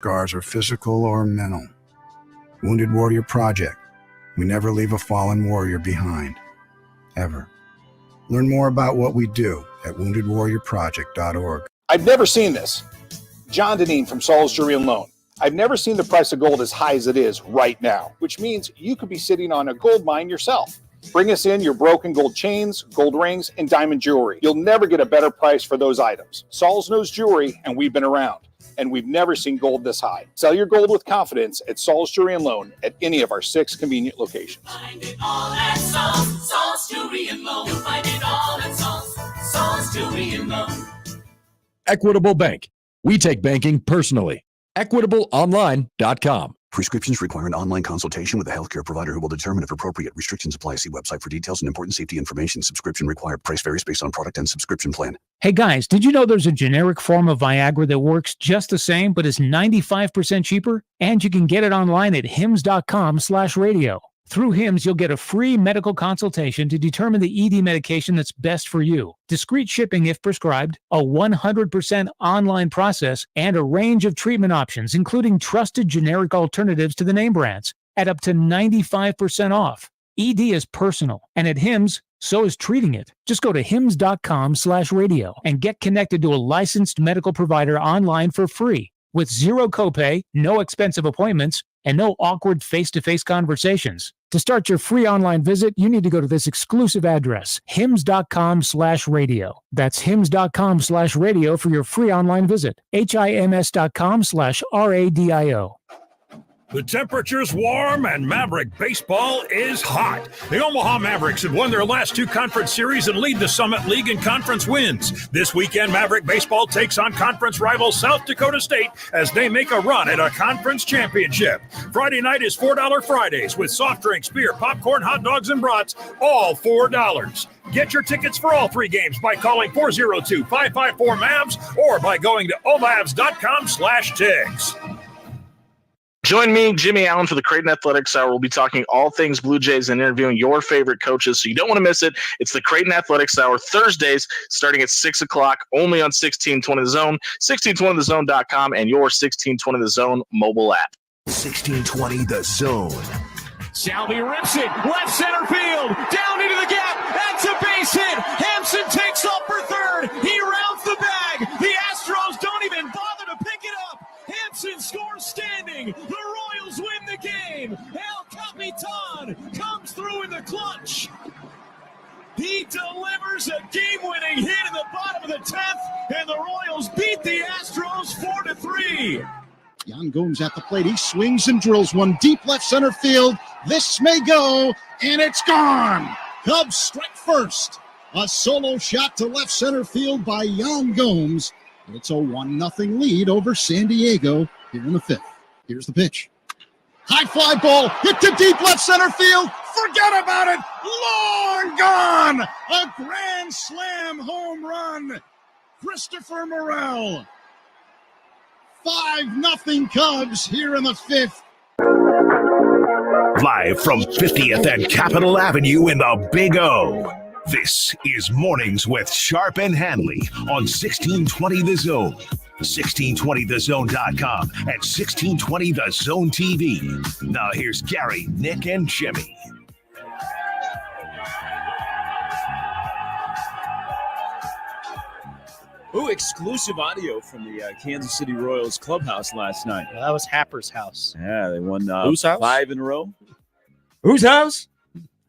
Scars are physical or mental. Wounded Warrior Project. We never leave a fallen warrior behind. Ever. Learn more about what we do at woundedwarriorproject.org. I've never seen this. John Deneen from Saul's Jewelry and Loan. I've never seen the price of gold as high as it is right now, which means you could be sitting on a gold mine yourself. Bring us in your broken gold chains, gold rings, and diamond jewelry. You'll never get a better price for those items. Saul's knows jewelry, and we've been around. And we've never seen gold this high. Sell your gold with confidence at Saul's Jewelry and Loan at any of our 6 convenient locations. Find it all at Saul's Jewelry and Loan. You'll find it all at Saul's Jewelry and Loan. Equitable Bank. We take banking personally. EquitableOnline.com. Prescriptions require an online consultation with a healthcare provider who will determine if appropriate. Restrictions apply. See website for details and important safety information. Subscription required. Price varies based on product and subscription plan. Hey guys, did you know there's a generic form of Viagra that works just the same but is 95% cheaper? And you can get it online at hims.com/radio. Through HIMS, you'll get a free medical consultation to determine the ED medication that's best for you, discreet shipping if prescribed, a 100% online process, and a range of treatment options, including trusted generic alternatives to the name brands, at up to 95% off. ED is personal, and at HIMS, so is treating it. Just go to hims.com/radio and get connected to a licensed medical provider online for free, with zero copay, no expensive appointments, and no awkward face-to-face conversations. To start your free online visit, you need to go to this exclusive address, hims.com/radio. That's hims.com/radio for your free online visit. HIMS.com/RADIO. The temperature's warm and Maverick baseball is hot. The Omaha Mavericks have won their last 2 conference series and lead the Summit League in conference wins. This weekend, Maverick baseball takes on conference rival South Dakota State as they make a run at a conference championship. Friday night is $4 Fridays with soft drinks, beer, popcorn, hot dogs, and brats, all $4. Get your tickets for all 3 games by calling 402-554-MAVS or by going to omavs.com/tigs. Join me, Jimmy Allen, for the Creighton Athletics Hour. We'll be talking all things Blue Jays and interviewing your favorite coaches, so you don't want to miss it. It's the Creighton Athletics Hour, Thursdays, starting at 6 o'clock, only on 1620 The Zone, 1620thezone.com, and your 1620 The Zone mobile app. 1620 The Zone. Salvi rips it, left center field, down into the gap, that's a base hit. Hampson takes off for third, he rounds the bag. The Astros don't even bother to pick it up. Hampson scores standing. The Royals win the game. El Capitan comes through in the clutch. He delivers a game-winning hit in the bottom of the 10th, and the Royals beat the Astros 4-3. Yan Gomes at the plate. He swings and drills one deep left center field. This may go, and it's gone. Cubs strike first. A solo shot to left center field by Yan Gomes. It's a 1-0 lead over San Diego here in the 5th. Here's the pitch. High fly ball, hit to deep left center field. Forget about it. Long gone. A grand slam home run. Christopher Morel. 5-0 Cubs here in the 5th. Live from 50th and Capitol Avenue in the Big O. This is Mornings with Sharp and Handley on 1620 The Zone, 1620thezone.com, and 1620 The Zone TV. Now here's Gary, Nick, and Jimmy. Ooh, exclusive audio from the Kansas City Royals clubhouse last night. Well, that was Happer's house. Yeah, they won Whose house? 5 in a row. Whose house?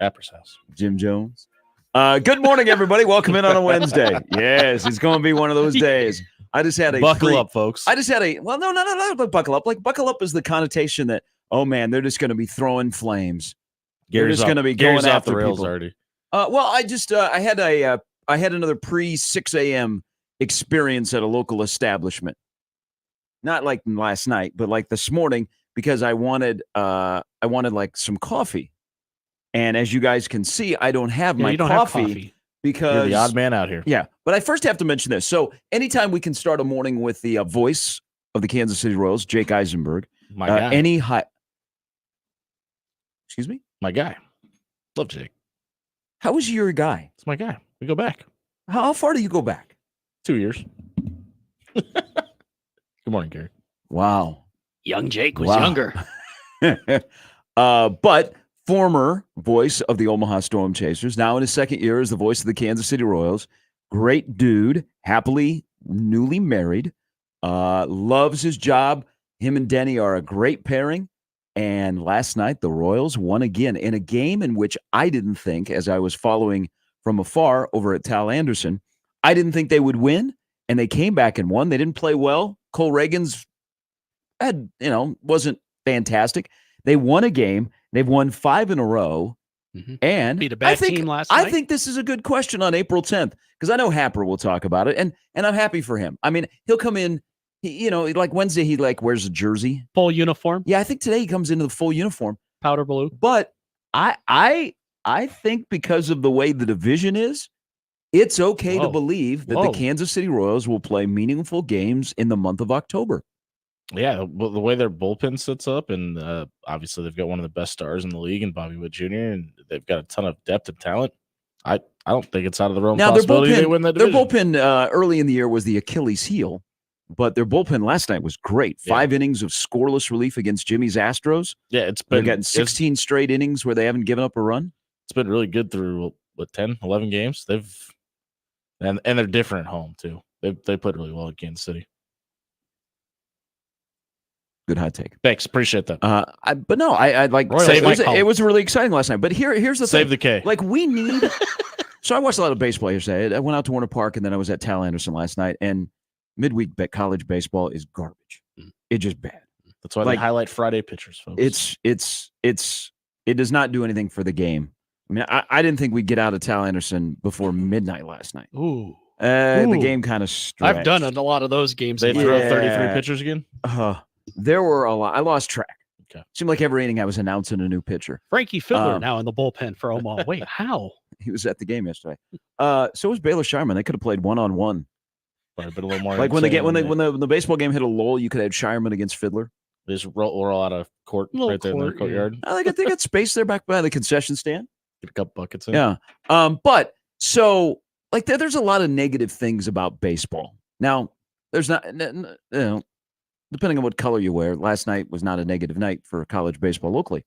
Happer's house. Jim Jones. Good morning, everybody. Welcome in on a Wednesday. Yes, it's going to be one of those days. I just had a buckle up, folks. I just had a no, buckle up. Like buckle up is the connotation that man, they're just going to be throwing flames. They're just going to be going after the rails people. already. Well, I just I had another pre 6 a.m. experience at a local establishment. Not like last night, but like this morning because I wanted like some coffee. And as you guys can see, I don't have my coffee because you're the odd man out here. Yeah, but I first have to mention this. So anytime we can start a morning with the voice of the Kansas City Royals, Jake Eisenberg, my guy. Excuse me? My guy. Love Jake. How is your guy? It's my guy. We go back. How far do you go back? 2 years. Good morning, Gary. Wow. Young Jake was Wow. younger. But former voice of the Omaha Storm Chasers, now in his second year as the voice of the Kansas City Royals. Great dude, happily newly married, loves his job. Him and Denny are a great pairing. And last night, the Royals won again in a game in which I didn't think, as I was following from afar over at Tal Anderson, I didn't think they would win. And they came back and won. They didn't play well. Cole Reagan's wasn't fantastic. They won a game. They've won 5 in a row. Mm-hmm. And beat a bad team last night. I think this is a good question on April 10th because I know Happer will talk about it, and I'm happy for him. I mean, he'll come in, like Wednesday, he wears a jersey, full uniform. Yeah, I think today he comes into the full uniform, powder blue. But I think because of the way the division is, it's okay to believe that the Kansas City Royals will play meaningful games in the month of October. Yeah, well, the way their bullpen sits up, and obviously they've got one of the best stars in the league in Bobby Witt Jr., and they've got a ton of depth and talent. I don't think it's out of the realm of possibility they win that division. Their bullpen early in the year was the Achilles heel, but their bullpen last night was great. 5 innings of scoreless relief against Jimmy's Astros. Yeah, they've gotten 16 straight innings where they haven't given up a run. It's been really good through 10, 11 games. And they're different at home too. They played really well at Kansas City. Good hot take. Thanks, appreciate that. But no, I like it was really exciting last night. But here's the thing. Save the K. Like we need. So I watched a lot of baseball yesterday. I went out to Warner Park and then I was at Tal Anderson last night. And midweek college baseball is garbage. It's just bad. That's why they highlight Friday pitchers, folks. It does not do anything for the game. I mean, I didn't think we'd get out of Tal Anderson before midnight last night. Ooh. The game kind of stretched. I've done a lot of those games. They threw up 33 pitchers again? There were a lot. I lost track. Okay. Seemed like every inning I was announcing a new pitcher. Frankie Fiddler now in the bullpen for Omaha. Wait, how? He was at the game yesterday. So was Baylor Shireman. They could have played one-on-one. Probably been a little more. Like when the baseball game hit a lull, you could have Shireman against Fiddler. They just roll out of court right there in their courtyard. They got space there back by the concession stand. Get a couple buckets in. Yeah. But so there's a lot of negative things about baseball. Now, there's not, depending on what color you wear, last night was not a negative night for college baseball locally.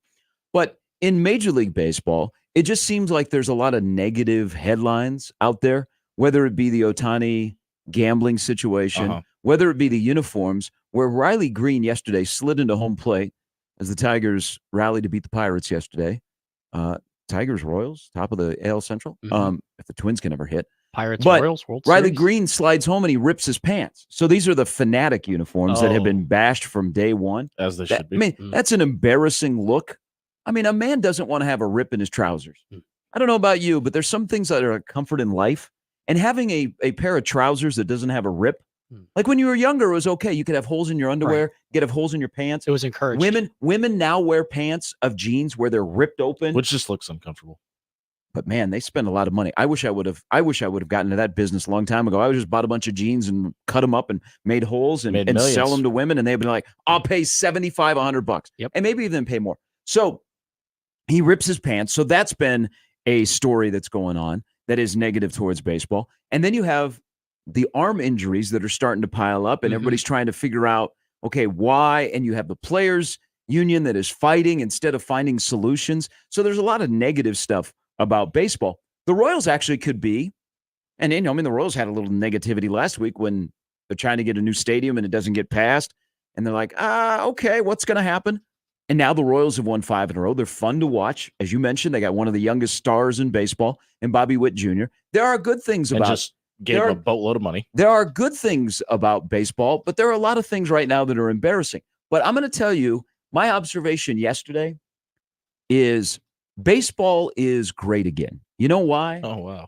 But in Major League Baseball, it just seems like there's a lot of negative headlines out there, whether it be the Ohtani gambling situation, whether it be the uniforms, where Riley Green yesterday slid into home plate as the Tigers rallied to beat the Pirates yesterday. Tigers, Royals, top of the AL Central. If the Twins can ever hit. Pirates, but Royals, World Riley Series. Green slides home and he rips his pants. So these are the Fanatic uniforms that have been bashed from day one. As they should be. I mean, that's an embarrassing look. I mean, a man doesn't want to have a rip in his trousers. I don't know about you, but there's some things that are a comfort in life. And having a pair of trousers that doesn't have a rip, like when you were younger, it was okay. You could have holes in your underwear, have holes in your pants. It was encouraged. Women now wear pants of jeans where they're ripped open, which just looks uncomfortable. But man, they spend a lot of money. I wish I would have gotten into that business a long time ago. I would just bought a bunch of jeans and cut them up and made holes and sell them to women, and they'd be like, "I'll pay $75, $100, and maybe even pay more." So he rips his pants. So that's been a story that's going on that is negative towards baseball. And then you have the arm injuries that are starting to pile up, and everybody's trying to figure out, okay, why? And you have the players union that is fighting instead of finding solutions. So there's a lot of negative stuff about baseball. The Royals actually could be, and the Royals had a little negativity last week when they're trying to get a new stadium and it doesn't get passed. And they're like, okay, what's going to happen? And now the Royals have won 5 in a row. They're fun to watch. As you mentioned, they got one of the youngest stars in baseball in Bobby Witt Jr. There are good things about just gave him a boatload of money. There are good things about baseball, but there are a lot of things right now that are embarrassing. But I'm going to tell you, my observation yesterday is baseball is great again. You know why? Oh, wow.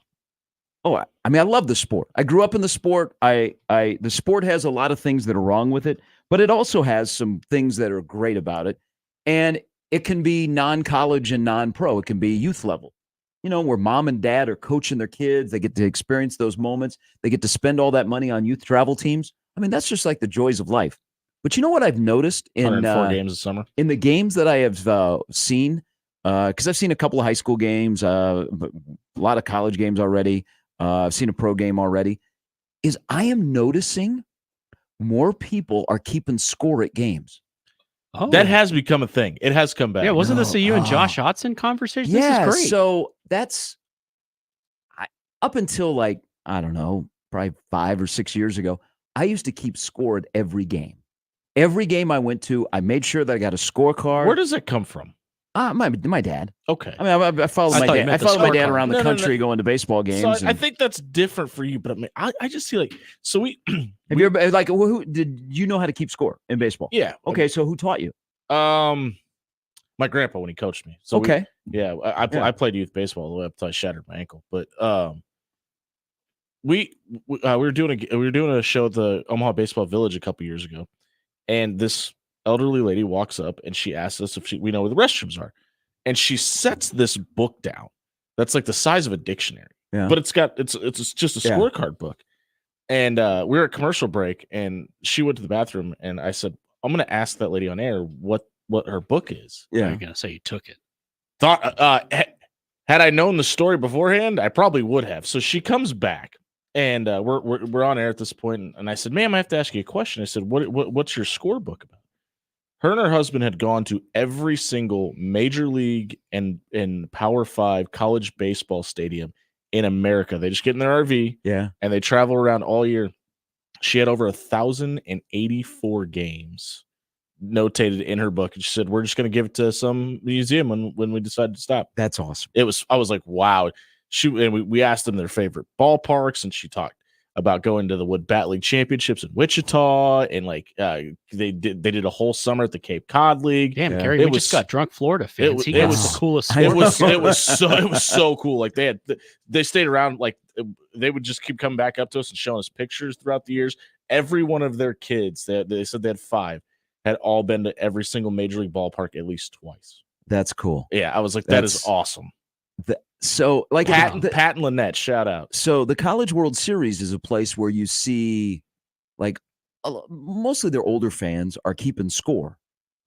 Oh, I mean, I love the sport. I grew up in the sport. The sport has a lot of things that are wrong with it, but it also has some things that are great about it. And it can be non-college and non-pro. It can be youth level, where mom and dad are coaching their kids. They get to experience those moments. They get to spend all that money on youth travel teams. I mean, that's just like the joys of life. But you know what I've noticed in 104 games this summer? In the games that I have seen, because I've seen a couple of high school games, a lot of college games already. I've seen a pro game already. I am noticing more people are keeping score at games. Oh, That has become a thing. It has come back. Yeah, wasn't this a you and Josh Otson conversation? This is great. So that's up until like, I don't know, probably 5 or 6 years ago, I used to keep score at every game. Every game I went to, I made sure that I got a scorecard. Where does that come from? My dad. Okay. I mean, I followed my dad. I followed my dad around the country going to baseball games. So I think that's different for you, but I mean, I just see like, so we. Have you ever like who did you know how to keep score in baseball? Yeah. Okay, so who taught you? My grandpa when he coached me. So okay. I played youth baseball all the way up until I shattered my ankle, but we were doing a show at the Omaha Baseball Village a couple years ago, and this elderly lady walks up and she asks us if we know where the restrooms are, and she sets this book down that's like the size of a dictionary, but it's just a scorecard book. And we were at commercial break, and she went to the bathroom, and I said, "I'm going to ask that lady on air what her book is." Yeah, you're going to say you took it. Had I known the story beforehand, I probably would have. So she comes back, and we're on air at this point, and I said, "Ma'am, I have to ask you a question." I said, "What's your scorebook about?" Her and her husband had gone to every single major league and Power 5 college baseball stadium in America. They just get in their RV, and they travel around all year. She had over 1,084 games notated in her book, and she said, "We're just going to give it to some museum when we decide to stop." That's awesome. I was like, wow. We asked them their favorite ballparks, and she talked about going to the Wood Bat League Championships in Wichita, and like they did a whole summer at the Cape Cod League. Damn, Gary, we just got drunk Florida fans. He was the coolest. It was so cool. Like they stayed around. Like they would just keep coming back up to us and showing us pictures throughout the years. Every one of their kids, they said they had 5, had all been to every single major league ballpark at least twice. That's cool. Yeah, I was like, that is awesome. So like Pat and Lynette, shout out. So the College World Series is a place where you see like mostly their older fans are keeping score,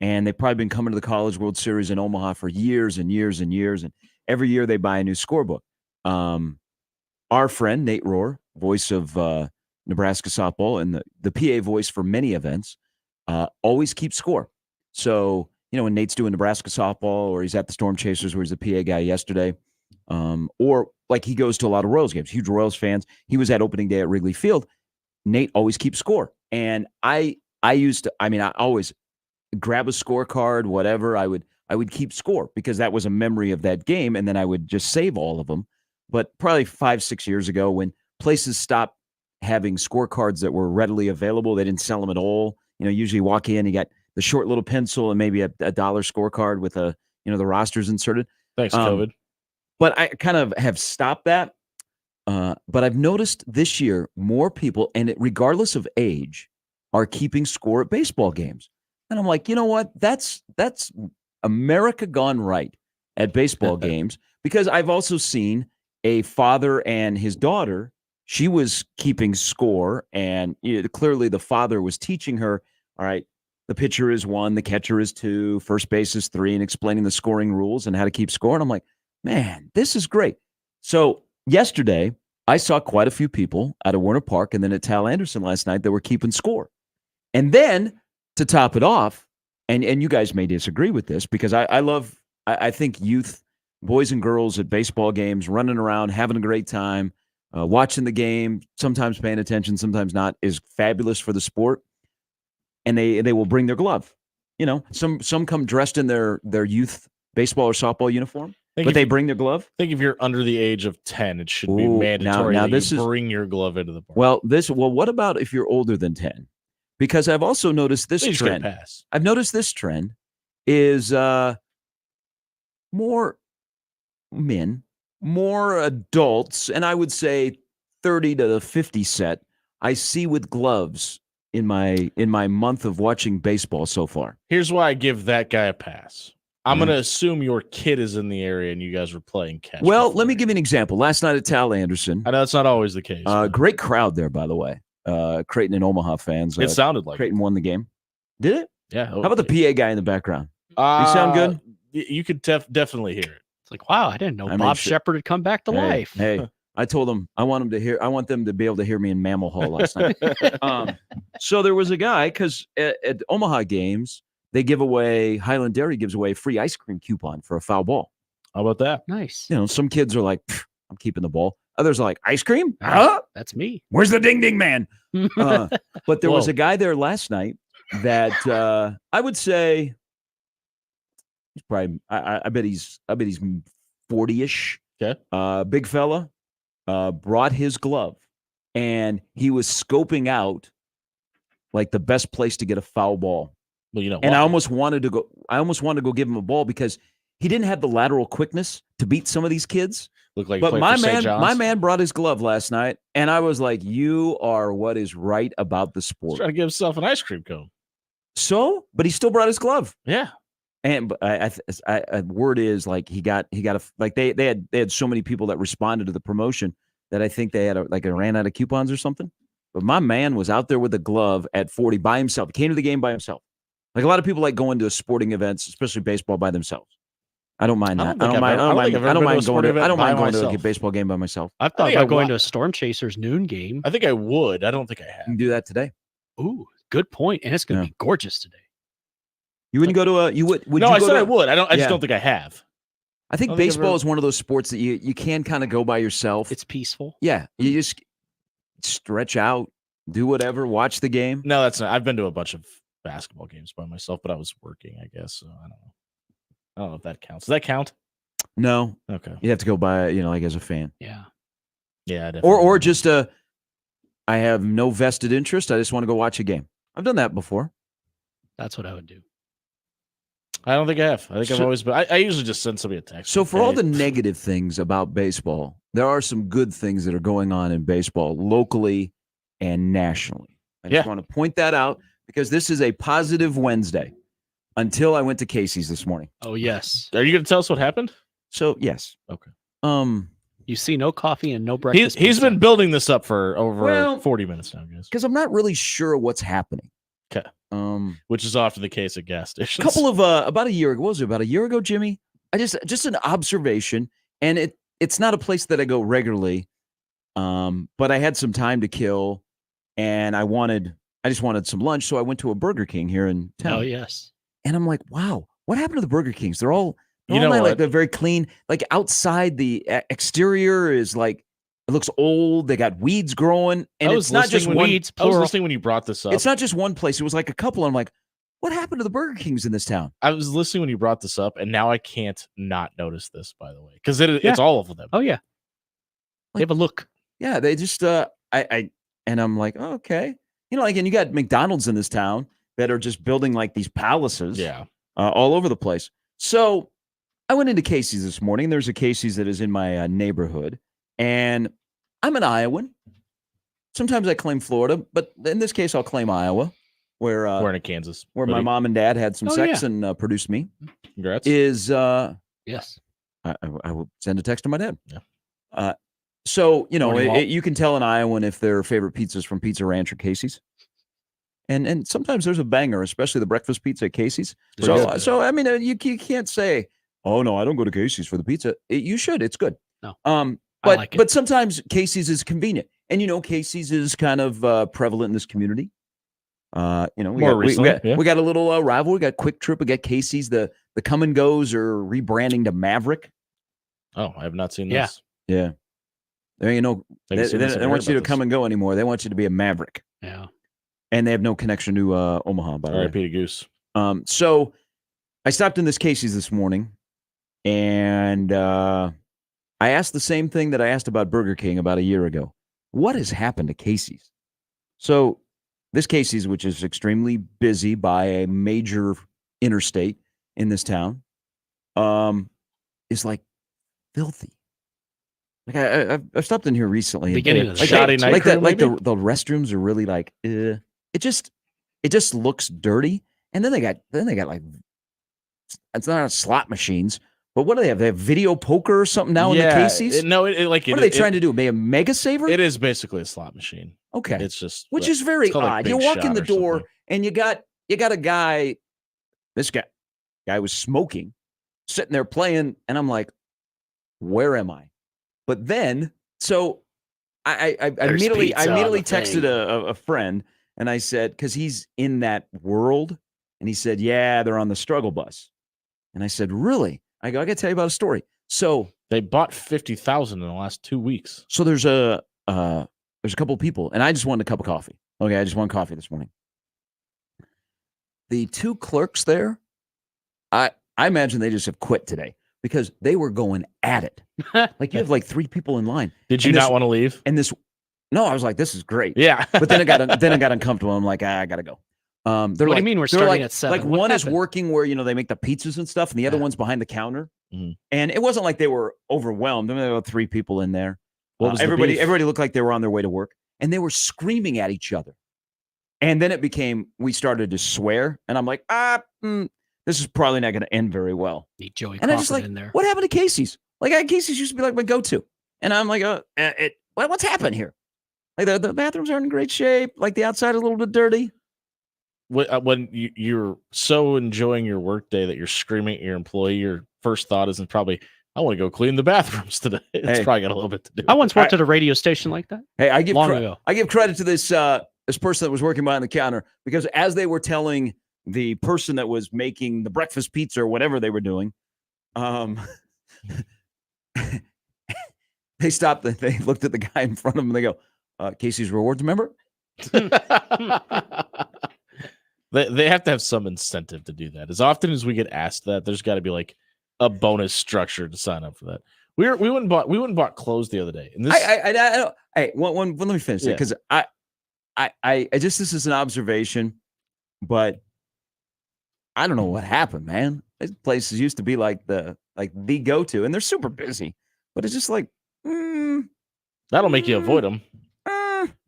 and they've probably been coming to the College World Series in Omaha for years and years and years, and every year they buy a new scorebook. Our friend Nate Rohr, voice of Nebraska softball and the PA voice for many events, always keeps score. So when Nate's doing Nebraska softball, or he's at the Storm Chasers where he's the PA guy yesterday, or like he goes to a lot of Royals games, huge Royals fans. He was at opening day at Wrigley Field. Nate always keeps score. And I always grab a scorecard, whatever. I would keep score because that was a memory of that game. And then I would just save all of them. But probably 5-6 years ago, when places stopped having scorecards that were readily available, they didn't sell them at all. Usually you walk in, you got the short little pencil and maybe a $1 scorecard with the rosters inserted. Thanks, COVID. But I kind of have stopped that. But I've noticed this year more people, and regardless of age, are keeping score at baseball games. And I'm like, you know what? That's America gone right at baseball games, because I've also seen a father and his daughter. She was keeping score, and clearly the father was teaching her, all right, the pitcher is 1, the catcher is 2, first base is 3, and explaining the scoring rules and how to keep score. And I'm like, man, this is great. So yesterday, I saw quite a few people out of Warner Park and then at Tal Anderson last night that were keeping score. And then to top it off, and you guys may disagree with this, because I think youth, boys and girls at baseball games, running around, having a great time, watching the game, sometimes paying attention, sometimes not, is fabulous for the sport. And they will bring their glove. Some come dressed in their youth baseball or softball uniform, but they bring their glove. I think if you're under the age of 10, it should be mandatory now that you bring your glove into the park. Well, what about if you're older than 10? Because I've also noticed this trend. I've noticed this trend is more men, more adults, and I would say 30 to 50 set, I see with gloves in my month of watching baseball so far. Here's why I give that guy a pass. I'm going to assume your kid is in the area and you guys were playing catch. Well, let me give you an example. Last night at Tal Anderson. I know that's not always the case. Great crowd there, by the way. Creighton and Omaha fans. It sounded like Creighton won the game. Did it? Yeah. How about the PA guy in the background? You sound good? You could definitely hear it. It's like, wow, I didn't know Bob Shepard had come back to life. Hey, I told them I want them to be able to hear me in Mammal Hall last night. So there was a guy, because at Omaha games, Highland Dairy gives away a free ice cream coupon for a foul ball. How about that? Nice. Some kids are like, I'm keeping the ball. Others are like, ice cream? That's me. Where's the ding ding man? But there was a guy there last night that I would say he's probably I bet he's 40-ish. Okay. Big fella, brought his glove, and he was scoping out like the best place to get a foul ball. Well, and I almost wanted to go give him a ball because he didn't have the lateral quickness to beat some of these kids. Look like, but my man brought his glove last night, and I was like, "You are what is right about the sport." He's trying to give himself an ice cream cone. So, but he still brought his glove. Yeah. And word is like he got they had so many people that responded to the promotion that I think they ran out of coupons or something. But my man was out there with a glove at 40 by himself. He came to the game by himself. Like a lot of people like going to sporting events, especially baseball, by themselves. I don't mind that. I don't mind going to a baseball game by myself. I've thought about going to a Storm Chasers noon game. I think I would. I don't think I have. You can do that today. Ooh, good point. And it's going to be gorgeous today. You wouldn't go to a. You would? No, I said I would. I just don't think I have. I think baseball is one of those sports that you can kind of go by yourself. It's peaceful. Yeah, you just stretch out, do whatever, watch the game. No, that's not. I've been to a bunch of basketball games by myself, but I was working, I guess. So I don't know. I don't know if that counts. Does that count? No. Okay. You have to go by, like as a fan. Yeah. Yeah. Definitely. Or just I have no vested interest. I just want to go watch a game. I've done that before. That's what I would do. I don't think I have. I think I've always been. I usually just send somebody a text. So for all the negative things about baseball, there are some good things that are going on in baseball locally and nationally. I just want to point that out because this is a positive Wednesday. Until I went to Casey's this morning. Oh, yes. Are you going to tell us what happened? So, yes. Okay. You see no coffee and no breakfast. He's been building this up for over 40 minutes now, guys. Because I'm not really sure what's happening. Okay. Which is often the case at gas stations. A couple of about a year ago, about a year ago, Jimmy? Just an observation, and it's not a place that I go regularly. But I had some time to kill, and I just wanted some lunch, so I went to a Burger King here in town. Oh, yes. And I'm like, wow, what happened to the Burger Kings? They're all they're very clean. Like outside, the exterior is like it looks old. They got weeds growing, and it's not just weeds. I was listening when you brought this up. It's not just one place. It was like a couple. I'm like, what happened to the Burger Kings in this town? I was listening when you brought this up, and now I can't not notice this. By the way, because it's all of them. Oh yeah, they have a look. Yeah, they just and I'm like, oh, okay, and you got McDonald's in this town that are just building like these palaces, all over the place. So I went into Casey's this morning. There's a Casey's that is in my neighborhood, and I'm an Iowan. Sometimes I claim Florida, but in this case, I'll claim Iowa, where we're in Kansas, where my mom and dad had some sex and produced me. Congrats. Yes. I will send a text to my dad. Yeah. So you can tell an Iowan if their favorite pizza is from Pizza Ranch or Casey's. And sometimes there's a banger, especially the breakfast pizza at Casey's. So I mean, you can't say, oh no, I don't go to Casey's for the pizza. You should. It's good. No. But sometimes Casey's is convenient, and Casey's is kind of prevalent in this community. We got a little rival. We got Quick Trip. We got Casey's. The come and goes are rebranding to Maverick. Oh, I have not seen this. Yeah. They don't want you to come and go anymore. They want you to be a Maverick. Yeah. And they have no connection to Omaha, by the way. R.I.P. to Goose. So I stopped in this Casey's this morning, and I asked the same thing that I asked about Burger King about a year ago. What has happened to Casey's? So this Casey's, which is extremely busy by a major interstate in this town, is like filthy. Like I've stopped in here recently. Beginning of the shoddy night. The restrooms are really like it just looks dirty. And then they got like, it's not slot machines, but what do they have? They have video poker or something now in the Casey's? What are they trying to do? Be a mega saver? It is basically a slot machine. Okay. It's just which is very odd. Like you walk in the door something. and you got a guy. This guy was smoking, sitting there playing, and I'm like, where am I? But then, so I immediately texted a friend, and I said, because he's in that world, And he said, yeah, they're on the struggle bus. And I said, really? I go, I got to tell you about a story. So they bought 50,000 in the last 2 weeks. So there's a couple of people, and I just wanted a cup of coffee. Okay, I just want coffee this morning. The 2 clerks there, I imagine they just have quit today because they were going at it. Like you have like 3 people in line. Did you not want to leave? And no, I was like, this is great. Yeah. But then I got uncomfortable. I'm like, I gotta go. What do you mean we're starting at 7? Like What one is happened? working where they make the pizzas and stuff, and the other one's behind the counter. Mm-hmm. And it wasn't like they were overwhelmed. I mean, there were 3 people in there. What was everybody looked like they were on their way to work, and they were screaming at each other. And then we started to swear, and I'm like, this is probably not going to end very well. Need Joey And I Crawford just like, in there. what happened to Casey's? Like, Casey's used to be like my go-to, and I'm like, what's happened here? Like the bathrooms aren't in great shape. Like the outside is a little bit dirty. When you're so enjoying your workday that you're screaming at your employee, your first thought isn't probably, I want to go clean the bathrooms today. It's probably got a little bit to do. I once worked at a radio station like that. Hey, I give credit to this person that was working behind the counter, because as they were telling the person that was making the breakfast pizza or whatever they were doing, they stopped. They looked at the guy in front of them and they go, Casey's Rewards member? They have to have some incentive to do that. As often as we get asked that, there's got to be like a bonus structure to sign up for that. We went and bought clothes the other day. And this, hey, let me finish it, because I just, this is an observation, but I don't know what happened, man. These places used to be like the go-to, and they're super busy, but it's just like that'll make you avoid them.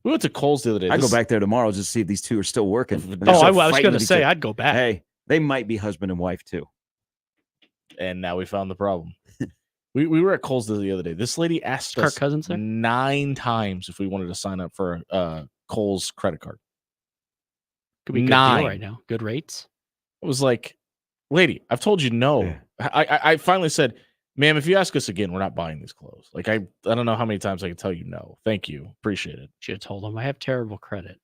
We went to Kohl's the other day. I go back there tomorrow just to see if these 2 are still working. I was going to say I'd go back. Hey, they might be husband and wife too. And now we found the problem. we were at Kohl's the other day. This lady asked Kirk us Cousins there? 9 times if we wanted to sign up for a Kohl's credit card. Could be a good 9 deal right now. Good rates. It was like, lady, I've told you no. Yeah. I finally said, ma'am, if you ask us again, we're not buying these clothes. Like I don't know how many times I can tell you no. Thank you. Appreciate it. Should have told him I have terrible credit.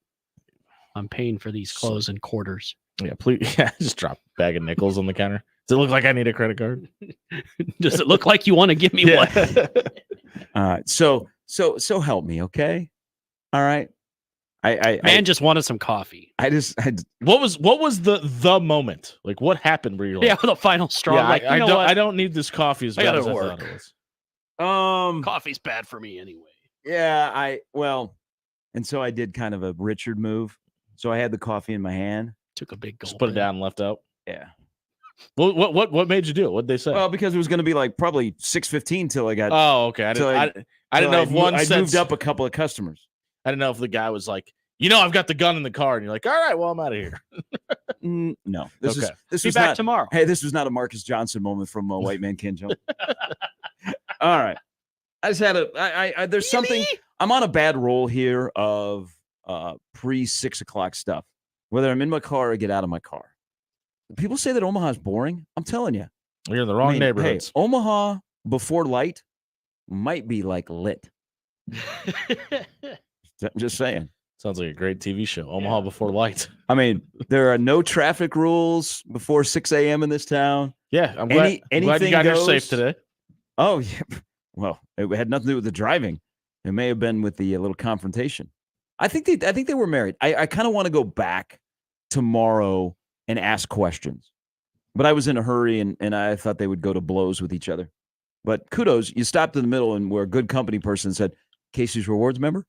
I'm paying for these clothes in quarters. Yeah, please. Yeah, just drop a bag of nickels on the counter. Does it look like I need a credit card? Does it look like you want to give me one? All right. So help me, okay? All right. I just wanted some coffee. What was the moment? Like what happened where you're like, the final straw? Yeah, like, I don't need this coffee as bad as I thought it was. Coffee's bad for me anyway. Yeah, and so I did kind of a Richard move. So I had the coffee in my hand. Took a big gulp. Just put it down and left out. Yeah. What made you do it? What'd they say? Well, because it was going to be like probably 6:15 till I got. Oh, okay. I didn't know if I moved up a couple of customers. I didn't know if the guy was like, I've got the gun in the car, and you're like, all right, well, I'm out of here. No, this Be was back not, tomorrow. Hey, this was not a Marcus Johnson moment from White Man Can't Jump. All right, I just had there's something. I'm on a bad roll here of pre 6 o'clock stuff. Whether I'm in my car or get out of my car. People say that Omaha is boring. I'm telling you, you're in the wrong neighborhoods. Hey, Omaha before light might be like lit. I'm just saying. Sounds like a great TV show. Omaha before light. I mean, there are no traffic rules before 6 a.m. in this town. Yeah, I'm glad you got here safe today. Oh, yeah. Well, it had nothing to do with the driving. It may have been with the little confrontation. I think they were married. I kind of want to go back tomorrow and ask questions. But I was in a hurry, and I thought they would go to blows with each other. But kudos, you stopped in the middle and were a good company person and said, Casey's Rewards member?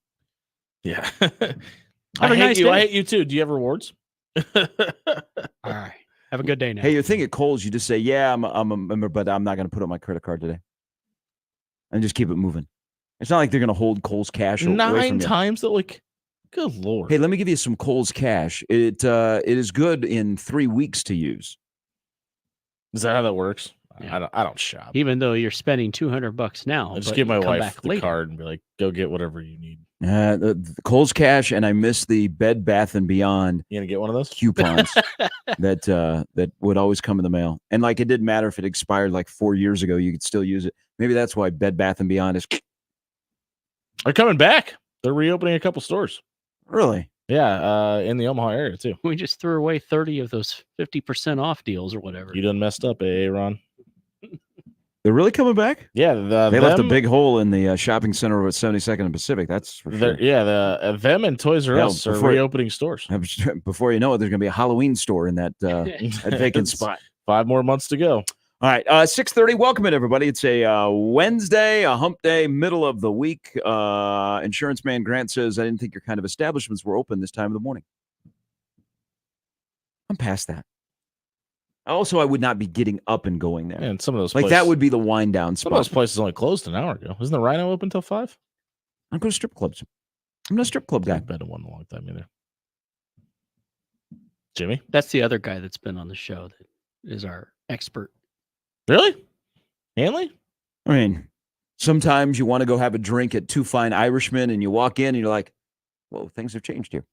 Yeah. I hate you too. Do you have rewards? All right. Have a good day now. Hey, your thing at Kohl's, you just say, yeah, I'm a member, but I'm not going to put up my credit card today. And just keep it moving. It's not like they're going to hold Kohl's cash away from 9 you. times that, like, good Lord. Hey, let me give you some Kohl's cash. It is good in 3 weeks to use. Is that how that works? Yeah. I don't shop. Even though you're spending $200 now, I just give my wife the card and be like, go get whatever you need. The Kohl's cash, and I miss the Bed Bath & Beyond. You gonna get one of those coupons that would always come in the mail? And like, it didn't matter if it expired like 4 years ago; you could still use it. Maybe that's why Bed Bath & Beyond is. They're coming back. They're reopening a couple stores. Really? Yeah, in the Omaha area too. We just threw away 30 of those 50% off deals or whatever. You done messed up, Ron. They're really coming back? Yeah, they left a big hole in the shopping center over at 72nd and Pacific. That's for sure. Yeah, them and Toys R Us are reopening stores. Before you know it, there's going to be a Halloween store in that vacant spot. 5 more months to go. All right, 6:30. Welcome in, everybody. It's a Wednesday, a hump day, middle of the week. Insurance man Grant says, I didn't think your kind of establishments were open this time of the morning. I'm past that. Also, I would not be getting up and going there. Yeah, and some of those places, that would be the wind down spot. Some of those places only closed an hour ago. Isn't the Rhino open till 5? I'm going to strip clubs. I'm not a strip club guy. I've been to one in a long time either. Jimmy? That's the other guy that's been on the show that is our expert. Really? Handley? I mean, sometimes you want to go have a drink at Two Fine Irishmen and you walk in and you're like, whoa, things have changed here.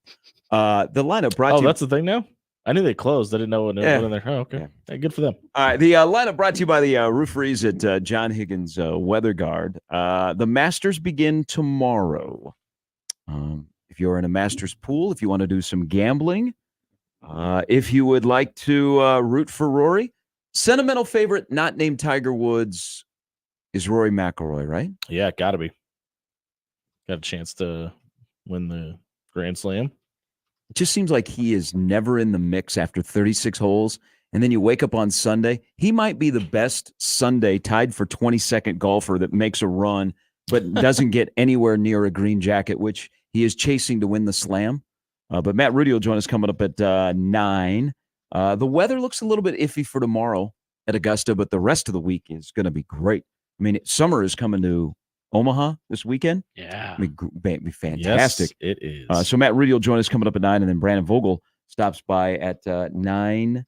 The lineup brought to you. Oh, that's the thing now? I knew they closed. I didn't know what in there. Oh, okay. Yeah. Hey, good for them. All right. The lineup brought to you by the rooferys at John Higgins Weather Guard. The Masters begin tomorrow. If you're in a Masters pool, if you want to do some gambling, if you would like to root for Rory, sentimental favorite, not named Tiger Woods, is Rory McIlroy, right? Yeah, got to be. Got a chance to win the Grand Slam. It just seems like he is never in the mix after 36 holes. And then you wake up on Sunday. He might be the best Sunday tied for 22nd golfer that makes a run, but doesn't get anywhere near a green jacket, which he is chasing to win the Slam. But Matt Rudy will join us coming up at 9. The weather looks a little bit iffy for tomorrow at Augusta, but the rest of the week is going to be great. I mean, summer is coming to Omaha this weekend. Yeah. It'll be fantastic. Yes, it is. So Matt Rudy will join us coming up at 9, and then Brandon Vogel stops by at 9:40.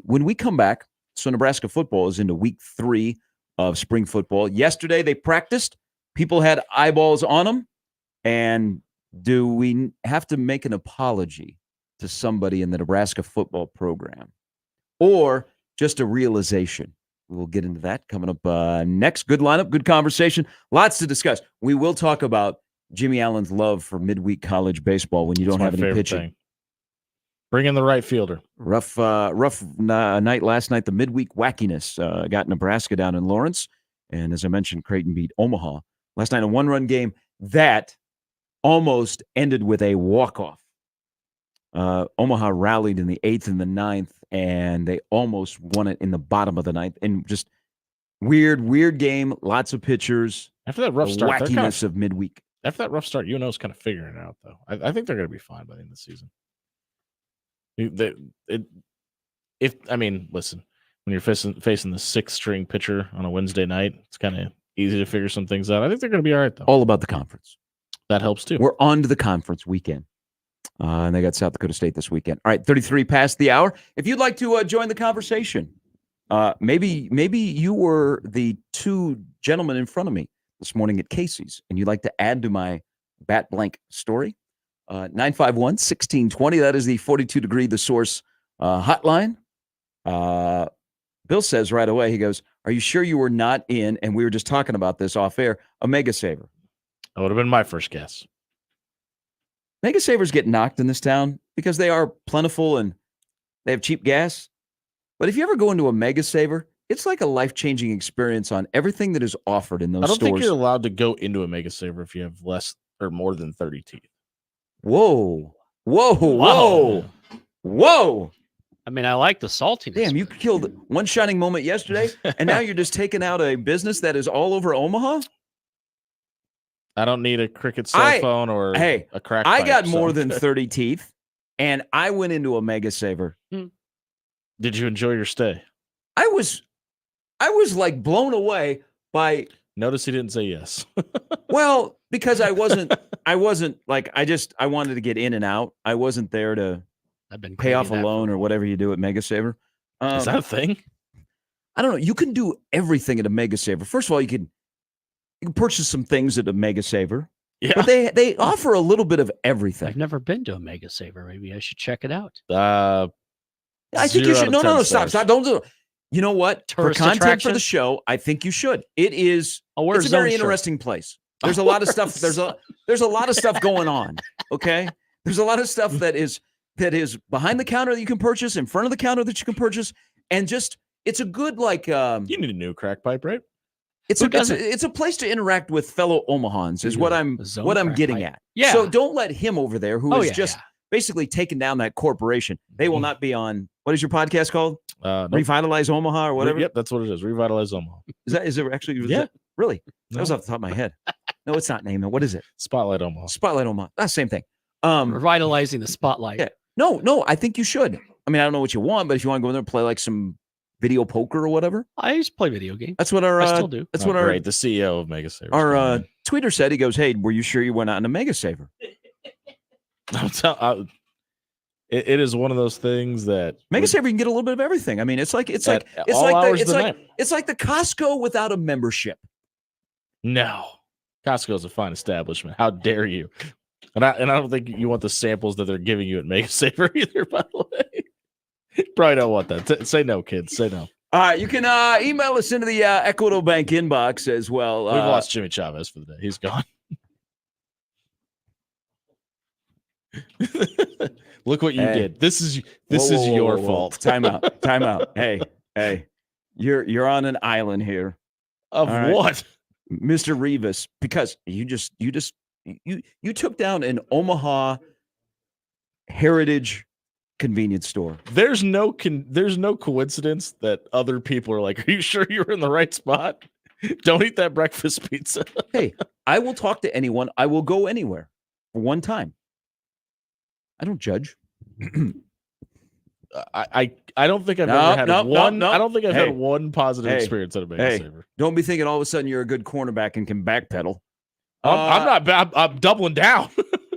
When we come back, so Nebraska football is into week 3 of spring football. Yesterday they practiced. People had eyeballs on them. And do we have to make an apology to somebody in the Nebraska football program? Or just a realization? We will get into that coming up next. Good lineup, good conversation. Lots to discuss. We will talk about Jimmy Allen's love for midweek college baseball when you don't have any pitching. Thing. Bring in the right fielder. Rough night last night. The midweek wackiness got Nebraska down in Lawrence. And as I mentioned, Creighton beat Omaha last night in a one-run game that almost ended with a walk-off. Omaha rallied in the 8th and the 9th, and they almost won it in the bottom of the 9th. And just weird game, lots of pitchers. After that rough start, wackiness of midweek. After that rough start, UNO's kind of figuring it out, though. I think they're going to be fine by the end of the season. Listen, when you're facing the 6th-string pitcher on a Wednesday night, it's kind of easy to figure some things out. I think they're going to be all right, though. All about the conference. That helps, too. We're on to the conference weekend. And they got South Dakota State this weekend. All right, 33 past the hour. If you'd like to join the conversation, maybe you were the 2 gentlemen in front of me this morning at Casey's, and you'd like to add to my bat blank story, 951-1620. That is the 42-degree The Source hotline. Bill says right away, he goes, are you sure you were not in, and we were just talking about this off air, a Mega Saver? That would have been my first guess. Mega Savers get knocked in this town because they are plentiful and they have cheap gas. But if you ever go into a Mega Saver, it's like a life-changing experience on everything that is offered in those stores. I don't think you're allowed to go into a Mega Saver if you have less or more than 30 teeth. Whoa. I mean, I like the saltiness. Damn, you killed one shining moment yesterday, and now you're just taking out a business that is all over Omaha? I don't need a Cricket cell phone or a crack pipe. I got more than 30 teeth, and I went into a Mega Saver. Did you enjoy your stay? I was like blown away by. Notice he didn't say yes. Well, because I wasn't like, I wanted to get in and out. I wasn't there to pay off a loan or whatever you do at Mega Saver. Is that a thing? I don't know. You can do everything at a Mega Saver. First of all, you can purchase some things at a Mega Saver. Yeah. But they offer a little bit of everything. I've never been to a Mega Saver. Maybe I should check it out. I think you should. No, stop. Don't do it. You know what? Tourist for content attraction? for the show, I think you should. It is. Wear It's a zone very shirt. interesting place. There's a lot of stuff. There's a lot of stuff going on. Okay. There's a lot of stuff that is behind the counter that you can purchase, in front of the counter that you can purchase, and just it's a good like. You need a new crack pipe, right? It's a place to interact with fellow Omahans is what I'm getting at. Yeah. So don't let him over there who is just basically taking down that corporation. They will not be on. What is your podcast called? Nope. Revitalize Omaha or whatever. Yep, that's what it is. Revitalize Omaha. Is it actually? Yeah. Really? No. That was off the top of my head. No, it's not named. What is it? Spotlight Omaha. Spotlight Omaha. That's the same thing. Revitalizing the spotlight. Yeah. No, I think you should. I mean, I don't know what you want, but if you want to go in there and play like some video poker or whatever. I used to play video games. That's what our I still do. That's what our the CEO of Mega Saver. Our tweeter said. He goes, "Hey, were you sure you went out in a Mega Saver?" It is one of those things that Mega Saver, you can get a little bit of everything. I mean, it's like the Costco without a membership. No, Costco is a fine establishment. How dare you? And I don't think you want the samples that they're giving you at Mega Saver either. By the way, probably don't want that. Say no, kids. Say no. All right, you can email us into the Equitable Bank inbox as well. We've lost Jimmy Chavez for the day. He's gone. Look what you did. This is your fault. Time out. Hey, you're on an island here. Of right? What? Mr. Rivas, because you took down an Omaha heritage convenience store. There's no coincidence that other people are like, "Are you sure you're in the right spot? Don't eat that breakfast pizza." Hey, I will talk to anyone. I will go anywhere for one time. I don't judge. I don't think I've ever had one. I don't think I've had one positive experience at a Mega Saver. Don't be thinking all of a sudden you're a good cornerback and can backpedal. I'm not bad. I'm doubling down.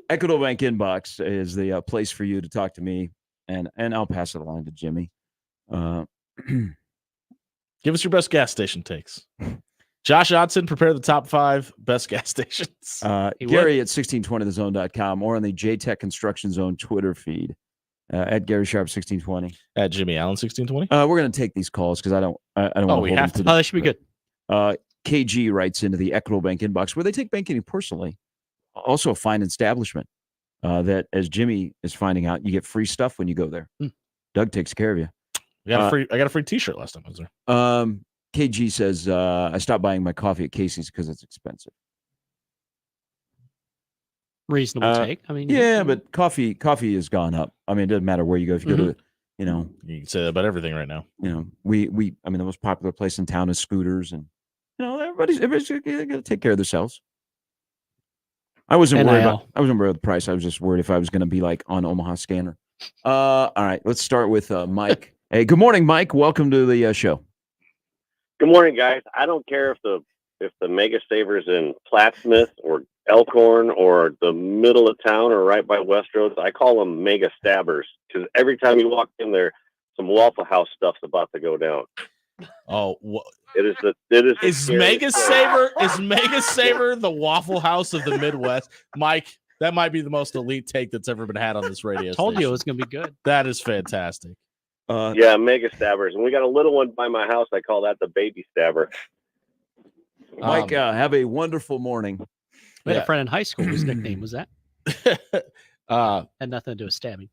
Equitable Bank inbox is the place for you to talk to me, and I'll pass it along to Jimmy. Give us your best gas station takes. Josh Odson, prepare the top 5 best gas stations. Gary at 1620thezone.com or on the JTech Construction Zone Twitter feed at Gary Sharp 1620. At Jimmy Allen 1620. We're going to take these calls because I don't want we have to. That should be good. KG writes into the Equitable Bank inbox where they take banking personally. Also a fine establishment that, as Jimmy is finding out, you get free stuff when you go there. Doug takes care of you. I got a free T-shirt last time I was there. KG says, I stopped buying my coffee at Casey's because it's expensive. Reasonable take. I mean, yeah, but coffee has gone up. I mean, it doesn't matter where you go. If you go to, you can say that about everything right now. We I mean, the most popular place in town is Scooters, and everybody's got to take care of themselves. I wasn't worried about the price. I was just worried if I was going to be like on Omaha Scanner. All right, let's start with Mike. Hey, good morning, Mike. Welcome to the show. Good morning, guys. I don't care if the Mega Saver's in Plattsmouth or Elkhorn or the middle of town or right by Westroads. I call them Mega Stabbers because every time you walk in there, some Waffle House stuff's about to go down. Oh, is Mega Saver the Waffle House of the Midwest? Mike, that might be the most elite take that's ever been had on this radio. Told you it was going to be good. That is fantastic. Yeah, Mega Stabbers, and we got a little one by my house. I call that the Baby Stabber. Mike, have a wonderful morning. We had a friend in high school whose nickname was that. Had nothing to do with stabbing.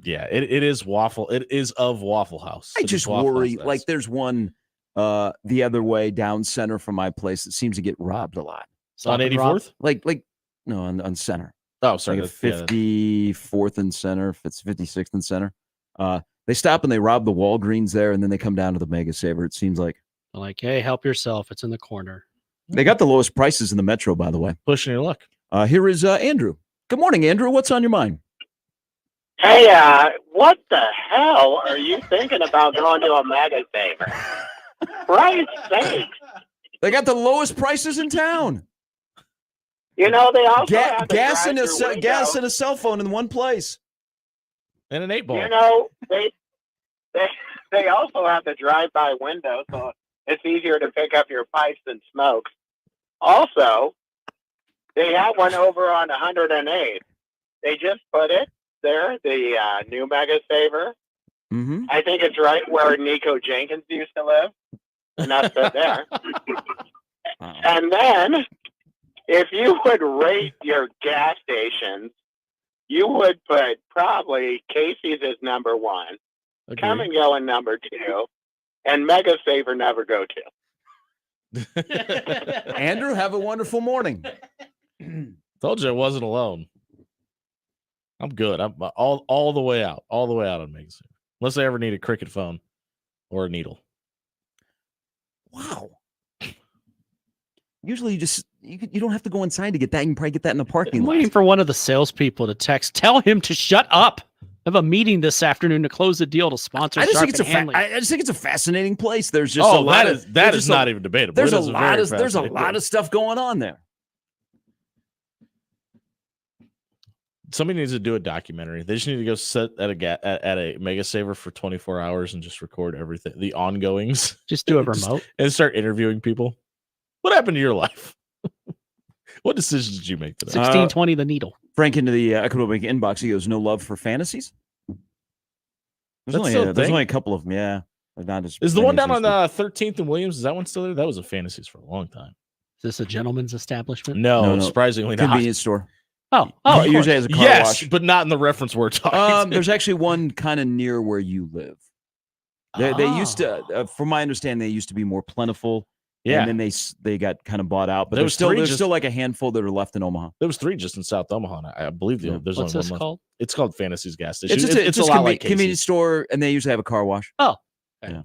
Yeah, it is Waffle. It is of Waffle House. I just worry, like there's one the other way down center from my place that seems to get robbed a lot. On 84th? Like no, on center. Oh, sorry. Like 54th and center, if it's 56th and center. They stop and they rob the Walgreens there, and then they come down to the Mega Saver. It seems like. Like, hey, help yourself. It's in the corner. They got the lowest prices in the metro, by the way. Pushing your luck. Here is Andrew. Good morning, Andrew. What's on your mind? Hey, what the hell are you thinking about going to a Mega Saver? Christ's sake. They got the lowest prices in town. They also have gas and a cell phone in one place. And an 8-ball. They also have the drive-by window, so it's easier to pick up your pipes and smokes. Also, they have one over on 108. They just put it there, the new Mega Saver. Mm-hmm. I think it's right where Nico Jenkins used to live, and that's it there. And then, if you would rate your gas stations, you would put probably Casey's as number 1, Agreed. Come and Go in number 2, and Mega Saver never go to. Andrew, have a wonderful morning. Told you I wasn't alone. I'm good. I'm all the way out. All the way out on Mega Saver. Unless I ever need a cricket phone or a needle. Wow. Usually you don't have to go inside to get that. You can probably get that in the parking I'm lot. waiting for one of the salespeople to text. Tell him to shut up. I have a meeting this afternoon to close the deal to sponsor. I just think it's a fascinating place. There's just a lot that is not even debatable. There's a lot of stuff going on there. Somebody needs to do a documentary. They just need to go sit at a Mega Saver for 24 hours and just record everything, the ongoings. Just do it remote and start interviewing people. What happened to your life? What decisions did you make today? 1620 the needle. Frank into the Equitable Bank inbox. He goes, "No love for fantasies." There's only a couple of them. Yeah, not as is the one down on 13th and Williams? Is that one still there? That was a Fantasies for a long time. Is this a gentleman's establishment? No. Surprisingly not. Convenience store. Oh, it usually has a car wash, but not in the reference we're talking. There's actually one kind of near where you live. They used to, from my understanding, they used to be more plentiful. Yeah, and then they got kind of bought out. But there's still like a handful that are left in Omaha. There was 3 just in South Omaha. I believe there's What's only this one called? Left. It's called Fantasies Gas Station. It's a lot like convenience store, and they usually have a car wash. Oh, okay.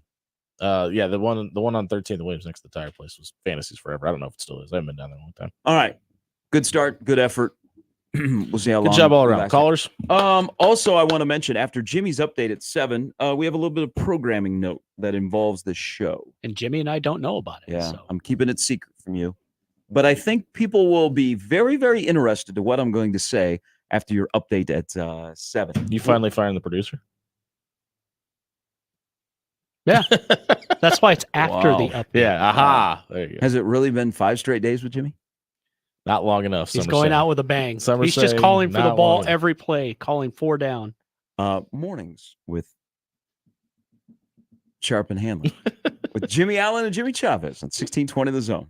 Yeah. The one on 13th and Williams next to the tire place was Fantasies Forever. I don't know if it still is. I haven't been down there in a long time. All right, good start, good effort. We'll see how long. Good job all around. Callers. Also, I want to mention after Jimmy's update at 7, we have a little bit of programming note that involves the show. And Jimmy and I don't know about it. Yeah, so. I'm keeping it secret from you. But I think people will be very, very interested to what I'm going to say after your update at 7. You finally firing the producer? Yeah. That's why it's after the update. Yeah. Aha. There you go. Has it really been 5 straight days with Jimmy? Not long enough. He's going out with a bang. He's just calling for the ball every play, calling 4 down. Mornings with Sharp and Handley with Jimmy Allen and Jimmy Chavez on 1620 The Zone.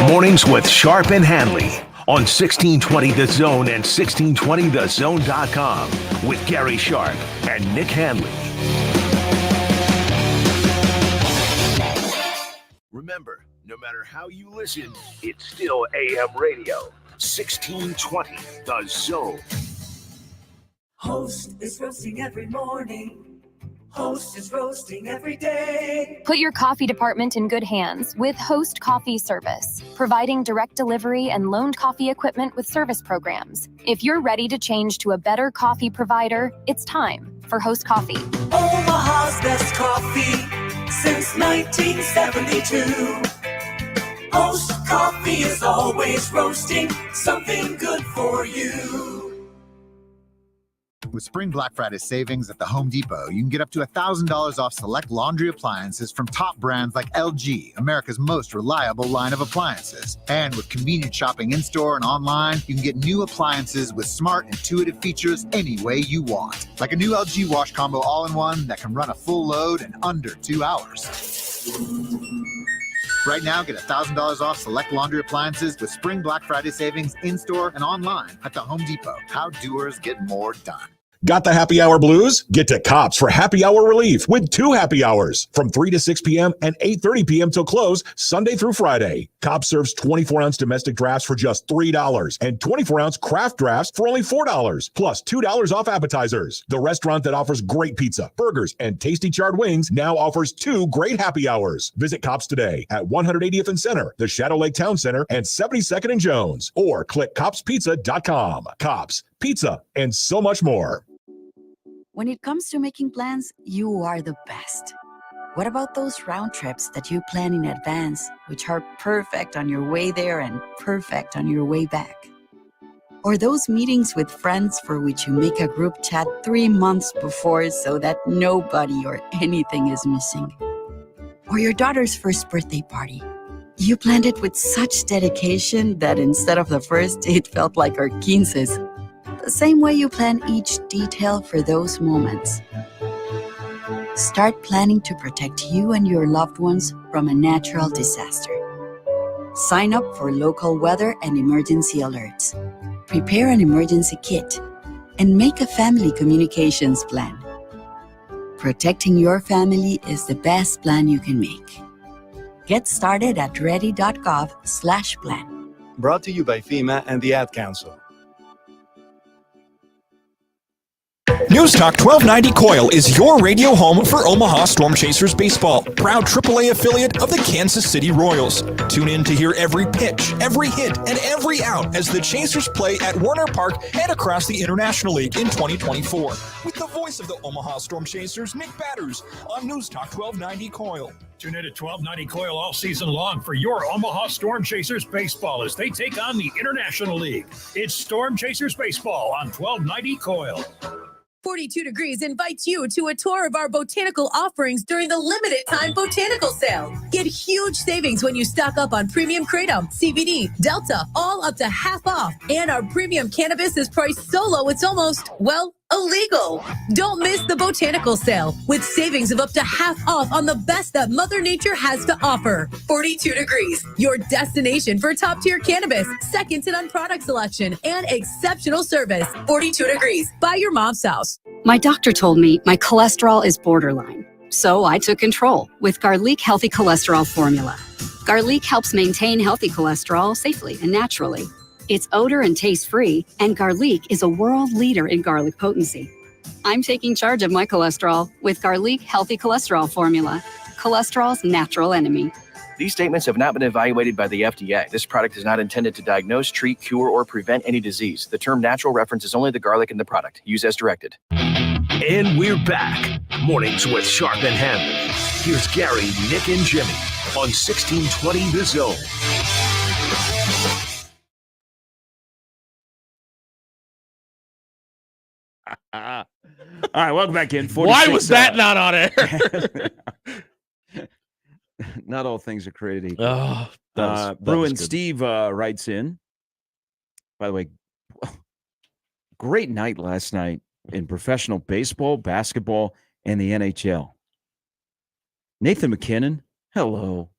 Mornings with Sharp and Handley on 1620 The Zone and 1620thezone.com with Gary Sharp and Nick Handley. Remember, no matter how you listen, it's still AM radio. 1620 The Zone. Host is roasting every morning. Host is roasting every day. Put your coffee department in good hands with Host Coffee Service, providing direct delivery and loaned coffee equipment with service programs. If you're ready to change to a better coffee provider, it's time for Host Coffee. Omaha's best coffee since 1972. Host Coffee is always roasting something good for you. With Spring Black Friday savings at the Home Depot, you can get up to $1,000 off select laundry appliances from top brands like LG, America's most reliable line of appliances. And with convenient shopping in-store and online, you can get new appliances with smart, intuitive features any way you want. Like a new LG wash combo all-in-one that can run a full load in under 2 hours. Right now, get $1,000 off select laundry appliances with Spring Black Friday savings in-store and online at the Home Depot. How doers get more done. Got the happy hour blues? Get to Cops for happy hour relief with 2 happy hours from 3 to 6 p.m. and 8:30 p.m. till close Sunday through Friday. Cops serves 24-ounce domestic drafts for just $3 and 24-ounce craft drafts for only $4, plus $2 off appetizers. The restaurant that offers great pizza, burgers, and tasty charred wings now offers 2 great happy hours. Visit Cops today at 180th and Center, the Shadow Lake Town Center, and 72nd and Jones, or click copspizza.com. Cops, pizza, and so much more. When it comes to making plans, you are the best. What about those round trips that you plan in advance, which are perfect on your way there and perfect on your way back? Or those meetings with friends for which you make a group chat 3 months before so that nobody or anything is missing? Or your daughter's first birthday party. You planned it with such dedication that instead of the first, it felt like our 15's. The same way you plan each detail for those moments. Start planning to protect you and your loved ones from a natural disaster. Sign up for local weather and emergency alerts. Prepare an emergency kit. and make a family communications plan. Protecting your family is the best plan you can make. Get started at ready.gov/plan. Brought to you by FEMA and the Ad Council. News Talk 1290 Coil is your radio home for Omaha Storm Chasers baseball, proud AAA affiliate of the Kansas City Royals. Tune in to hear every pitch, every hit, and every out as the Chasers play at Warner Park and across the International League in 2024. With the voice of the Omaha Storm Chasers, Nick Batters, on News Talk 1290 Coil. Tune in to 1290 Coil all season long for your Omaha Storm Chasers baseball as they take on the International League. It's Storm Chasers baseball on 1290 Coil. 42 Degrees invites you to a tour of our botanical offerings during the limited time botanical sale. Get huge savings when you stock up on premium kratom, CBD, Delta, all up to half off. And our premium cannabis is priced so low it's almost, well, illegal. Don't miss the botanical sale with savings of up to half off on the best that Mother Nature has to offer. 42 Degrees, your destination for top tier cannabis, second to none product selection, and exceptional service. 42 Degrees, by your mom's house. My doctor told me my cholesterol is borderline, so I took control with Garlic Healthy Cholesterol Formula. Garlic helps maintain healthy cholesterol safely and naturally. It's odor and taste free, and Garlic is a world leader in garlic potency. I'm taking charge of my cholesterol with Garlic Healthy Cholesterol Formula, cholesterol's natural enemy. These statements have not been evaluated by the FDA. This product is not intended to diagnose, treat, cure, or prevent any disease. The term natural references only the garlic in the product. Use as directed. And we're back. Mornings with Sharp and Handley. Here's Gary, Nick, and Jimmy on 1620 The Zone. All right, welcome back in. Why was that not on air? Not all things are created equal. Oh, Bruin Steve writes in. By the way, great night last night in professional baseball, basketball, and the NHL. Nathan McKinnon, hello.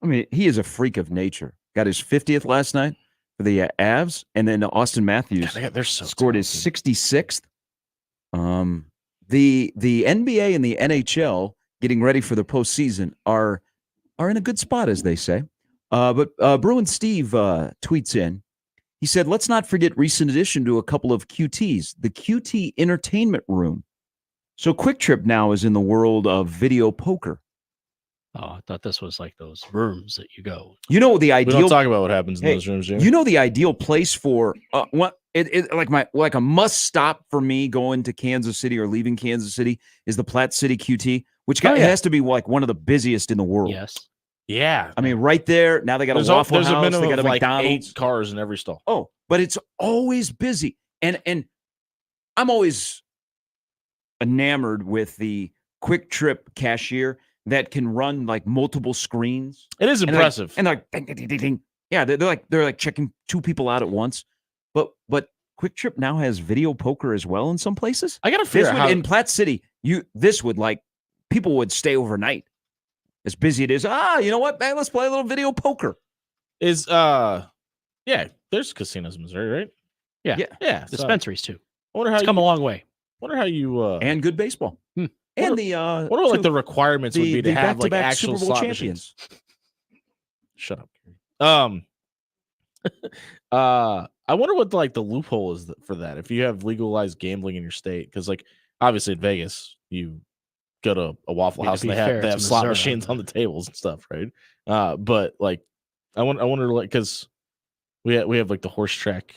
I mean, he is a freak of nature. Got his 50th last night for the Avs, and then Austin Matthews they're so scored his 66th. The NBA and the NHL getting ready for the postseason are in a good spot, as they say. But Bruin Steve tweets in. He said, let's not forget recent addition to a couple of QTs, the QT Entertainment Room. So Quick Trip now is in the world of video poker. Oh, I thought this was like those rooms that you go. You know the ideal. We don't talk about what happens in those rooms, Jimmy. You know the ideal place for what it like a must stop for me going to Kansas City or leaving Kansas City is the Platte City QT, which has to be like one of the busiest in the world. Yes. Yeah. I mean, right there. Now they got a Waffle House. There's a minimum they got a of like McDonald's. 8 cars in every stall. Oh, but it's always busy, and I'm always enamored with the Quick Trip cashier that can run like multiple screens. It is impressive. And like ding, ding, ding, ding, ding. Yeah, they're like checking 2 people out at once. But Quick Trip now has video poker as well in some places. I gotta figure out how in Platte City, people would stay overnight. As busy it is, you know what, man? Let's play a little video poker. There's casinos in Missouri, right? Yeah. Dispensaries too. I wonder how it's come a long way. Wonder how you and good baseball. And what are like the requirements would be to have like actual Super Bowl slot champions. machines? Shut up, Gary. I wonder what like the loophole is for that. If you have legalized gambling in your state, because like obviously in Vegas you go to a Waffle House and they have slot machines on the tables and stuff, right? But like I wonder like because we have like the horse track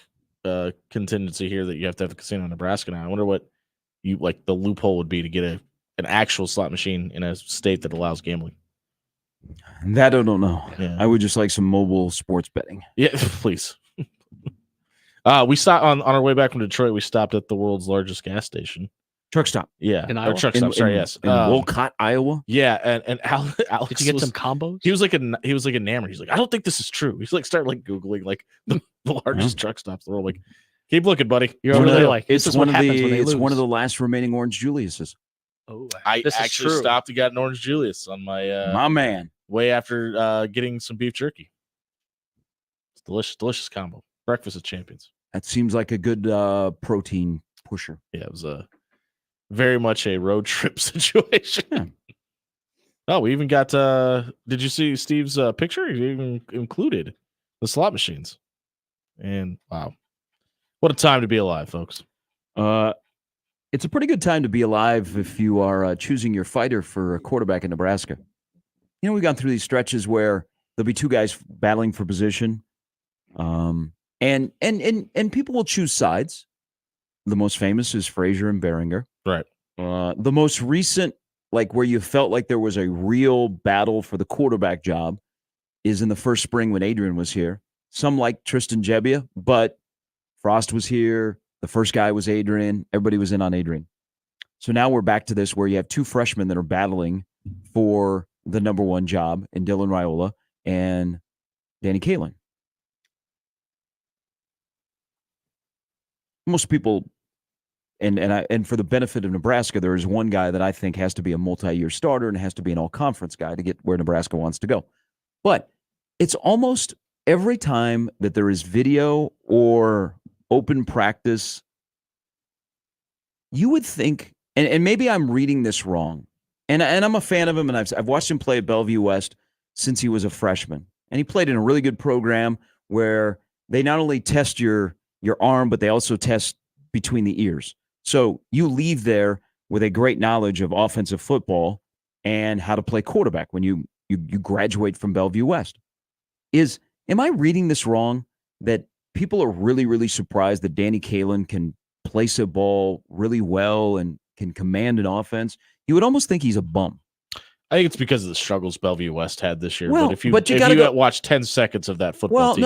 contingency here that you have to have a casino in Nebraska now. I wonder what you like the loophole would be to get an actual slot machine in a state that allows gambling. That I don't know. Yeah. I would just like some mobile sports betting. Yeah, please. We stopped on our way back from Detroit. We stopped at the world's largest gas station. Truck stop. Yeah. In Iowa? Truck stop. Sorry, yes. In Wolcott, Iowa. Yeah, and Alex Did you get some combos? He was like enamored. He's like, I don't think this is true. He's like, started like Googling like the largest truck stops in the world. Like, keep looking, buddy. You're over there like, it's one of the last remaining Orange Julius's. Oh, I this actually is true. stopped and got an Orange Julius on my man way after getting some beef jerky. It's delicious combo. Breakfast of champions. That seems like a good protein pusher. Yeah, it was very much a road trip situation. Yeah. Oh, we even got. Did you see Steve's picture? He even included the slot machines. And wow, what a time to be alive, folks. It's a pretty good time to be alive if you are choosing your fighter for a quarterback in Nebraska. You know, we've gone through these stretches where there'll be two guys battling for position, and people will choose sides. The most famous is Frazier and Behringer. Right. The most recent, like where you felt like there was a real battle for the quarterback job, is in the first spring when Adrian was here. Some like Tristan Gebbia, but Frost was here. The first guy was Adrian. Everybody was in on Adrian. So now we're back to this where you have two freshmen that are battling for the number one job in Dylan Raiola and Danny Kaelin. Most people, and for the benefit of Nebraska, there is one guy that I think has to be a multi-year starter and has to be an all-conference guy to get where Nebraska wants to go. But it's almost every time that there is video or open practice, you would think, and maybe I'm reading this wrong, and I'm a fan of him, and I've watched him play at Bellevue West since he was a freshman, and he played in a really good program where they not only test your arm, but they also test between the ears. So you leave there with a great knowledge of offensive football and how to play quarterback when you graduate from Bellevue West. Am I reading this wrong, that people are really, really surprised that Danny Kaelin can place a ball really well and can command an offense? You would almost think he's a bum. I think it's because of the struggles Bellevue West had this year. Well, but if you gotta watch 10 seconds of that football team,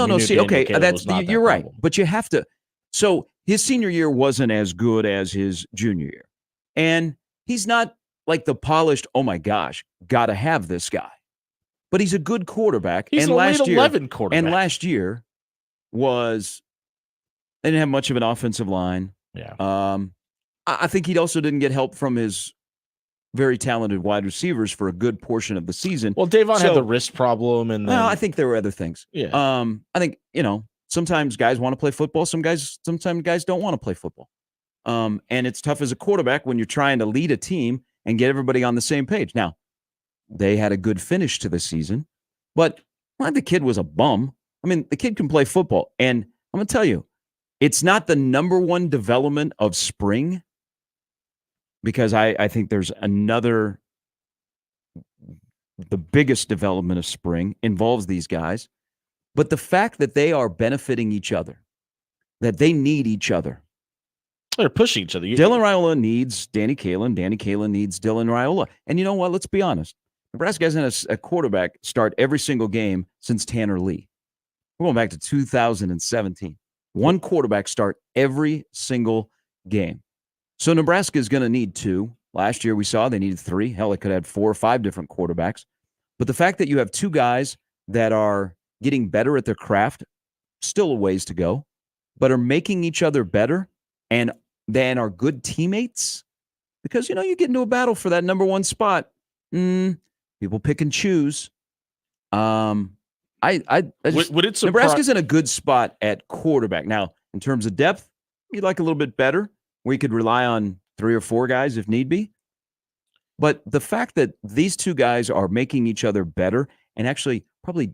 you're right. But you have to. So his senior year wasn't as good as his junior year. And he's not like the polished, oh my gosh, got to have this guy. But he's a good quarterback. He's and an last elite year, 11 quarterback. And last year they didn't have much of an offensive line. Yeah. I think he also didn't get help from his very talented wide receivers for a good portion of the season. Well, Davon had the wrist problem, and then, I think there were other things. Yeah. I think, sometimes guys want to play football. Sometimes guys don't want to play football. And it's tough as a quarterback when you're trying to lead a team and get everybody on the same page. Now, they had a good finish to the season, but the kid was a bum. I mean, the kid can play football. And I'm going to tell you, it's not the number one development of spring, because I think there's the biggest development of spring involves these guys. But the fact that they are benefiting each other, that they need each other. They're pushing each other. Dylan Raiola needs Danny Kaelin. Danny Kaelin needs Dylan Raiola. And you know what? Let's be honest. Nebraska hasn't had a quarterback start every single game since Tanner Lee. We're going back to 2017. One quarterback start every single game. So Nebraska is going to need two. Last year we saw they needed three. Hell, it could have 4 or 5 different quarterbacks. But the fact that you have two guys that are getting better at their craft, still a ways to go, but are making each other better and then are good teammates, because, you get into a battle for that number one spot. People pick and choose. Would it Nebraska's in a good spot at quarterback. Now, in terms of depth, you'd like a little bit better. We could rely on 3 or 4 guys if need be. But the fact that these two guys are making each other better, and actually probably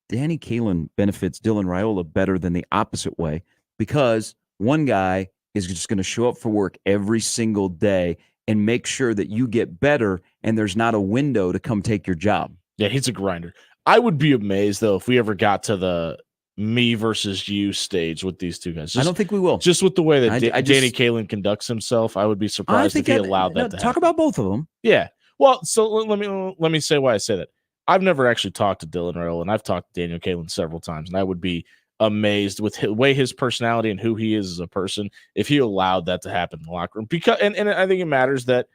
Danny Kaelin benefits Dylan Raiola better than the opposite way, because one guy is just going to show up for work every single day and make sure that you get better and there's not a window to come take your job. Yeah, he's a grinder. I would be amazed, though, if we ever got to the me versus you stage with these two guys. I don't think we will. Just with the way that Danny Kaelin conducts himself, I would be surprised if he allowed that to happen. Talk about both of them. Yeah. Well, so let me say why I say that. I've never actually talked to Dylan Raiola, and I've talked to Daniel Kaelin several times, and I would be amazed with the way his personality and who he is as a person if he allowed that to happen in the locker room. Because and I think it matters that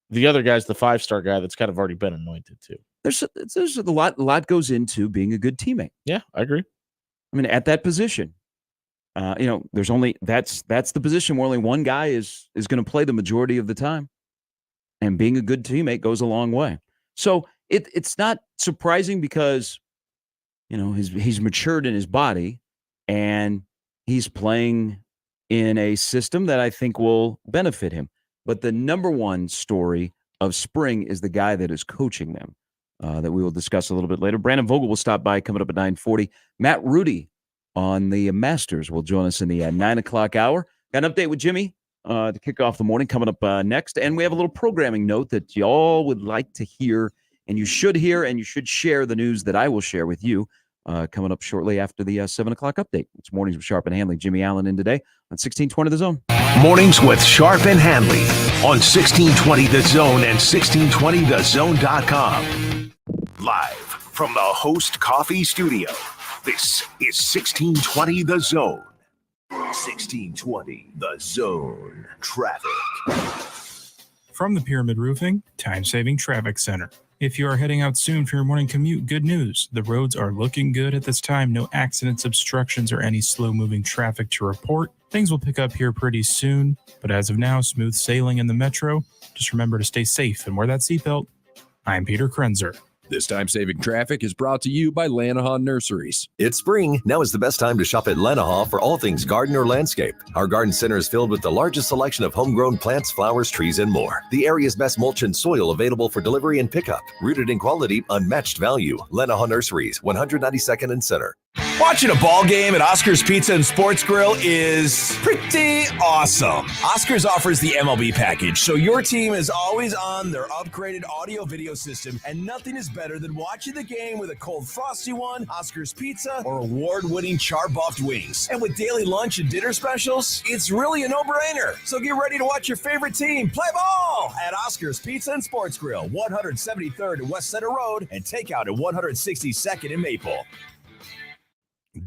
the other guy's the 5-star guy that's kind of already been anointed too. There's a lot goes into being a good teammate. Yeah, I agree. I mean, at that position, there's only that's the position where only one guy is going to play the majority of the time, and being a good teammate goes a long way. So it's not surprising, because he's matured in his body and he's playing in a system that I think will benefit him. But the number one story of spring is the guy that is coaching them that we will discuss a little bit later. Brandon Vogel will stop by coming up at 9:40. Matt Rudy on the Masters will join us in the 9 o'clock hour. Got an update with Jimmy to kick off the morning coming up next. And we have a little programming note that y'all would like to hear, and you should hear, and you should share the news that I will share with you coming up shortly after the 7 o'clock update. It's Mornings with Sharp and Handley. Jimmy Allen in today on 1620 The Zone. Mornings with Sharp and Handley on 1620 The Zone and 1620thezone.com. Live from the Host Coffee Studio, this is 1620 The Zone. 1620 The Zone. Traffic. From the Pyramid Roofing Time-Saving Traffic Center. If you are heading out soon for your morning commute, good news. The roads are looking good at this time. No accidents, obstructions, or any slow-moving traffic to report. Things will pick up here pretty soon, but as of now, smooth sailing in the metro. Just remember to stay safe and wear that seatbelt. I'm Peter Krenzer. This time-saving traffic is brought to you by Lanahaw Nurseries. It's spring. Now is the best time to shop at Lanahaw for all things garden or landscape. Our garden center is filled with the largest selection of homegrown plants, flowers, trees, and more. The area's best mulch and soil available for delivery and pickup. Rooted in quality, unmatched value. Lanahaw Nurseries, 192nd and Center. Watching a ball game at Oscar's Pizza and Sports Grill is pretty awesome. Oscar's offers the MLB package, so your team is always on their upgraded audio-video system, and nothing is better than watching the game with a cold frosty one, Oscar's Pizza, or award-winning char-buffed wings. And with daily lunch and dinner specials, it's really a no-brainer. So get ready to watch your favorite team play ball at Oscar's Pizza and Sports Grill, 173rd and West Center Road, and takeout at 162nd and Maple.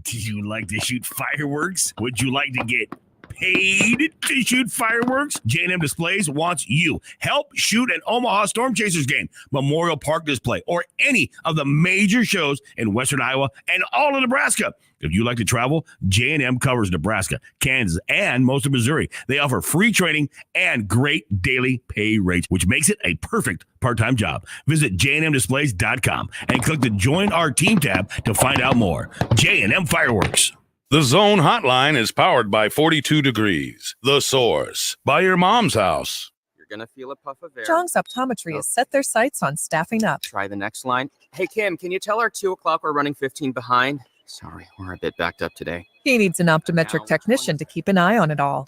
Do you like to shoot fireworks? Would you like to get paid to shoot fireworks? J&M Displays wants you. Help shoot an Omaha Storm Chasers game, Memorial Park display, or any of the major shows in Western Iowa and all of Nebraska. If you like to travel, J&M covers Nebraska, Kansas, and most of Missouri. They offer free training and great daily pay rates, which makes it a perfect part-time job. Visit jnmdisplays.com and click the Join Our Team tab to find out more. J&M Fireworks. The Zone Hotline is powered by 42 Degrees. The Source. By your mom's house. You're going to feel a puff of air. Jong's Optometry has set their sights on staffing up. Try the next line. Hey, Kim, can you tell our 2 o'clock we're running 15 behind? Sorry, we're a bit backed up today. He needs an optometric technician to keep an eye on it all.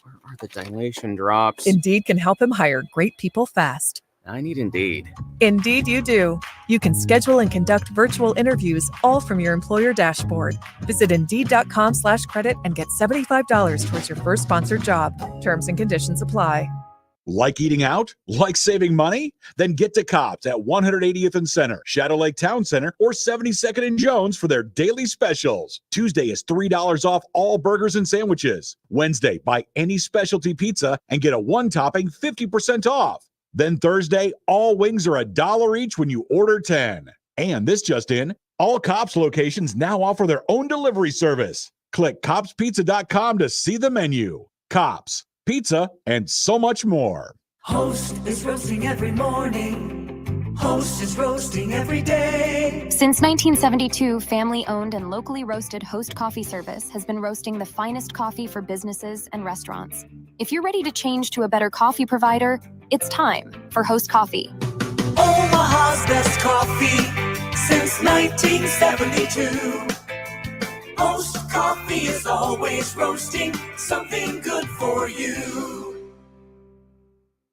Where are the dilation drops? Indeed can help him hire great people fast. I need Indeed. Indeed you do. You can schedule and conduct virtual interviews all from your employer dashboard. Visit Indeed.com/credit and get $75 towards your first sponsored job. Terms and conditions apply. Like eating out? Like saving money? Then get to Cops at 180th and Center, Shadow Lake Town Center, or 72nd and Jones for their daily specials. Tuesday is $3 off all burgers and sandwiches. Wednesday, buy any specialty pizza and get a one-topping 50% off. Then Thursday, all wings are $1 each when you order 10. And this just in, all Cops locations now offer their own delivery service. Click copspizza.com to see the menu. Cops, pizza, and so much more. Host is roasting every morning. Host is roasting every day. Since 1972, family-owned and locally roasted Host Coffee Service has been roasting the finest coffee for businesses and restaurants. If you're ready to change to a better coffee provider, it's time for Host Coffee. Omaha's best coffee since 1972. Host Coffee is always roasting something good for you.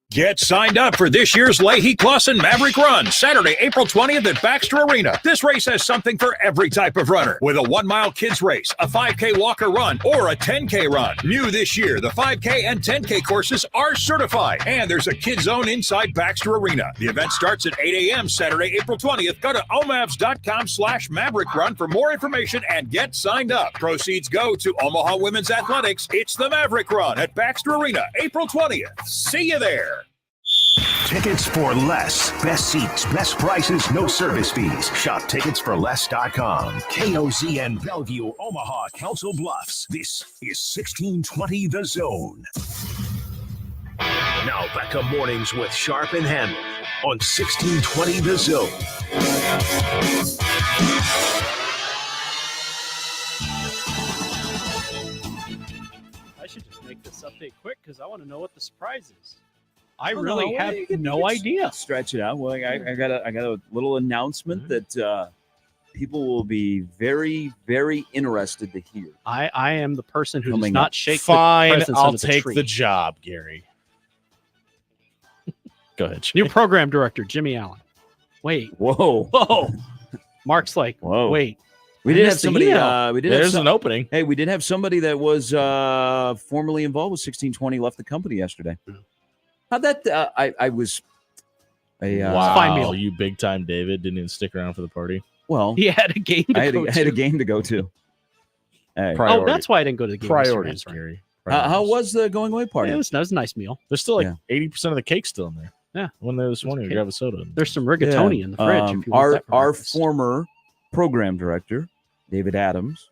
Get signed up for this year's Leahy Clausen Maverick Run, Saturday, April 20th at Baxter Arena. This race has something for every type of runner, with a 1-mile kids race, a 5K walker run, or a 10K run. New this year, the 5K and 10K courses are certified, and there's a kids zone inside Baxter Arena. The event starts at 8 a.m. Saturday, April 20th. Go to omavs.com/Maverick Run for more information and get signed up. Proceeds go to Omaha Women's Athletics. It's the Maverick Run at Baxter Arena, April 20th. See you there. Tickets for less. Best seats, best prices, no service fees. Shop ticketsforless.com. KOZN Bellevue, Omaha, Council Bluffs. This is 1620 The Zone. Now back to Mornings with Sharp and Handley on 1620 The Zone. update quick because I want to know what the surprise is. I Oh, really no, have you can no idea. Stretch it out. Well, I got a little announcement that people will be very, very interested to hear. I am the person who does Coming not up. shake Fine, the presents I'll under the take tree. the job, Gary. Go ahead. New program director, Jimmy Allen. Wait. Whoa. Mark's like, Whoa. wait. We I did have missed the somebody. email. We did There's have an opening. Hey, we did have somebody that was formerly involved with 1620 left the company yesterday. How'd that? I was. Wow, you big time David didn't even stick around for the party. Well, He had a game to I go had a to. game to go to. Hey. Oh, that's why I didn't go to the game. Priorities, yesterday. Gary. How was the going away party? Yeah, it was a nice meal. There's still like 80% of the cake still in there. Yeah. When there this morning, okay. you grab a soda. There's some rigatoni in the fridge. If you want that for Our breakfast. former program director, David Adams,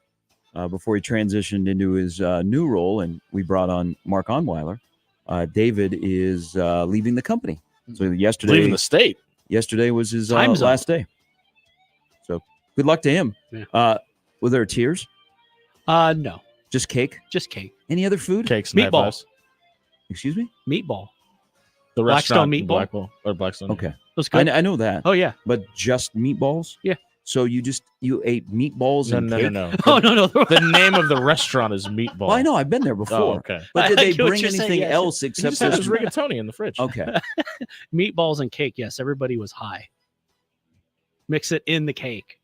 before he transitioned into his new role, and we brought on Mark Onweiler, David is leaving the company. So yesterday, Leaving the state. Yesterday was his Time zone. last day. So good luck to him. Yeah. Were there tears? No, Just cake? just cake. Any other food? Cakes and high Meatball. fives. Excuse me? Meatball. The Blackstone restaurant in meatball? Blackpool or Blackstone. Okay. Was good. I know that. Oh yeah. But just meatballs? Yeah. So you ate meatballs No, and no, cake? no, no. Oh no. The name of the restaurant is Meatball. Well, I know. I've been there before. Oh, okay. But did I they get what bring you're saying, anything yes. else You except just said this? there's rigatoni in the fridge. Okay. Meatballs and cake. Yes, everybody was high. Mix it in the cake.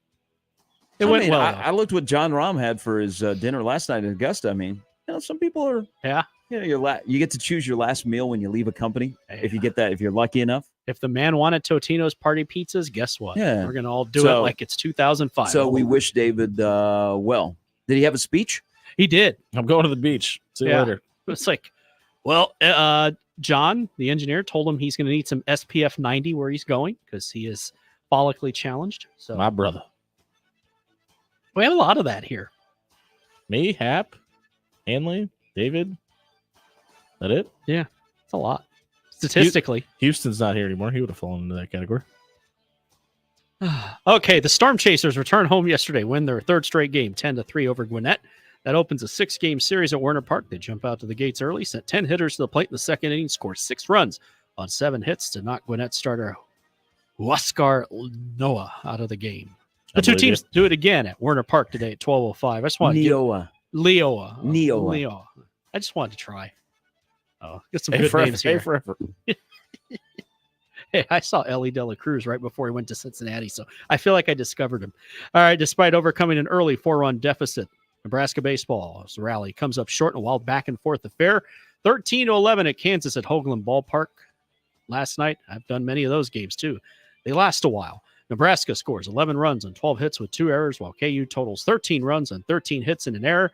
It went well. I looked what John Rahm had for his dinner last night in Augusta. I mean, some people are. Yeah. You get to choose your last meal when you leave a company. If you get that, if you're lucky enough. If the man wanted Totino's party pizzas, guess what? Yeah. We're gonna all do it like it's 2005. So we wish David well. Did he have a speech? He did. I'm going to the beach. See you later. It's like, well, John, the engineer, told him he's going to need some SPF 90 where he's going because he is follically challenged. So My brother. we have a lot of that here. Me, Hap, Handley, David. That it? Yeah, it's a lot. Statistically. Houston's not here anymore. He would have fallen into that category. Okay, the Storm Chasers return home yesterday, win their third straight game, 10-3 over Gwinnett. That opens a 6-game series at Werner Park. They jump out to the gates early, sent 10 hitters to the plate in the second inning, scored 6 runs on 7 hits to knock Gwinnett starter Huascar Noah out of the game. The two teams do it again at Werner Park today at 12:05. I just want to Leoa. I just wanted to try. Oh, get some good names here. Forever. Hey, I saw Ellie De La Cruz right before he went to Cincinnati, so I feel like I discovered him. All right, despite overcoming an early 4-run deficit, Nebraska baseball's rally comes up short in a wild back-and-forth affair. 13-11 at Kansas at Hoagland Ballpark last night. I've done many of those games, too. They last a while. Nebraska scores 11 runs on 12 hits with 2 errors, while KU totals 13 runs on 13 hits and an error.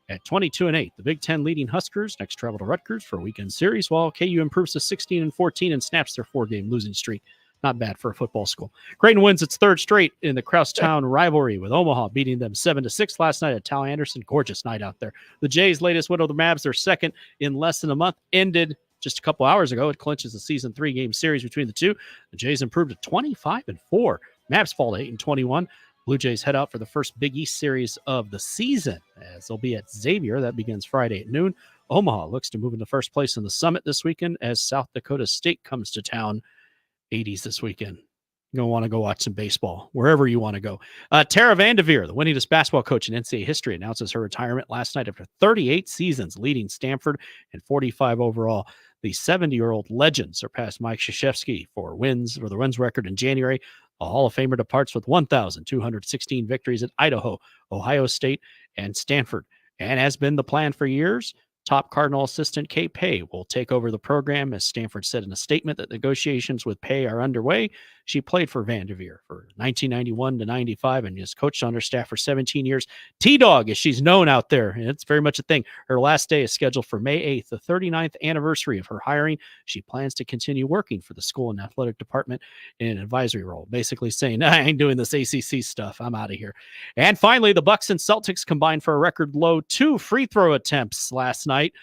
At 22-8, the Big Ten leading Huskers next travel to Rutgers for a weekend series, while KU improves to 16-14 and snaps their 4-game losing streak. Not bad for a football school. Creighton wins its third straight in the Crosstown rivalry, with Omaha beating them 7-6 last night at Tal Anderson. Gorgeous night out there. The Jays' latest win over the Mavs, their second in less than a month, ended just a couple hours ago. It clinches the season 3-game series between the two. The Jays improved to 25-4. Mavs fall to 8-21. Blue Jays head out for the first Big East series of the season, as they'll be at Xavier. That begins Friday at noon. Omaha looks to move into first place in the Summit this weekend as South Dakota State comes to town. 80s this weekend. You're going to want to go watch some baseball, wherever you want to go. Tara Vanderveer, the winningest basketball coach in NCAA history, announces her retirement last night after 38 seasons leading Stanford and 45 overall. The 70-year-old legend surpassed Mike Krzyzewski for the wins record in January. A Hall of Famer departs with 1,216 victories at Idaho, Ohio State, and Stanford. And has been the plan for years, top Cardinal assistant Kate Pay will take over the program, as Stanford said in a statement that negotiations with Pay are underway. She played for Vanderveer for 1991 to 95 and has coached on her staff for 17 years. T-Dog, as she's known out there, and it's very much a thing. Her last day is scheduled for May 8th, the 39th anniversary of her hiring. She plans to continue working for the school and athletic department in an advisory role, basically saying, I ain't doing this ACC stuff. I'm out of here. And finally, the Bucks and Celtics combined for a record low 2 free throw attempts last night.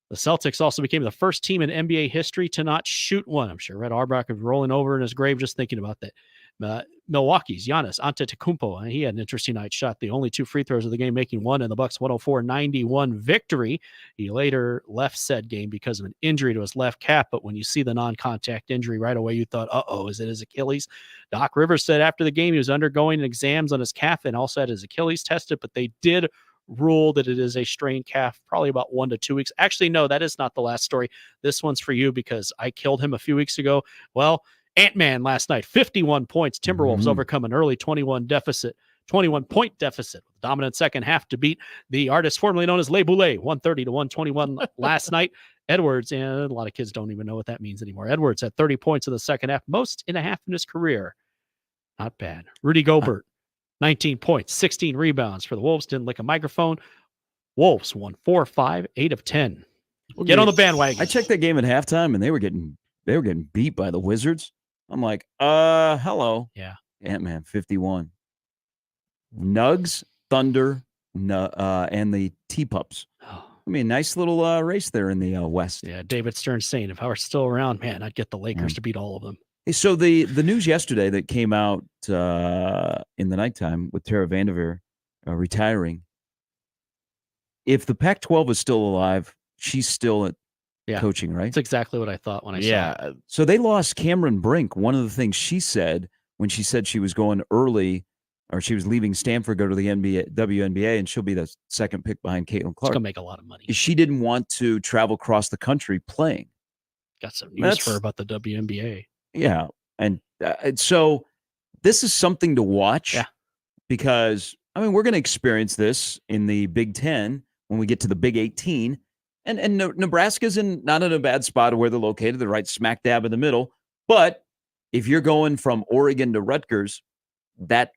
The Celtics also became the first team in NBA history to not shoot one. I'm sure Red Auerbach is rolling over in his grave just thinking about that. Milwaukee's Giannis Antetokounmpo, and he had an interesting night. Shot the only 2 free throws of the game, making one in the Bucks' 104-91 victory. He later left said game because of an injury to his left calf, but when you see the non-contact injury right away, you thought, is it his Achilles? Doc Rivers said after the game he was undergoing exams on his calf and also had his Achilles tested, but they did rule that it is a strained calf, probably about 1 to 2 weeks. Actually, no, that is not the last story. This one's for you because I killed him a few weeks ago. Well, Ant-Man last night, 51 points. Timberwolves overcome an early 21-point deficit. Dominant second half to beat the artist formerly known as Le Boulay, 130-121 last night. Edwards, and a lot of kids don't even know what that means anymore. Edwards had 30 points in the second half, most in a half in his career. Not bad. Rudy Gobert, 19 points, 16 rebounds for the Wolves. Didn't lick a microphone. Wolves won 4-5, 8 of 10. Get on the bandwagon. I checked that game at halftime, and they were getting beat by the Wizards. I'm like, hello. Yeah. Ant-Man, 51. Nugs, Thunder, and the T-Pups. I mean, nice little race there in the West. Yeah, David Stern saying, if I were still around, man, I'd get the Lakers to beat all of them. Hey, so the news yesterday that came out in the nighttime with Tara Vanderveer retiring, if the Pac-12 is still alive, she's still at coaching, right? That's exactly what I thought when I saw it. So they lost Cameron Brink. One of the things she said when she said she was going early, or she was leaving Stanford, go to the WNBA, and she'll be the second pick behind Caitlin Clark. She's going to make a lot of money. She didn't want to travel across the country playing. Got some news for her about the WNBA. Yeah. And so this is something to watch because, I mean, we're going to experience this in the Big Ten when we get to the Big 18. And Nebraska's not in a bad spot of where they're located. They're right smack dab in the middle. But if you're going from Oregon to Rutgers, that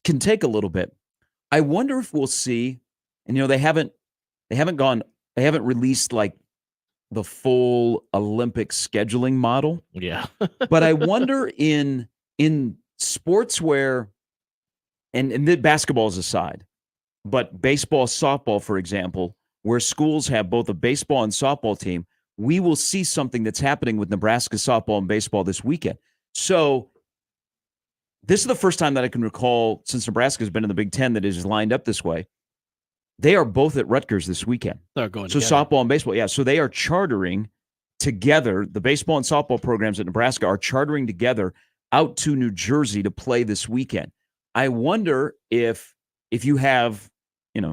can take a little bit. I wonder if we'll see, and they haven't released like the full Olympic scheduling model. Yeah. But I wonder in sports where, and the basketball is aside, but baseball, softball, for example, where schools have both a baseball and softball team, we will see something that's happening with Nebraska softball and baseball this weekend. So this is the first time that I can recall since Nebraska has been in the Big Ten that it is lined up this way. They are both at Rutgers this weekend. They're going so together. Softball and baseball. Yeah. So they are chartering together. The baseball and softball programs at Nebraska are chartering together out to New Jersey to play this weekend. I wonder if you have,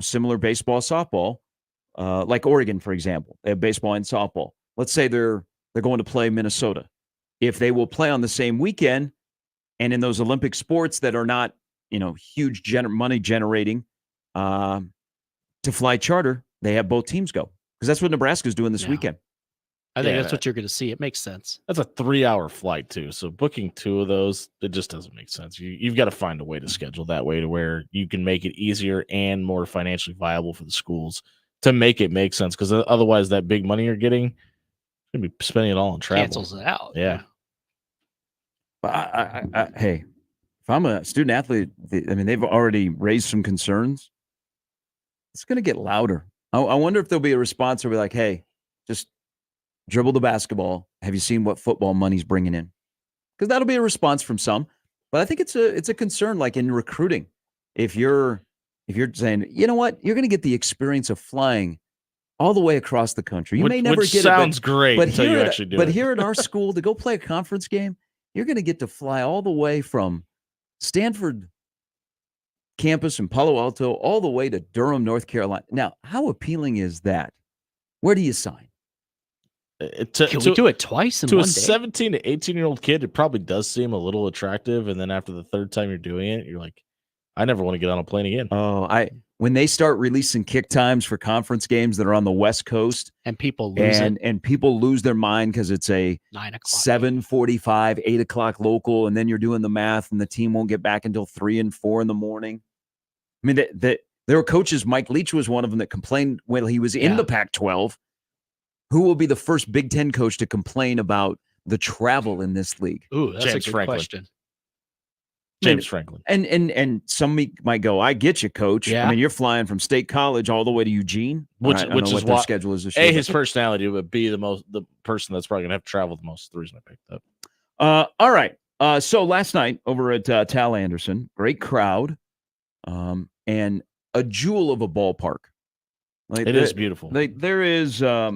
similar baseball, softball, like Oregon, for example, they have baseball and softball. Let's say they're going to play Minnesota. If they will play on the same weekend and in those Olympic sports that are not, huge money generating, to fly charter, they have both teams go because that's what Nebraska's doing this weekend. I think that's what you're going to see. It makes sense. That's a 3-hour flight too. So booking 2 of those, it just doesn't make sense. You've got to find a way to schedule that way to where you can make it easier and more financially viable for the schools to make it make sense. Because otherwise, that big money you're getting, you're going to be spending it all on travel. Cancels it out. Yeah. But hey, if I'm a student athlete, they've already raised some concerns. It's going to get louder. I wonder if there'll be a response where we're like, hey, just dribble the basketball. Have you seen what football money's bringing in? Because that'll be a response from some. But I think it's a concern, like in recruiting. If you're saying, you know what, you're going to get the experience of flying all the way across the country. You may never get it. Sounds great but until here you actually do it. But here at our school, to go play a conference game, you're going to get to fly all the way from Stanford campus in Palo Alto all the way to Durham, North Carolina. Now, how appealing is that? Where do you sign? Can we do it twice in to one a day? 17 to 18-year-old kid? It probably does seem a little attractive, and then after the third time you're doing it, you're like, I never want to get on a plane again. Oh, when they start releasing kick times for conference games that are on the West Coast, and people lose and people lose their mind because it's a 9 o'clock, 7:45, 8 o'clock local, and then you're doing the math, and the team won't get back until 3 and 4 in the morning. I mean, there were coaches. Mike Leach was one of them that complained when he was in the Pac-12. Who will be the first Big Ten coach to complain about the travel in this league? Ooh, that's James a good Franklin. question. James Franklin. And some might go, I get you, coach. Yeah. I mean, you're flying from State College all the way to Eugene, Which I don't know is what their why schedule is this year. A, his personality, but B, the person that's probably gonna have to travel the most. The reason I picked up. All right. So last night over at Tal Anderson, great crowd, and a jewel of a ballpark. Like, it is beautiful. There is. I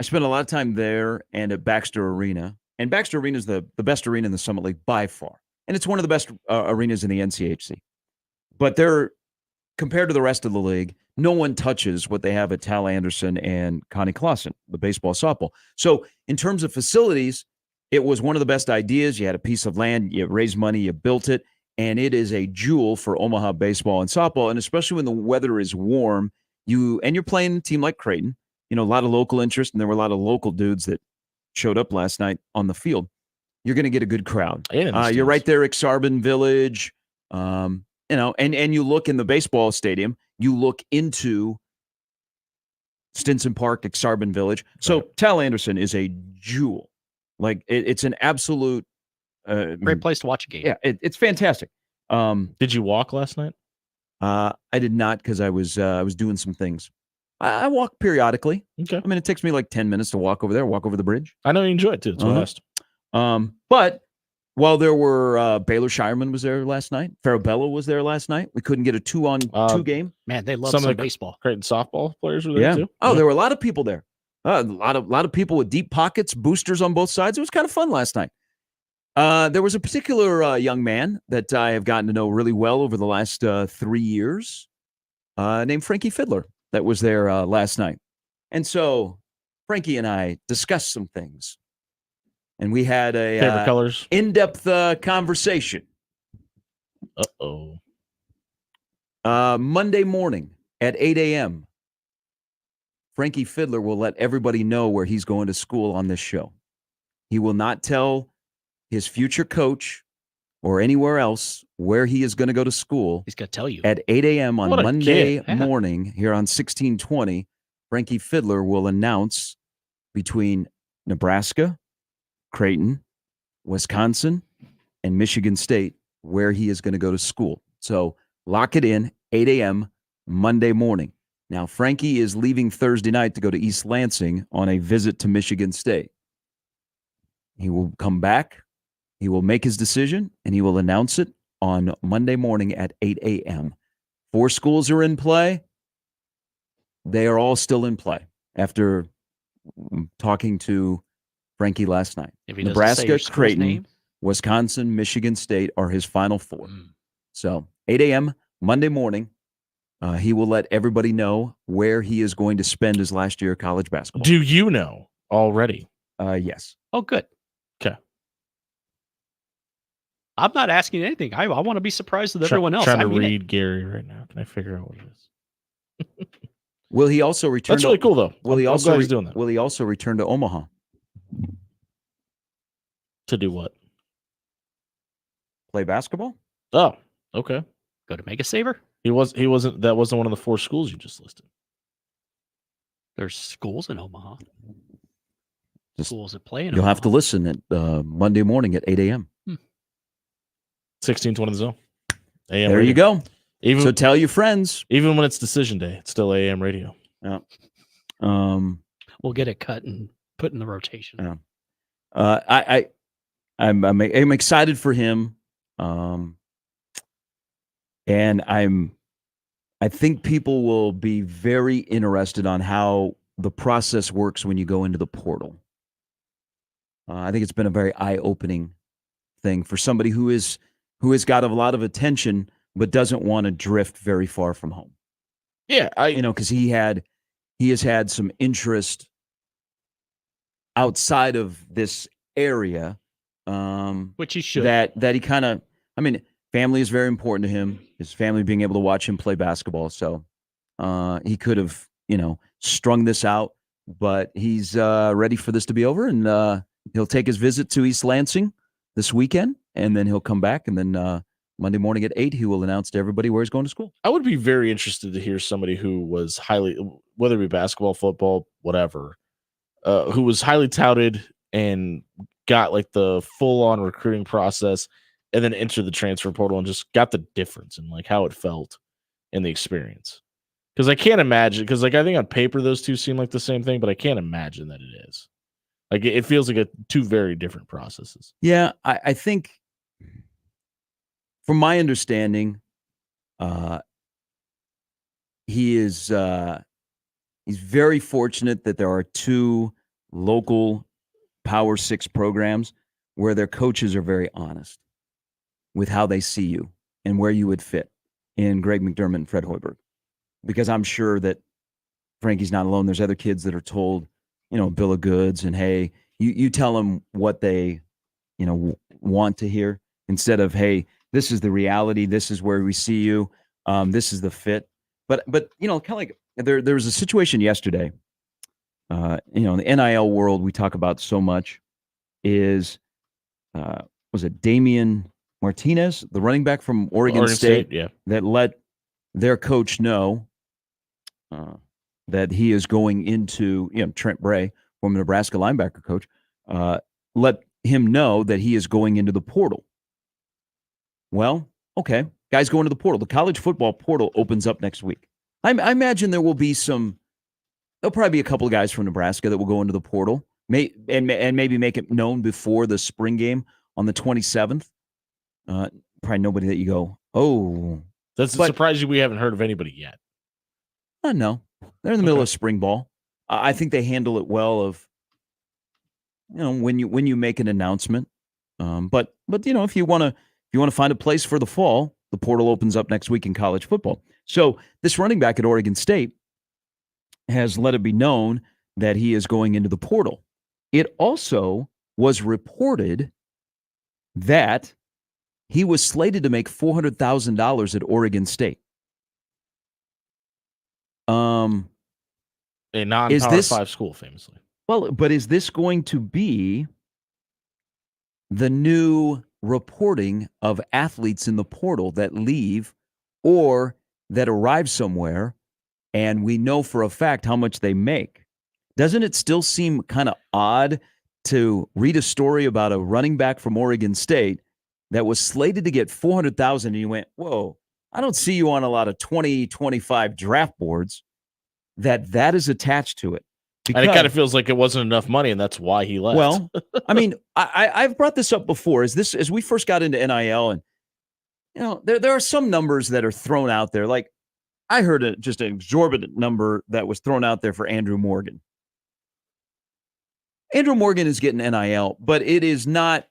spent a lot of time there and at Baxter Arena, and Baxter Arena is the best arena in the Summit League by far, and it's one of the best arenas in the NCHC. But they're compared to the rest of the league, no one touches what they have at Tal Anderson and Connie Clausen, the baseball softball. So in terms of facilities, it was one of the best ideas. You had a piece of land, you raised money, you built it, and it is a jewel for Omaha baseball and softball. And especially when the weather is warm, you're playing a team like Creighton, a lot of local interest, and there were a lot of local dudes that showed up last night on the field. You're going to get a good crowd. You're right there, Exarban Village, and you look in the baseball stadium, you look into Stinson Park, Exarban Village. So Tal Anderson is a jewel. Like it's an absolute great place to watch a game. Yeah, it's fantastic. Did you walk last night? I did not because I was doing some things. I walk periodically. Okay. I mean, it takes me like 10 minutes to walk over there, walk over the bridge. I know you enjoy it too. It's honest. But while there were Baylor Shireman was there last night, Farabella was there last night. We couldn't get a 2-on-2 game. Man, they love some baseball. Creighton softball players were there too. Oh, there were a lot of people there. A lot of people with deep pockets, boosters on both sides. It was kind of fun last night. There was a particular young man that I have gotten to know really well over the last 3 years, named Frankie Fiddler, that was there last night. And so Frankie and I discussed some things, and we had a favorite colors, in-depth conversation. Monday morning at 8 a.m., Frankie Fiddler will let everybody know where he's going to school on this show. He will not tell his future coach or anywhere else where he is going to go to school. He's going to tell you. At 8 a.m. on What a Monday kid. Yeah. morning here on 1620, Frankie Fiddler will announce between Nebraska, Creighton, Wisconsin, and Michigan State where he is going to go to school. So lock it in, 8 a.m. Monday morning. Now, Frankie is leaving Thursday night to go to East Lansing on a visit to Michigan State. He will come back, he will make his decision, and he will announce it on Monday morning at 8 a.m. 4 schools are in play. They are all still in play after talking to Frankie last night. If he doesn't say Nebraska, your school's Creighton, name. Wisconsin, Michigan State are his final 4. So 8 a.m. Monday morning, he will let everybody know where he is going to spend his last year of college basketball. Do you know already? Yes. Oh, good. Okay. I'm not asking anything. I want to be surprised with everyone else. Trying to I mean it. read Gary right now. Can I figure out what it is? Will he also return? That's really cool, though. Will he I'm also glad he's doing that. Will he also return to Omaha To do what? play basketball? Oh, okay. Go to Mega Saver. He wasn't. That wasn't one of the 4 schools you just listed. There's schools in Omaha. Just- Schools that play in You'll Omaha. have to listen at Monday morning at 8 a.m. 1620 the zone. AM There radio. you go. Even So tell your friends. even when it's decision day, it's still AM radio. Yeah. We'll get it cut and put in the rotation. Yeah. I'm excited for him. And I think people will be very interested on how the process works when you go into the portal. I think it's been a very eye-opening thing for somebody who has got a lot of attention but doesn't want to drift very far from home. Yeah, because he has had some interest outside of this area, which he should. That he kind of. I mean, family is very important to him. His family being able to watch him play basketball, so he could have strung this out, but he's ready for this to be over, and he'll take his visit to East Lansing this weekend, and then he'll come back, and then Monday morning at 8, he will announce to everybody where he's going to school. I would be very interested to hear somebody who was highly, whether it be basketball, football, whatever, who was highly touted and got like the full-on recruiting process and then entered the transfer portal and just got the difference in like how it felt in the experience. Because I can't imagine, because like I think on paper those two seem like the same thing, but I can't imagine that it is. Like it feels like two very different processes. Yeah, I think from my understanding, he is he's very fortunate that there are two local Power 6 programs where their coaches are very honest with how they see you and where you would fit in Greg McDermott and Fred Hoiberg. Because I'm sure that Frankie's not alone. There's other kids that are told, a bill of goods, and hey, you tell them what they, want to hear instead of, hey, this is the reality. This is where we see you. This is the fit. But kind of like there was a situation yesterday. In the NIL world we talk about so much is was it Damian Martinez, the running back from Oregon State, that let their coach know that he is going into, Trent Bray, former Nebraska linebacker coach, let him know that he is going into the portal. Well, okay, guys go into the portal. The college football portal opens up next week. I imagine there'll probably be a couple of guys from Nebraska that will go into the portal, and maybe make it known before the spring game on the 27th. Probably nobody that you go, oh. Does it surprise you we haven't heard of anybody yet? No. They're in the middle of spring ball. I think they handle it well of, when you make an announcement. But if you want to find a place for the fall, the portal opens up next week in college football. So this running back at Oregon State has let it be known that he is going into the portal. It also was reported that he was slated to make $400,000 at Oregon State. A non-Power 5 school, famously. Well, but is this going to be the new reporting of athletes in the portal that leave or that arrive somewhere, and we know for a fact how much they make? Doesn't it still seem kind of odd to read a story about a running back from Oregon State that was slated to get $400,000 and you went, whoa, I don't see you on a lot of 2025 draft boards, that is attached to it. And it kind of feels like it wasn't enough money, and that's why he left. Well, I mean, I've brought this up before. As we first got into NIL, and there are some numbers that are thrown out there. Like I heard just an exorbitant number that was thrown out there for Andrew Morgan. Andrew Morgan is getting NIL, but it is not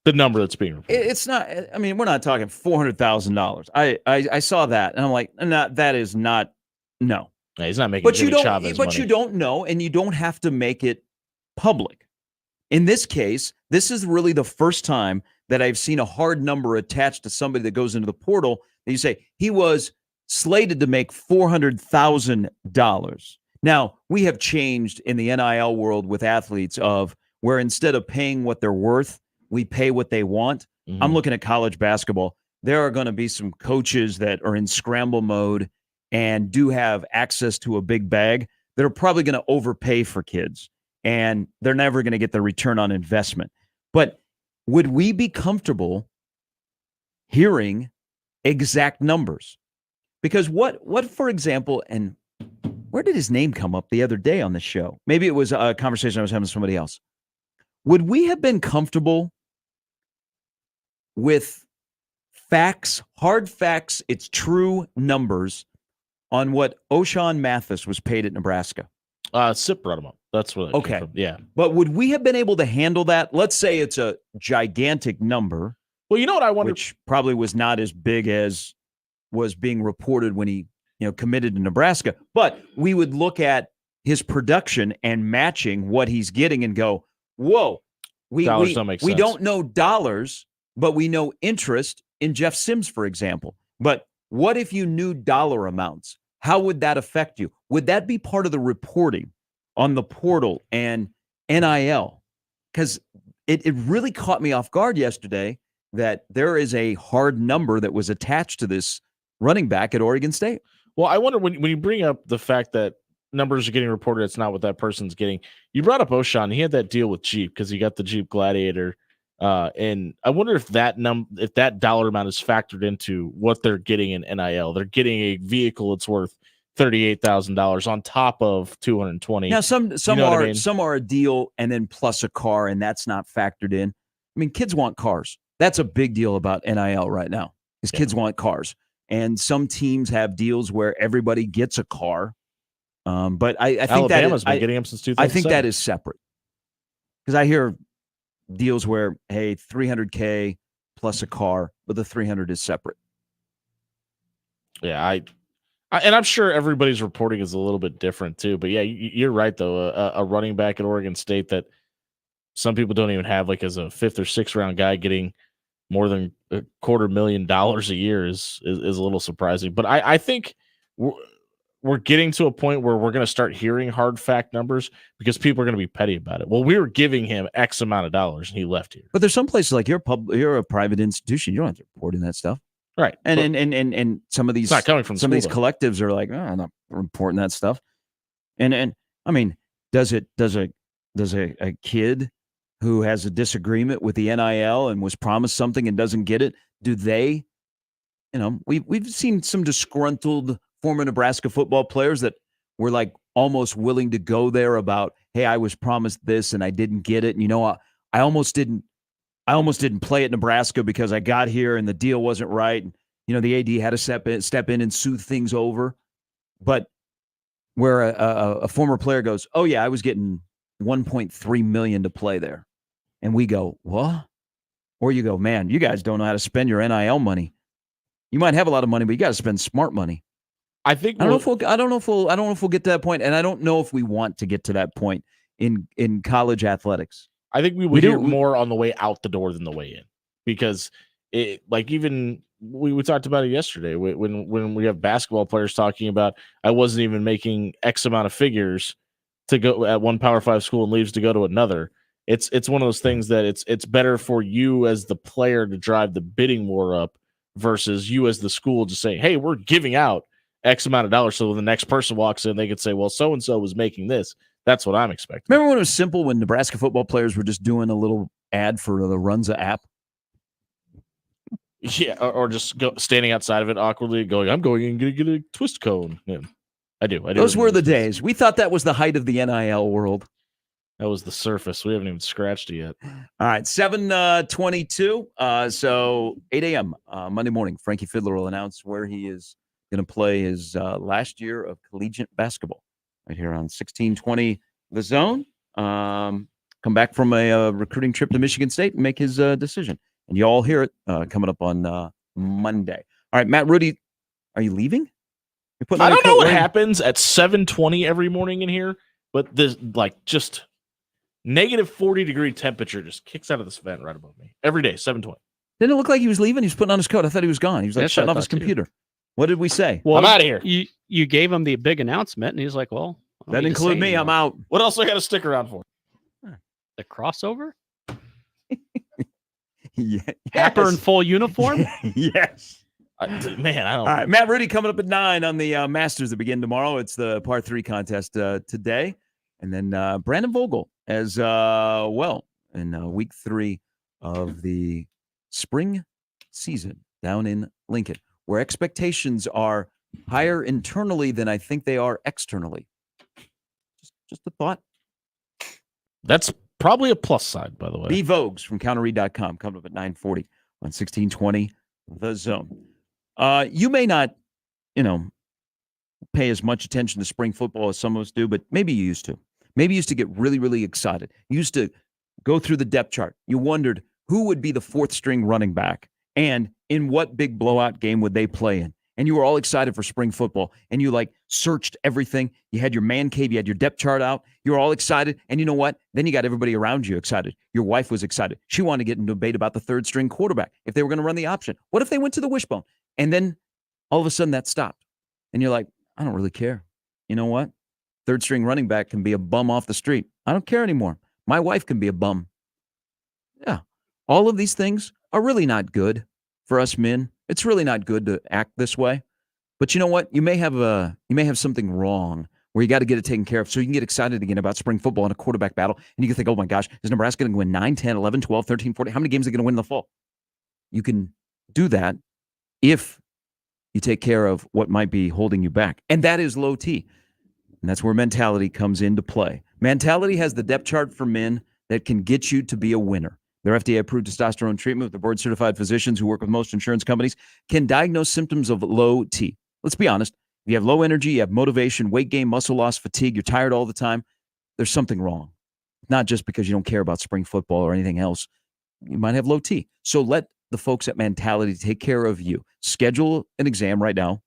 the number that's being reported. It's not. I mean, we're not talking $400,000. I saw that, and I'm like, no, that is not. No. Yeah, he's not making. But Jimmy Chavez but money. you don't know, and you don't have to make it public. In this case, this is really the first time that I've seen a hard number attached to somebody that goes into the portal. And you say he was slated to make $400,000. Now, we have changed in the NIL world with athletes of where instead of paying what they're worth, we pay what they want. Mm-hmm. I'm looking at college basketball. There are going to be some coaches that are in scramble mode and do have access to a big bag that are probably going to overpay for kids, and they're never going to get the return on investment. But would we be comfortable hearing exact numbers? Because what, for example, and where did his name come up the other day on the show? Maybe it was a conversation I was having with somebody else. Would we have been comfortable with facts, hard facts, it's true numbers on what O'Shawn Mathis was paid at Nebraska? SIP brought him up. That's what. Okay. Yeah. But would we have been able to handle that? Let's say it's a gigantic number. Well, you know what I wonder? Which probably was not as big as was being reported when he, committed to Nebraska. But we would look at his production and matching what he's getting and go, whoa, we don't know dollars, but we know interest in Jeff Sims, for example. But what if you knew dollar amounts? How would that affect you? Would that be part of the reporting on the portal and NIL? Because it really caught me off guard yesterday that there is a hard number that was attached to this running back at Oregon State. Well, I wonder when you bring up the fact that numbers are getting reported, it's not what that person's getting. You brought up O'Shawn. He had that deal with Jeep because he got the Jeep Gladiator. And I wonder if that dollar amount is factored into what they're getting in NIL. They're getting a vehicle that's worth $38,000 on top of $220. Now, some You know what I mean? some are a deal and then plus a car, and that's not factored in. I mean, kids want cars. That's a big deal about NIL right now. Is kids want cars, and some teams have deals where everybody gets a car. But I think Alabama's that been getting them since I think 2007. that is separate, because I hear deals where, hey, $300K plus a car, but the 300 is separate. Yeah, and I'm sure everybody's reporting is a little bit different too. But yeah, you're right though. A running back at Oregon State that some people don't even have, like as a 5th or 6th round guy, getting more than $250,000 a year is a little surprising. But I think we're getting to a point where we're going to start hearing hard fact numbers because people are going to be petty about it. Well, we were giving him X amount of dollars and he left here. But there's some places like you're a private institution. You don't have to report in that stuff. Right. And some of these, It's not coming from some of these school, collectives are like, oh, I'm not reporting that stuff. And I mean, does a kid who has a disagreement with the NIL and was promised something and doesn't get it, do they, we've seen some disgruntled former Nebraska football players that were like almost willing to go there about, hey, I was promised this and I didn't get it. And I almost didn't play at Nebraska because I got here and the deal wasn't right. And, the AD had to step in and smooth things over. But where a former player goes, oh yeah, I was getting $1.3 million to play there. And we go, what? Or you go, man, you guys don't know how to spend your NIL money. You might have a lot of money, but you got to spend smart money. I think I don't know if we'll get to that point, and I don't know if we want to get to that point in college athletics. I think we would hear more on the way out the door than the way in, because it, like, even we talked about it yesterday when we have basketball players talking about, I wasn't even making X amount of figures to go at one Power 5 school and leaves to go to another. It's one of those things that it's better for you as the player to drive the bidding war up versus you as the school to say, hey, we're giving out X amount of dollars. So when the next person walks in, they could say, well, so-and-so was making this. That's what I'm expecting. Remember when it was simple, when Nebraska football players were just doing a little ad for the Runza app? Yeah, or just standing outside of it awkwardly going, I'm going and going to get a twist cone. Yeah, I do. Those were the days. We thought that was the height of the NIL world. That was the surface. We haven't even scratched it yet. All right, 7:22. So 8 a.m. Monday morning, Frankie Fiddler will announce where he is going to play his last year of collegiate basketball right here on 1620 The Zone. Come back from a recruiting trip to Michigan State and make his decision. And you all hear it coming up on Monday. All right, Matt Rudy, are you leaving? I don't know what happens at 7:20 every morning in here, but this just negative 40-degree temperature just kicks out of this vent right above me every day. 7:20. Didn't it look like he was leaving? He was putting on his coat. I thought he was gone. He was like shutting off his computer. What did we say? Well, I'm out of here. You gave him the big announcement, and he's like, well, I don't that need to include say me. anymore. I'm out. What else do I got to stick around for? The crossover? Yeah. Happer in full uniform? Yes. Man, I don't. All right, Matt Rudy coming up at 9 on the Masters that begin tomorrow. It's the par 3 contest today. And then Brandon Vogel as well in week 3 of the spring season down in Lincoln, where expectations are higher internally than I think they are externally. Just a thought. That's probably a plus side, by the way. B. Vogues from counterread.com coming up at 9:40 on 1620 The Zone. You may not, pay as much attention to spring football as some of us do, but maybe you used to. Maybe you used to get really, really excited. You used to go through the depth chart. You wondered who would be the 4th string running back and in what big blowout game would they play in. And you were all excited for spring football. And you searched everything. You had your man cave. You had your depth chart out. You were all excited. And you know what? Then you got everybody around you excited. Your wife was excited. She wanted to get into a debate about the 3rd string quarterback if they were going to run the option. What if they went to the wishbone? And then all of a sudden that stopped. And you're like, I don't really care. You know what? 3rd string running back can be a bum off the street. I don't care anymore. My wife can be a bum. Yeah. All of these things are really not good for us men. It's really not good to act this way. But you know what? You may have something wrong where you got to get it taken care of so you can get excited again about spring football and a quarterback battle. And you can think, oh my gosh, is Nebraska going to win 9, 10, 11, 12, 13, 14? How many games are they going to win in the fall? You can do that if you take care of what might be holding you back. And that is low T. And that's where Mentality comes into play. Mentality has the depth chart for men that can get you to be a winner. Their FDA-approved testosterone treatment with the board-certified physicians who work with most insurance companies can diagnose symptoms of low T. Let's be honest. If you have low energy, you have motivation, weight gain, muscle loss, fatigue, you're tired all the time, there's something wrong. Not just because you don't care about spring football or anything else. You might have low T. So let the folks at Mentality take care of you. Schedule an exam right now.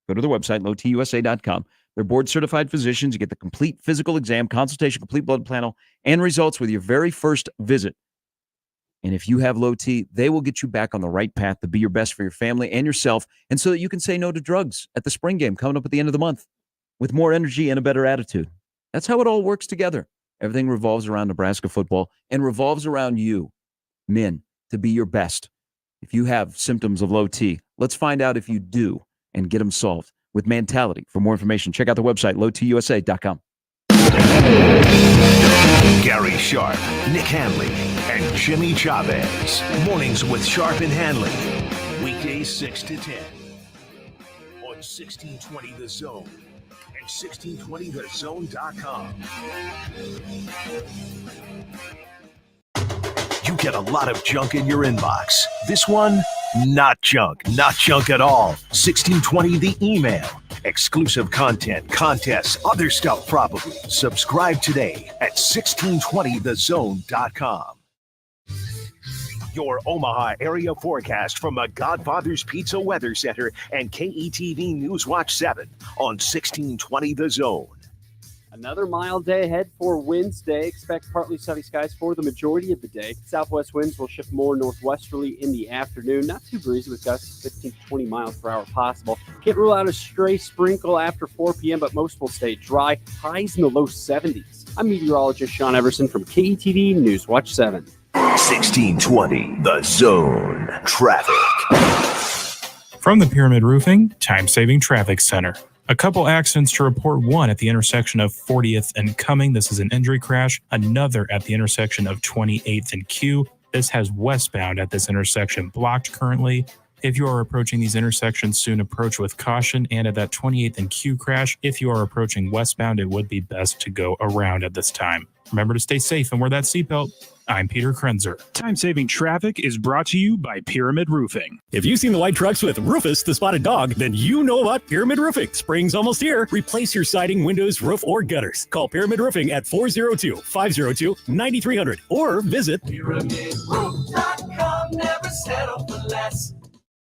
Go to their website, lowtusa.com. They're board-certified physicians. You get the complete physical exam, consultation, complete blood panel, and results with your very first visit. And if you have low T, they will get you back on the right path to be your best for your family and yourself, and so that you can say no to drugs at the spring game coming up at the end of the month with more energy and a better attitude. That's how it all works together. Everything revolves around Nebraska football and revolves around you, men, to be your best. If you have symptoms of low T, let's find out if you do and get them solved with Mentality. For more information, check out the website, lowtusa.com. Gary Sharp, Nick Handley, and Jimmy Chavez. Mornings with Sharp and Handley. Weekdays 6 to 10 on 1620 The Zone and 1620thezone.com. You get a lot of junk in your inbox. This one, not junk at all. 1620 The Email. Exclusive content, contests, other stuff probably. Subscribe today at 1620thezone.com. Your Omaha area forecast from the Godfather's Pizza Weather Center and KETV Newswatch 7 on 1620 The Zone. Another mild day ahead for Wednesday. Expect partly sunny skies for the majority of the day. Southwest winds will shift more northwesterly in the afternoon. Not too breezy with gusts 15 to 20 miles per hour possible. Can't rule out a stray sprinkle after 4 p.m., but most will stay dry. Highs in the low 70s. I'm meteorologist Sean Everson from KETV Newswatch 7. 1620 The Zone. Traffic. From the Pyramid Roofing Time-Saving Traffic Center. A couple accidents to report. One at the intersection of 40th and Cumming. This is an injury crash. Another at the intersection of 28th and Q. This has westbound at this intersection blocked currently. If you are approaching these intersections soon, approach with caution. And at that 28th and Q crash, if you are approaching westbound, it would be best to go around at this time. Remember to stay safe and wear that seatbelt. I'm Peter Krenzer. Time-saving traffic is brought to you by Pyramid Roofing. If you've seen the white trucks with Rufus, the spotted dog, then you know about Pyramid Roofing. Spring's almost here. Replace your siding, windows, roof, or gutters. Call Pyramid Roofing at 402-502-9300 or visit PyramidRoof.com. Never settle for less.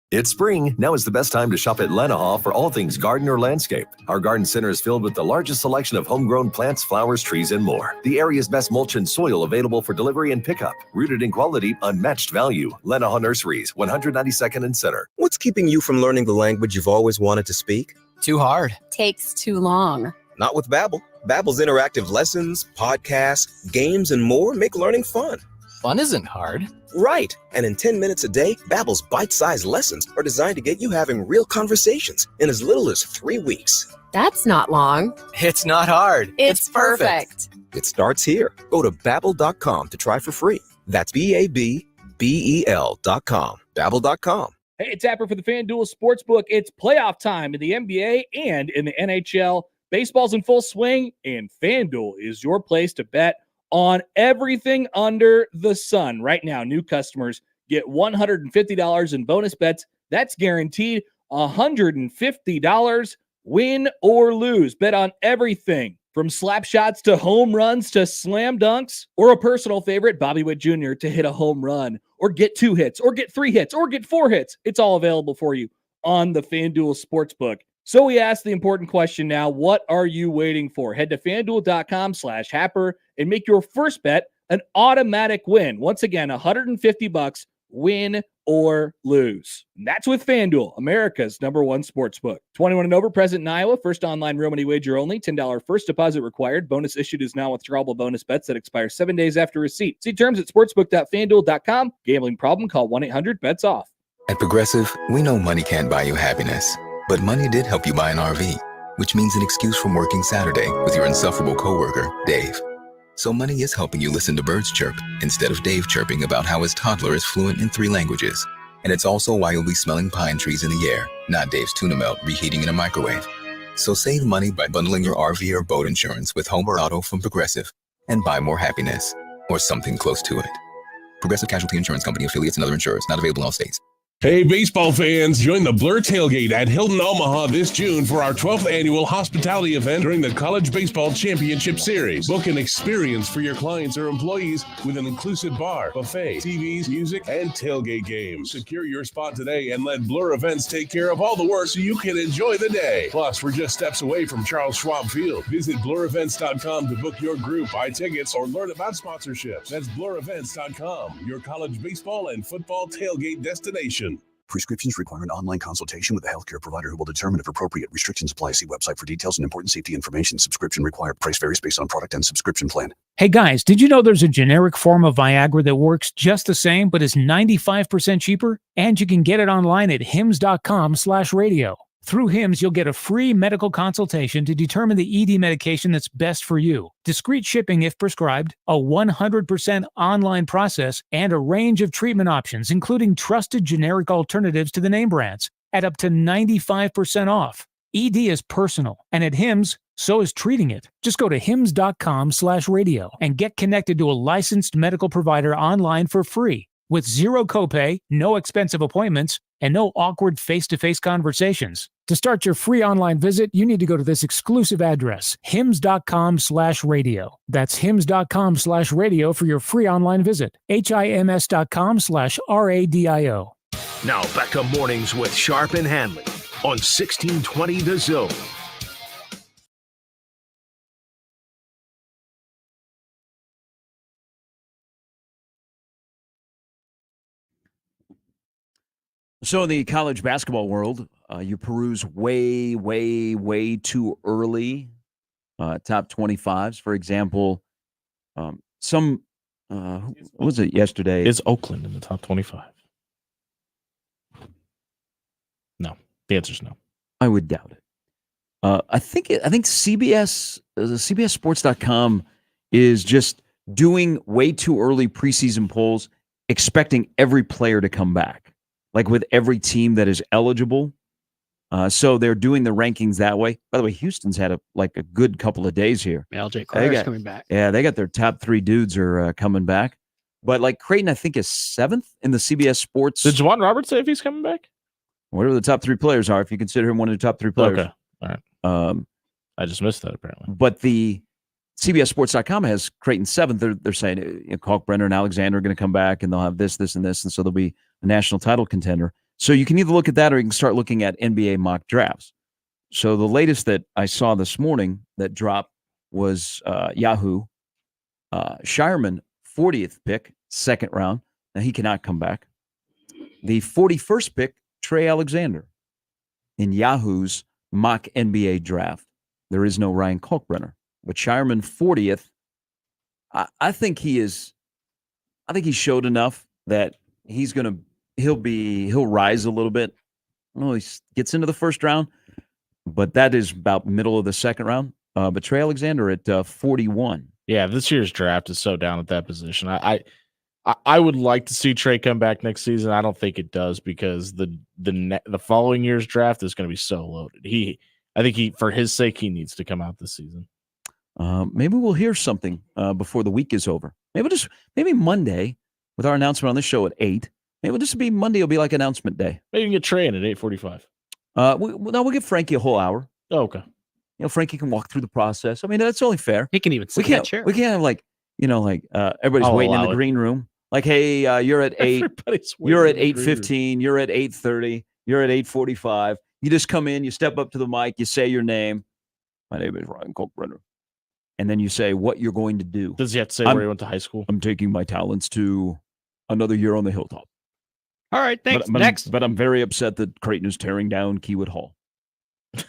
It's spring. Now is the best time to shop at Lenaha for all things garden or landscape. Our garden center is filled with the largest selection of homegrown plants, flowers, trees, and more. The area's best mulch and soil available for delivery and pickup. Rooted in quality, unmatched value. Lenaha Nurseries, 192nd and Center. What's keeping you from learning the language you've always wanted to speak? Too hard. Takes too long. Not with Babbel. Babbel's interactive lessons, podcasts, games, and more make learning fun. Fun isn't hard. Right. And in 10 minutes a day, Babbel's bite-sized lessons are designed to get you having real conversations in as little as 3 weeks. That's not long. It's not hard. It's perfect. It starts here. Go to Babbel.com to try for free. That's Babbel.com. Babbel.com. Hey, it's Tapper for the FanDuel Sportsbook. It's playoff time in the NBA and in the NHL. Baseball's in full swing, and FanDuel is your place to bet on everything under the sun. Right now, new customers get $150 in bonus bets. That's guaranteed. $150, win or lose. Bet on everything from slap shots to home runs to slam dunks, or a personal favorite, Bobby Witt Jr. to hit a home run, or get 2 hits, or get 3 hits, or get 4 hits. It's all available for you on the FanDuel Sportsbook. So we ask the important question now, what are you waiting for? Head to FanDuel.com/Happer and make your first bet an automatic win. Once again, $150, win or lose. And that's with FanDuel, America's #1 sportsbook. 21 and over, present in Iowa. First online real money wager only. $10 first deposit required. Bonus issued is non-withdrawable bonus bets that expire 7 days after receipt. See terms at sportsbook.fanduel.com. Gambling problem? Call 1-800-BETS-OFF. At Progressive, we know money can't buy you happiness. But money did help you buy an RV, which means an excuse from working Saturday with your insufferable coworker, Dave. So money is helping you listen to birds chirp instead of Dave chirping about how his toddler is fluent in 3 languages. And it's also why you'll be smelling pine trees in the air, not Dave's tuna melt reheating in a microwave. So save money by bundling your RV or boat insurance with home or auto from Progressive and buy more happiness, or something close to it. Progressive Casualty Insurance Company, affiliates, and other insurers. Not available in all states. Hey, baseball fans, join the Blur Tailgate at Hilton Omaha this June for our 12th annual hospitality event during the College Baseball Championship Series. Book an experience for your clients or employees with an inclusive bar, buffet, TVs, music, and tailgate games. Secure your spot today and let Blur Events take care of all the work so you can enjoy the day. Plus, we're just steps away from Charles Schwab Field. Visit blurevents.com to book your group, buy tickets, or learn about sponsorships. That's blurevents.com, your college baseball and football tailgate destination. Prescriptions require an online consultation with a healthcare provider who will determine if appropriate. Restrictions apply. See website for details and important safety information. Subscription required. Price varies based on product and subscription plan. Hey guys, did you know there's a generic form of Viagra that works just the same but is 95% cheaper? And you can get it online at hims.com/radio. Through HIMS, you'll get a free medical consultation to determine the ED medication that's best for you, discreet shipping if prescribed, a 100% online process, and a range of treatment options, including trusted generic alternatives to the name brands, at up to 95% off. ED is personal, and at HIMS, so is treating it. Just go to hims.com/radio and get connected to a licensed medical provider online for free, with zero copay, no expensive appointments, and no awkward face-to-face conversations. To start your free online visit, you need to go to this exclusive address, hims.com/radio. That's hims.com/radio for your free online visit. hims.com/radio. Now back to mornings with Sharp and Handley on 1620 The Zone. So in the college basketball world, you peruse way, way, way too early top 25s. For example, what was it yesterday? Is Oakland in the top 25? No. The answer is no. I would doubt it. I think CBSSports.com is just doing way too early preseason polls, expecting every player to come back, like with every team that is eligible. So they're doing the rankings that way. By the way, Houston's had a good couple of days here. LJ Crier's coming back. Yeah, they got their top 3 dudes are coming back. But like Creighton, I think is 7th in the CBS Sports. Did Juwan Roberts say if he's coming back? Whatever the top 3 players are, if you consider him one of the top 3 players. Okay, all right. I just missed that apparently. But the CBSSports.com has Creighton 7th. They're saying Kalkbrenner and Alexander are going to come back, and they'll have this, and this, and so they'll be a national title contender. So you can either look at that or you can start looking at NBA mock drafts. So the latest that I saw this morning that dropped was Yahoo. Shireman, 40th pick, 2nd round. Now he cannot come back. The 41st pick, Trey Alexander. In Yahoo's mock NBA draft, there is no Ryan Kalkbrenner. But Shireman, 40th, I think he showed enough that he'll rise a little bit. Well, he gets into the first round, but that is about middle of the second round. But Trey Alexander at 41. Yeah, this year's draft is so down at that position. I would like to see Trey come back next season. I don't think it does because the following year's draft is going to be so loaded. I think for his sake, he needs to come out this season. Maybe we'll hear something before the week is over. Maybe Monday with our announcement on this show at 8. Maybe it'll just be Monday. It'll be like announcement day. Maybe you can get Trey in at 8:45. We'll give Frankie a whole hour. Oh, okay. Frankie can walk through the process. I mean, that's only fair. He can even sit in that chair. We can't have everybody's waiting in the green room. Like, hey, you're at 8. You're at 8:15. You're at 8:30. You're at 8:45. You just come in. You step up to the mic. You say your name. My name is Ryan Kalkbrenner. And then you say what you're going to do. Does he have to say where he went to high school? I'm taking my talents to another year on the hilltop. All right, thanks. Next. But I'm very upset that Creighton is tearing down Keywood Hall. It's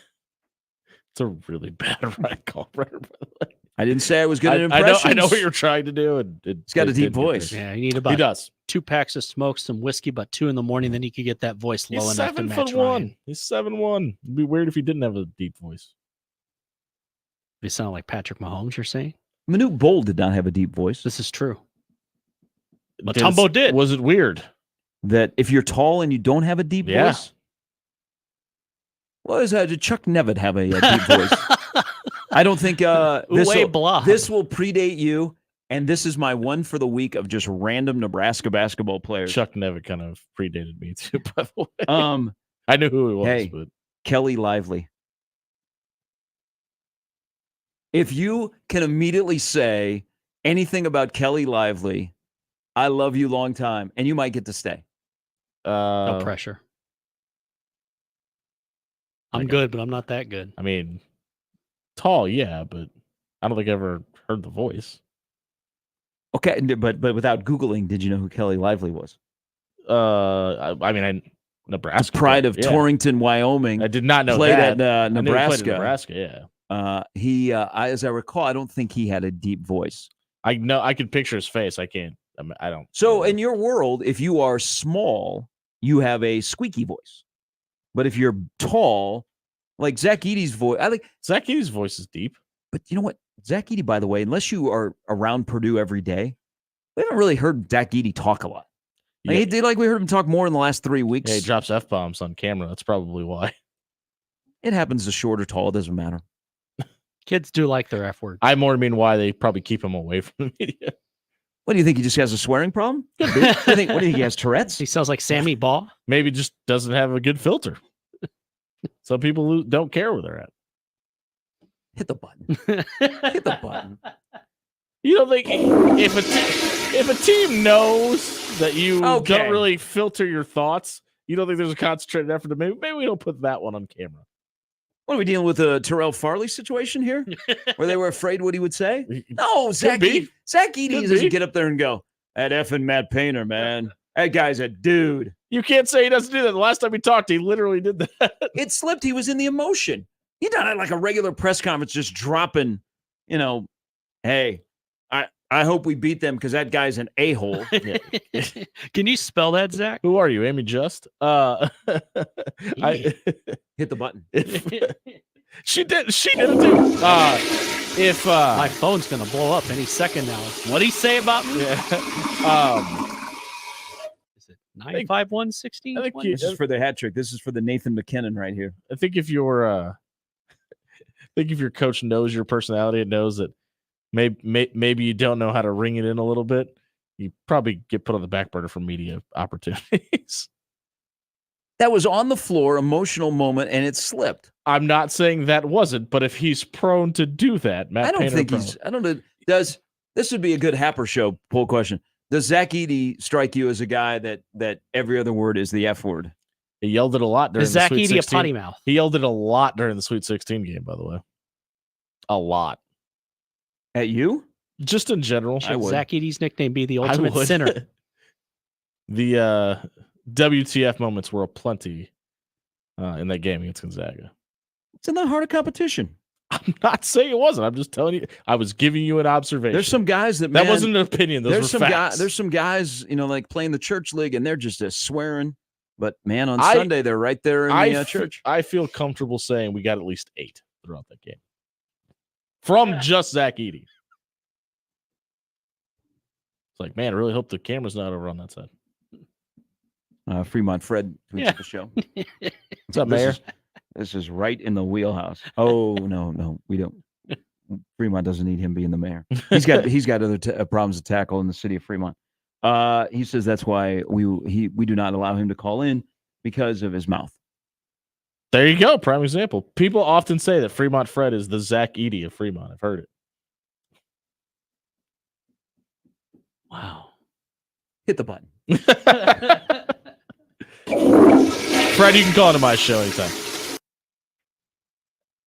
a really bad Ryan Kalkbrenner, by the way. I didn't say I was good at impressions. I know what you're trying to do. He's got a deep voice. Yeah, you need about 2 packs of smoke, some whiskey, but 2 in the morning, then you could get that voice low enough to match Ryan. He's 7'1". It'd be weird if he didn't have a deep voice. You sound like Patrick Mahomes, you're saying? Manute Bol did not have a deep voice. This is true. Matumbo did. Was it weird? that if you're tall and you don't have a deep voice, well, did Chuck Nevitt have a deep voice? I don't think this will predate you. And this is my one for the week of just random Nebraska basketball players. Chuck Nevitt kind of predated me too, by the way. I knew who he was. Hey, but Kelly Lively. If you can immediately say anything about Kelly Lively, I love you long time, and you might get to stay. No pressure. I'm good, but I'm not that good. I mean, tall, yeah, but I don't think I ever heard the voice. Okay, but without Googling, did you know who Kelly Lively was? Nebraska. The pride of Torrington, Wyoming. I did not know played that. at I knew he played Nebraska. at Nebraska, yeah. He, as I recall, I don't think he had a deep voice. I know. I could picture his face. I can't. I don't. So in your world, if you are small, you have a squeaky voice. But if you're tall, like Zach Edey's voice, I think Zach Edey's voice is deep. But you know what? Zach Edey, by the way, unless you are around Purdue every day, we haven't really heard Zach Edey talk a lot. We heard him talk more in the last 3 weeks. Yeah, he drops F-bombs on camera. That's probably why. It happens to short or tall. It doesn't matter. Kids do like their F word. I more mean why they probably keep him away from the media. What do you think? He just has a swearing problem? What do you think he has, Tourette's? He sounds like Sammy Baugh. Maybe just doesn't have a good filter. Some people don't care where they're at. Hit the button. Hit the button. You don't think if a team knows that you don't really filter your thoughts, you don't think there's a concentrated effort to maybe we don't put that one on camera? What are we dealing with, a Terrell Farley situation here, where they were afraid what he would say? No, Zach Edey doesn't get up there and go, "That effing Matt Painter, man, that guy's a dude." You can't say he doesn't do that. The last time we talked, he literally did that. It slipped. He was in the emotion. He done it like a regular press conference, just dropping, hey, I hope we beat them because that guy's an a-hole. Can you spell that, Zach? Who are you, Amy Just? I hit the button. She did it too. If my phone's gonna blow up any second now. What'd he say about me? Is it 95116? I think this is for the hat trick. This is for the Nathan McKinnon right here. I think if your coach knows your personality and knows that maybe you don't know how to ring it in a little bit, you probably get put on the back burner for media opportunities. That was on the floor, emotional moment, and it slipped. I'm not saying that wasn't, but if he's prone to do that, Matt Painter I don't know. This would be a good Happer Show poll question. Does Zach Edey strike you as a guy that every other word is the F word? He yelled it a lot during the Zach Sweet Edey 16. a potty mouth? He yelled it a lot during the Sweet 16 game, by the way. A lot. At you? Just in general. Should Zach Edey's nickname be the ultimate sinner? The WTF moments were aplenty in that game against Gonzaga. It's not hard a competition. I'm not saying it wasn't. I'm just telling you. I was giving you an observation. There's some guys that wasn't an opinion. Those were facts. There's some guys, like playing the church league, and they're just swearing. But man, on Sunday they're right there in the church. I feel comfortable saying we got at least 8 throughout that game from just Zach Edey. It's like, man, I really hope the camera's not over on that side. Fremont Fred tweets the show. What's up, Mayor? This is right in the wheelhouse. Oh no, we don't. Fremont doesn't need him being the mayor. He's got other problems to tackle in the city of Fremont. He says that's why we do not allow him to call in because of his mouth. There you go, prime example. People often say that Fremont Fred is the Zach Edey of Fremont. I've heard it. Wow. Hit the button. Fred, you can call into my show anytime.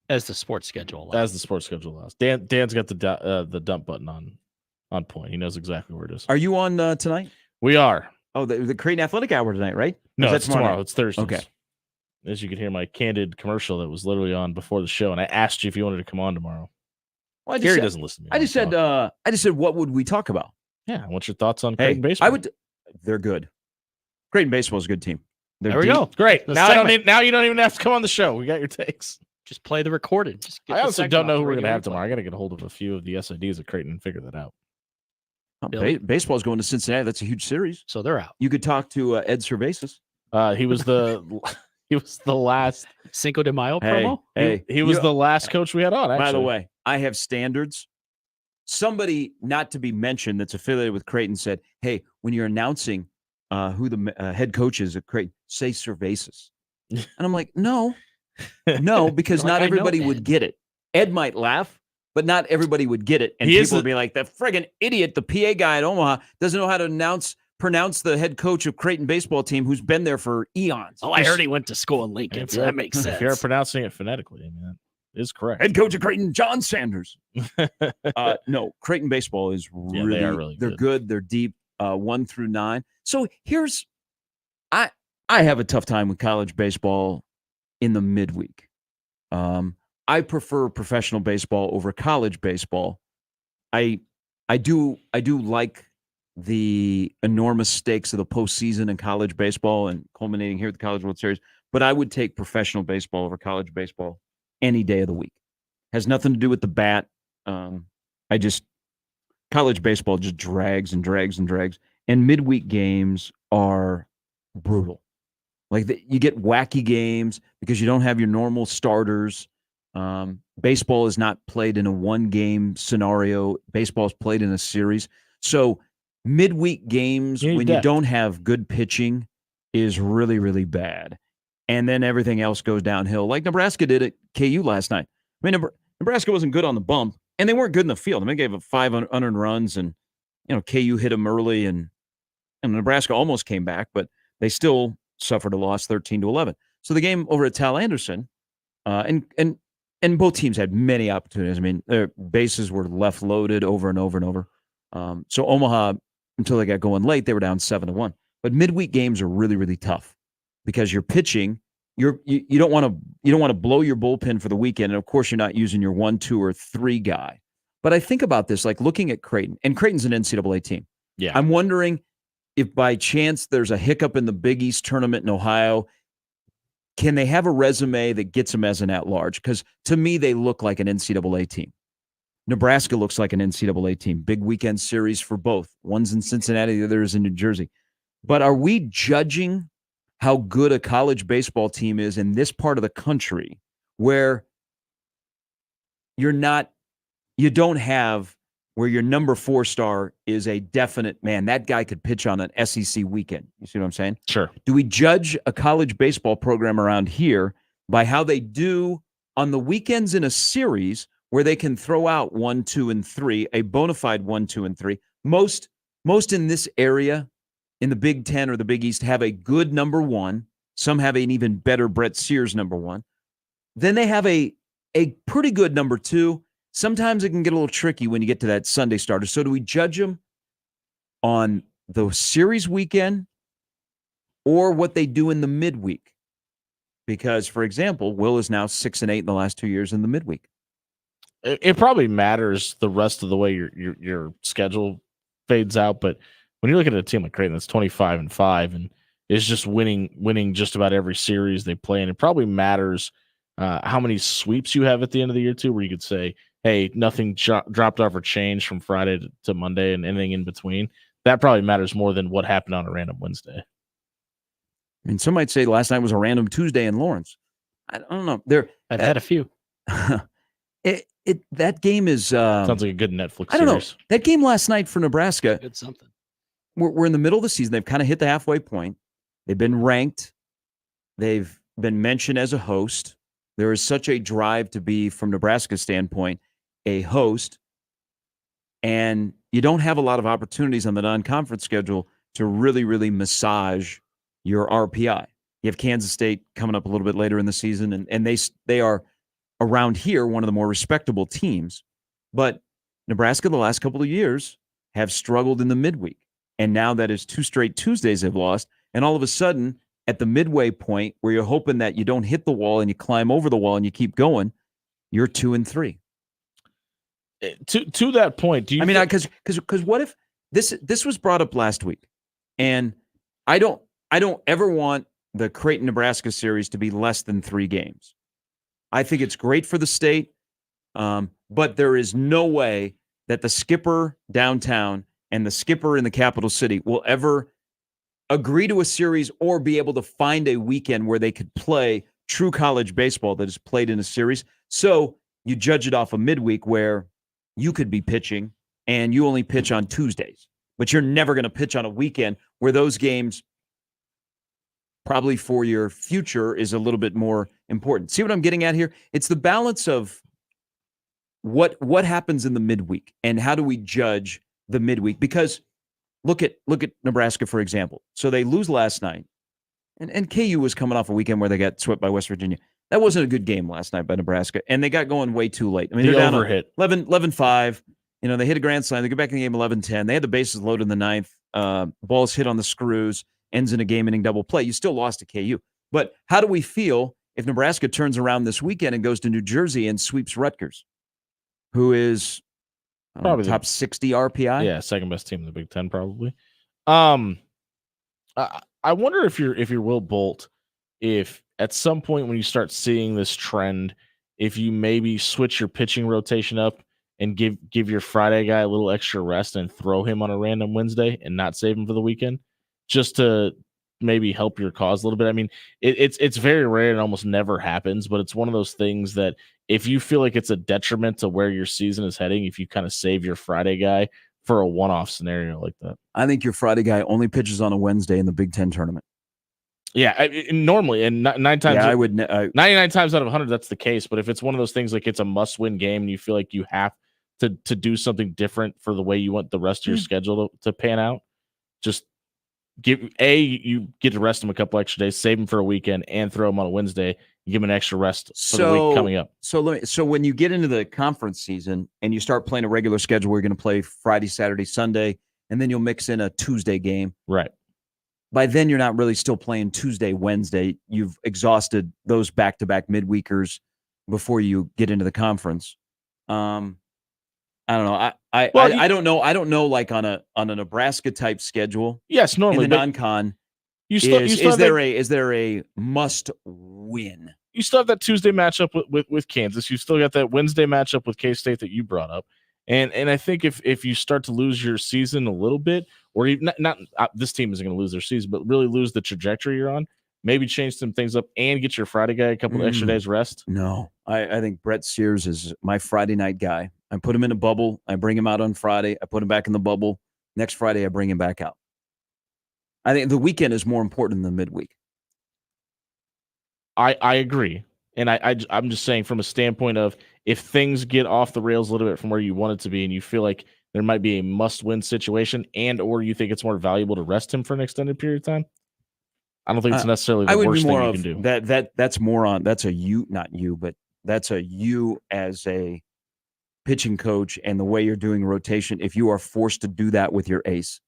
As the sports schedule allows. As the sports schedule allows. Dan's got the dump button on point. He knows exactly where it is. Are you on tonight? We are. Oh, the Creighton Athletic Hour tonight, right? No, it's tomorrow. It's Thursday. Okay. As you can hear, my candid commercial that was literally on before the show, and I asked you if you wanted to come on tomorrow. Well, Gary doesn't listen to me. I just said, what would we talk about? Yeah, what's your thoughts on Creighton baseball? They're good. Creighton baseball is a good team. There we go. Great. Now you don't even have to come on the show. We got your takes. Just play the recorded. I also don't know who we're going to have tomorrow. I got to get a hold of a few of the SIDs at Creighton and figure that out. Baseball's going to Cincinnati. That's a huge series. So they're out. You could talk to Ed Cervasis. He was the last Cinco de Mayo Hey, promo. hey, He was the last coach we had on. Actually. By the way, I have standards. Somebody not to be mentioned that's affiliated with Creighton said, "Hey, when you're announcing who the head coach is at Creighton, say Cervasis." And I'm like, no, because not everybody would get it. Ed might laugh, but not everybody would get it. And people would be like, "The friggin' idiot, the PA guy at Omaha doesn't know how to pronounce the head coach of Creighton baseball team who's been there for eons." Oh, I heard he went to school in Lincoln, so that makes sense. If you're pronouncing it phonetically, I mean, that is correct. Head coach of Creighton, John Sanders. No, Creighton baseball is really, they are really they're good. They're deep, 1 through 9. So here's, I have a tough time with college baseball in the midweek. I prefer professional baseball over college baseball. I do like the enormous stakes of the postseason in college baseball and culminating here at the College World Series, but I would take professional baseball over college baseball any day of the week. Has nothing to do with the bat. College baseball just drags and drags and drags, and midweek games are brutal. You get wacky games because you don't have your normal starters. Baseball is not played in a one-game scenario. Baseball is played in a series. So midweek games, when you don't have good pitching, is really, really bad. And then everything else goes downhill, like Nebraska did at KU last night. I mean, Nebraska wasn't good on the bump, and they weren't good in the field. I mean, they gave up 500 runs, and KU hit them early, and Nebraska almost came back, but they still suffered a loss, 13-11. So the game over at Tal Anderson, and both teams had many opportunities. I mean, their bases were left loaded over and over and over. So Omaha, until they got going late, they were down 7-1. But midweek games are really, really tough because you're pitching. You don't want to blow your bullpen for the weekend, and of course you're not using your 1, 2, or 3 guy. But I think about this, like looking at Creighton, and Creighton's an NCAA team. Yeah, I'm wondering if by chance there's a hiccup in the Big East tournament in Ohio, can they have a resume that gets them as an at-large? Because to me, they look like an NCAA team. Nebraska looks like an NCAA team. Big weekend series for both. One's in Cincinnati, the other is in New Jersey. But are we judging how good a college baseball team is in this part of the country where you don't have where your number 4 star is a definite, man, that guy could pitch on an SEC weekend. You see what I'm saying? Sure. Do we judge a college baseball program around here by how they do on the weekends in a series where they can throw out 1, 2, and 3, a bona fide 1, 2, and 3? Most in this area, in the Big Ten or the Big East, have a good number 1. Some have an even better Brett Sears number 1. Then they have a pretty good number 2. Sometimes it can get a little tricky when you get to that Sunday starter. So do we judge them on the series weekend or what they do in the midweek? Because, for example, Will is now 6-8 in the last 2 years in the midweek. It probably matters the rest of the way your schedule fades out. But when you're looking at a team like Creighton that's 25-5 and is just winning just about every series they play, and it probably matters how many sweeps you have at the end of the year too, where you could say, hey, nothing dropped off or changed from Friday to Monday and anything in between. That probably matters more than what happened on a random Wednesday. I mean, some might say last night was a random Tuesday in Lawrence. I don't know. I've had a few. That game is sounds like a good Netflix series. I don't know. That game last night for Nebraska. Good something. We're in the middle of the season. They've kind of hit the halfway point. They've been ranked. They've been mentioned as a host. There is such a drive to be, from Nebraska's standpoint, a host, and you don't have a lot of opportunities on the non-conference schedule to really, really massage your RPI. You have Kansas State coming up a little bit later in the season, and they are around here one of the more respectable teams. But Nebraska the last couple of years have struggled in the midweek, and now that is 2 straight Tuesdays they've lost, and all of a sudden at the midway point where you're hoping that you don't hit the wall and you climb over the wall and you keep going, you're 2-3. To that point, do you? I mean, because what if this was brought up last week, and I don't ever want the Creighton Nebraska series to be less than 3 games. I think it's great for the state, but there is no way that the skipper downtown and the skipper in the capital city will ever agree to a series or be able to find a weekend where they could play true college baseball that is played in a series. So you judge it off a midweek where you could be pitching and you only pitch on Tuesdays, but you're never going to pitch on a weekend where those games probably for your future is a little bit more important. See what I'm getting at here? It's the balance of what happens in the midweek and how do we judge the midweek? Because look at Nebraska, for example. So they lose last night, and KU was coming off a weekend where they got swept by West Virginia. That wasn't a good game last night by Nebraska, and they got going way too late. I mean, they're down overhit. 11-5. You know, they hit a grand slam. They go back in the game 11-10. They had the bases loaded in the ninth. Balls hit on the screws, ends in a game-ending double play. You still lost to KU. But how do we feel if Nebraska turns around this weekend and goes to New Jersey and sweeps Rutgers, who is probably top 60 RPI? Yeah, second best team in the Big Ten, probably. I wonder if you're Will Bolt, if at some point when you start seeing this trend, if you maybe switch your pitching rotation up and give your Friday guy a little extra rest and throw him on a random Wednesday and not save him for the weekend, just to maybe help your cause a little bit. I mean, it's very rare and almost never happens, but it's one of those things that if you feel like it's a detriment to where your season is heading, if you kind of save your Friday guy for a one-off scenario like that. I think your Friday guy only pitches on a Wednesday in the Big Ten tournament. Yeah, normally, and 9 times, Yeah, 99 times out of 100, that's the case. But if it's one of those things like it's a must-win game and you feel like you have to do something different for the way you want the rest of your schedule to pan out, just you get to rest him a couple extra days, save him for a weekend, and throw him on a Wednesday. You give him an extra rest for the week coming up. So when you get into the conference season and you start playing a regular schedule where you're going to play Friday, Saturday, Sunday, and then you'll mix in a Tuesday game. Right. By then, you're not really still playing Tuesday, Wednesday. You've exhausted those back-to-back midweekers before you get into the conference. I don't know. I don't know. I don't know. Like on a Nebraska type schedule. Yes, normally in the non-con. Is there a must win? You still have that Tuesday matchup with Kansas. You still got that Wednesday matchup with K-State that you brought up. And I think if you start to lose your season a little bit, or even not this team isn't going to lose their season, but really lose the trajectory you're on, maybe change some things up and get your Friday guy a couple of extra days rest. No, I think Brett Sears is my Friday night guy. I put him in a bubble. I bring him out on Friday. I put him back in the bubble. Next Friday, I bring him back out. I think the weekend is more important than the midweek. I agree. And I'm just saying from a standpoint of if things get off the rails a little bit from where you want it to be and you feel like there might be a must-win situation and or you think it's more valuable to rest him for an extended period of time, I don't think it's necessarily the worst thing you can do. That's more on – that's a you – not you, but that's a you as a pitching coach and the way you're doing rotation if you are forced to do that with your ace.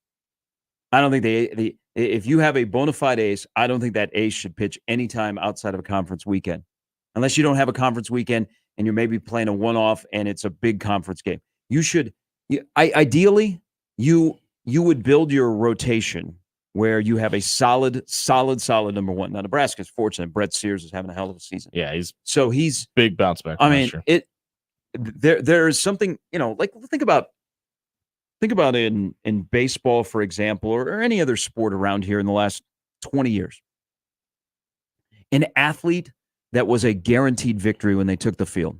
I don't think if you have a bona fide ace, I don't think that ace should pitch anytime outside of a conference weekend. Unless you don't have a conference weekend and you're maybe playing a one-off and it's a big conference game. You should ideally you would build your rotation where you have a solid number one. Now Nebraska's fortunate. Brett Sears is having a hell of a season. Yeah, he's big bounce back. I mean, there is something, like think about in baseball, for example, or any other sport around here in the last 20 years. An athlete that was a guaranteed victory when they took the field.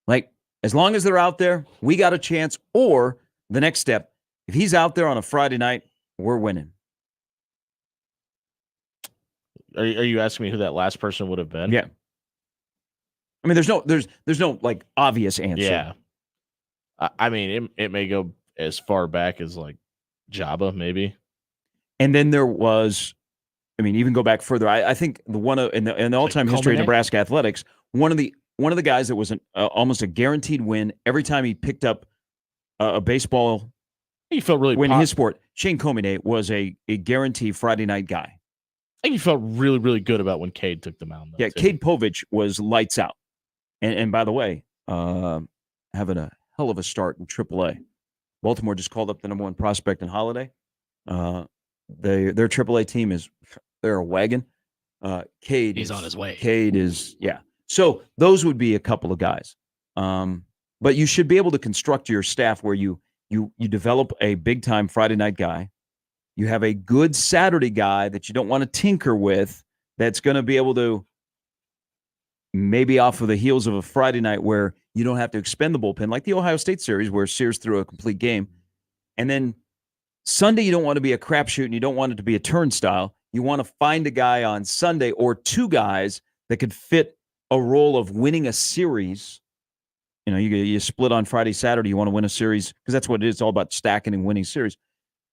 Like, as long as they're out there, we got a chance. Or the next step, if he's out there on a Friday night, we're winning. Are you asking me who that last person would have been? Yeah. I mean, there's no like obvious answer. Yeah. I mean, it may go as far back as like Jabba, maybe. And then there was, I mean, even go back further. I think the one in the all-time history of Nebraska athletics, one of the guys that was almost a guaranteed win every time he picked up a baseball. He felt really win in his sport. Shane Comine was a guaranteed Friday night guy. I think he felt really, really good about when Cade took the mound. Yeah, Cade Povich was lights out. And by the way, having a hell of a start in AAA. Baltimore just called up the number one prospect in Holiday. Their AAA team they're a wagon. Cade He's on his way. Cade is, yeah. So those would be a couple of guys. But you should be able to construct your staff where you You develop a big time Friday night guy. You have a good Saturday guy that you don't want to tinker with, that's going to be able to maybe off of the heels of a Friday night where you don't have to expend the bullpen, like the Ohio State series where Sears threw a complete game. And then Sunday, you don't want to be a crapshoot and you don't want it to be a turnstile. You want to find a guy on Sunday or two guys that could fit a role of winning a series. You know, you split on Friday, Saturday, you want to win a series because that's what it is. It's all about stacking and winning series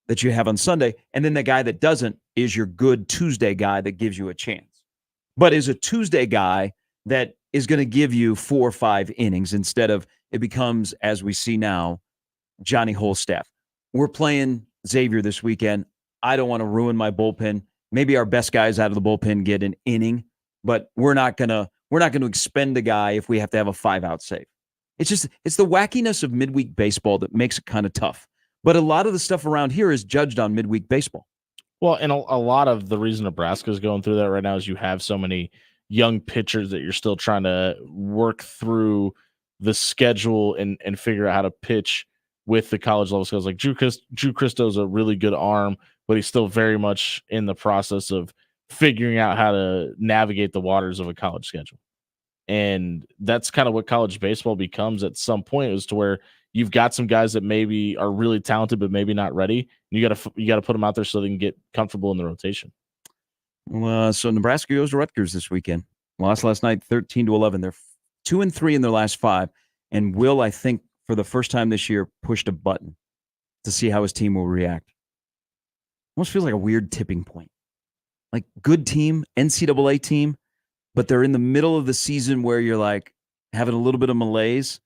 that you have on Sunday. And then the guy that doesn't is your good Tuesday guy that gives you a chance, but is a Tuesday guy that is going to give you 4 or 5 innings instead of it becomes, as we see now, Johnny Holstaff. We're playing Xavier this weekend. I don't want to ruin my bullpen. Maybe our best guys out of the bullpen get an inning, but we're not going to expend a guy if we have to have a 5-out save. It's the wackiness of midweek baseball that makes it kind of tough. But a lot of the stuff around here is judged on midweek baseball. Well, and a lot of the reason Nebraska is going through that right now is you have so many young pitchers that you're still trying to work through the schedule and figure out how to pitch with the college level skills. Like Drew Christo's a really good arm, but he's still very much in the process of figuring out how to navigate the waters of a college schedule. And that's kind of what college baseball becomes at some point, is to where you've got some guys that maybe are really talented, but maybe not ready. You got to put them out there so they can get comfortable in the rotation. So Nebraska goes to Rutgers this weekend. Lost last night, 13-11. They're 2-3 in their last 5. And Will, I think, for the first time this year, pushed a button to see how his team will react. Almost feels like a weird tipping point. Like, good team, NCAA team, but they're in the middle of the season where you're like having a little bit of malaise.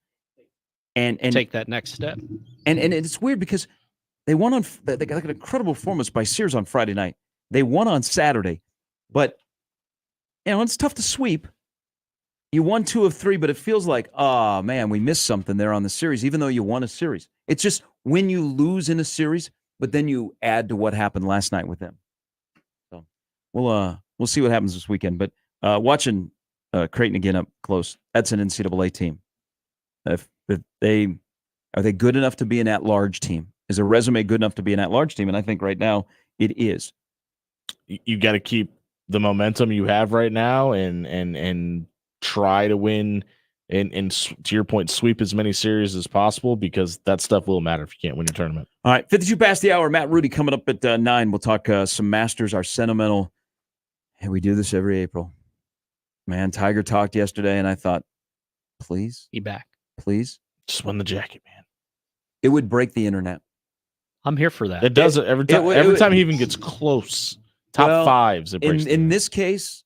And take that next step. And it's weird because they won on, they got like an incredible performance by Sears on Friday night. They won on Saturday, but it's tough to sweep. You won 2 of 3, but it feels like, oh man, we missed something there on the series, even though you won a series. It's just when you lose in a series, but then you add to what happened last night with them. So we'll see what happens this weekend. But watching Creighton again up close, that's an NCAA team. If they are they good enough to be an at-large team? Is their resume good enough to be an at-large team? And I think right now it is. You got to keep the momentum you have right now and try to win and to your point, sweep as many series as possible, because that stuff will matter if you can't win your tournament. All right, 52 past the hour. Matt Rudy coming up at 9. We'll talk some Masters, our sentimental. And we do this every April. Man, Tiger talked yesterday, and I thought, please? He back. Please? Just win the jacket, man. It would break the internet. I'm here for that. It does it every time. Every time he even gets close, top 5s. It breaks in this case,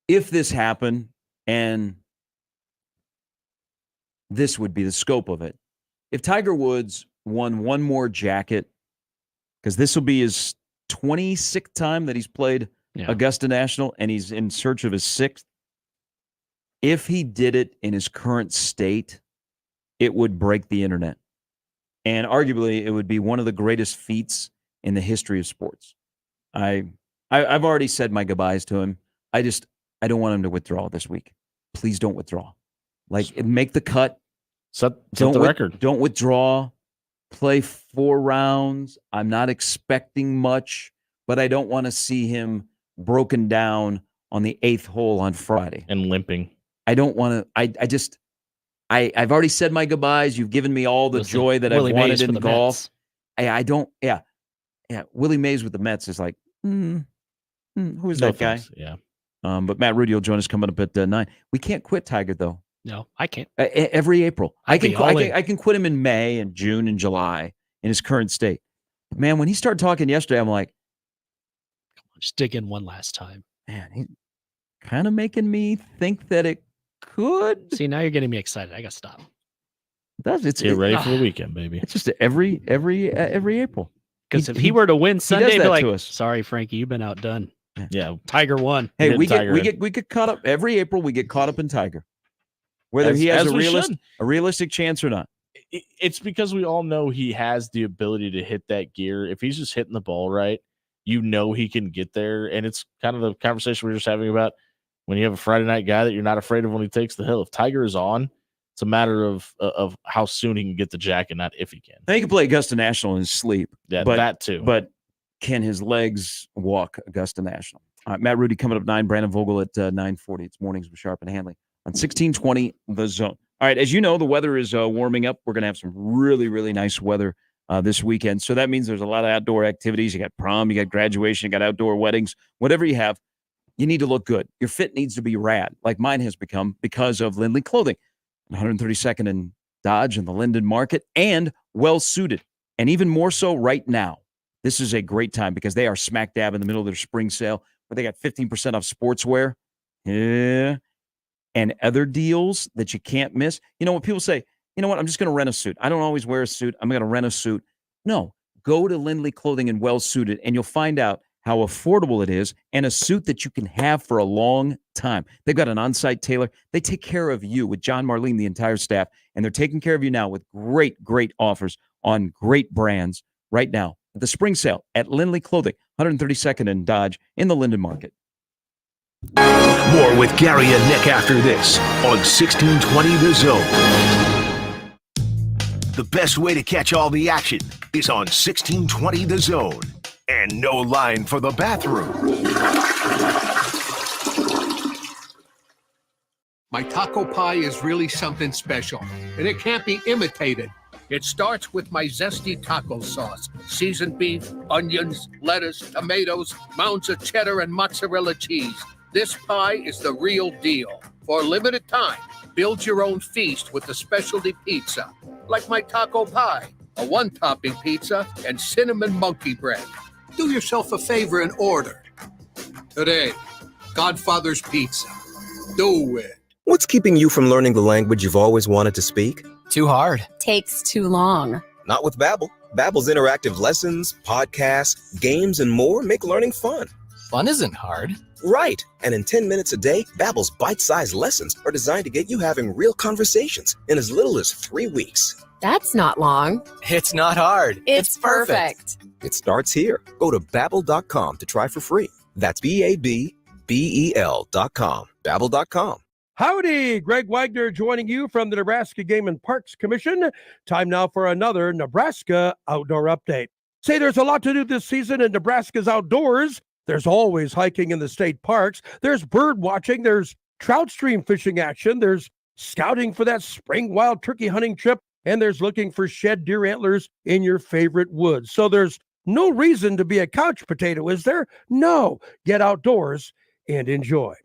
if this happened, and this would be the scope of it. If Tiger Woods won one more jacket, because this will be his 26th time that he's played Augusta National, and he's in search of his 6th. If he did it in his current state, it would break the internet. And arguably, it would be one of the greatest feats in the history of sports. I've already said my goodbyes to him. I don't want him to withdraw this week. Please don't withdraw. Like, make the cut. Set the record. Don't withdraw. Play 4 rounds. I'm not expecting much, but I don't want to see him broken down on the 8th hole on Friday and limping. I don't want to. I've already said my goodbyes. You've given me all the joy that Willie I've wanted in golf. I don't. Yeah. Willie Mays with the Mets is like, who is that guy? Yeah. But Matt Rudy will join us coming up at 9. We can't quit Tiger though. No, I can't. Every April, I can quit him in May and June and July in his current state. Man, when he started talking yesterday, I'm like, come on, just dig in one last time. Man, he's kind of making me think that it could. See, now you're getting me excited. I got to stop. It's Get ready for the weekend, baby. It's just every April. Because if he were to win Sunday, he'd be like, to us. sorry, Frankie, you've been outdone. Yeah, Tiger won. Hey, we get caught up every April. We get caught up in Tiger, whether he has a realistic chance or not. It's because we all know he has the ability to hit that gear. If he's just hitting the ball right, you know he can get there. And it's kind of the conversation we were just having about when you have a Friday night guy that you're not afraid of when he takes the hill. If Tiger is on, It's a matter of how soon he can get the jacket, not if he can. He can play Augusta National in his sleep. Yeah, but, that too. But can his legs walk Augusta National? All right, Matt Rudy coming up 9, Brandon Vogel at 9:40. It's Mornings with Sharp and Handley on 1620 The Zone. All right, as you know, the weather is warming up. We're going to have some really, really nice weather this weekend. So that means there's a lot of outdoor activities. You got prom, you got graduation, you got outdoor weddings, whatever you have. You need to look good. Your fit needs to be rad, like mine has become because of Lindley Clothing. 132nd and Dodge in the Linden Market, and well-suited. And even more so right now. This is a great time because they are smack dab in the middle of their spring sale, where they got 15% off sportswear. Yeah. And other deals that you can't miss. You know, when people say, you know what, I'm just going to rent a suit. I don't always wear a suit. I'm going to rent a suit. No, go to Lindley Clothing and well-suited, and you'll find out how affordable it is, and a suit that you can have for a long time. They've got an on-site tailor. They take care of you with John Marlene, the entire staff, and they're taking care of you now with great, great offers on great brands right now. The spring sale at Lindley Clothing, 132nd and Dodge in the Linden Market. More with Gary and Nick after this on 1620 The Zone. The best way to catch all the action is on 1620 The Zone. And no line for the bathroom. My taco pie is really something special, and it can't be imitated. It starts with my zesty taco sauce, seasoned beef, onions, lettuce, tomatoes, mounds of cheddar, and mozzarella cheese. This pie is the real deal. For a limited time, build your own feast with the specialty pizza, like my taco pie, a one-topping pizza, and cinnamon monkey bread. Do yourself a favor and order. Today, Godfather's Pizza. Do it. What's keeping you from learning the language you've always wanted to speak? Too hard. Takes too long. Not with Babbel. Babbel's interactive lessons, podcasts, games, and more make learning fun. Fun isn't hard. Right. And in 10 minutes a day, Babbel's bite-sized lessons are designed to get you having real conversations in as little as 3 weeks. That's not long. It's not hard. It's perfect. It starts here. Go to Babbel.com to try for free. That's Babbel.com. Babbel.com. Howdy, Greg Wagner joining you from the Nebraska Game and Parks Commission. Time now for another Nebraska Outdoor Update. Say there's a lot to do this season in Nebraska's outdoors. There's always hiking in the state parks. There's bird watching. There's trout stream fishing action. There's scouting for that spring wild turkey hunting trip. And there's looking for shed deer antlers in your favorite woods. So there's no reason to be a couch potato, is there? No. Get outdoors and enjoy.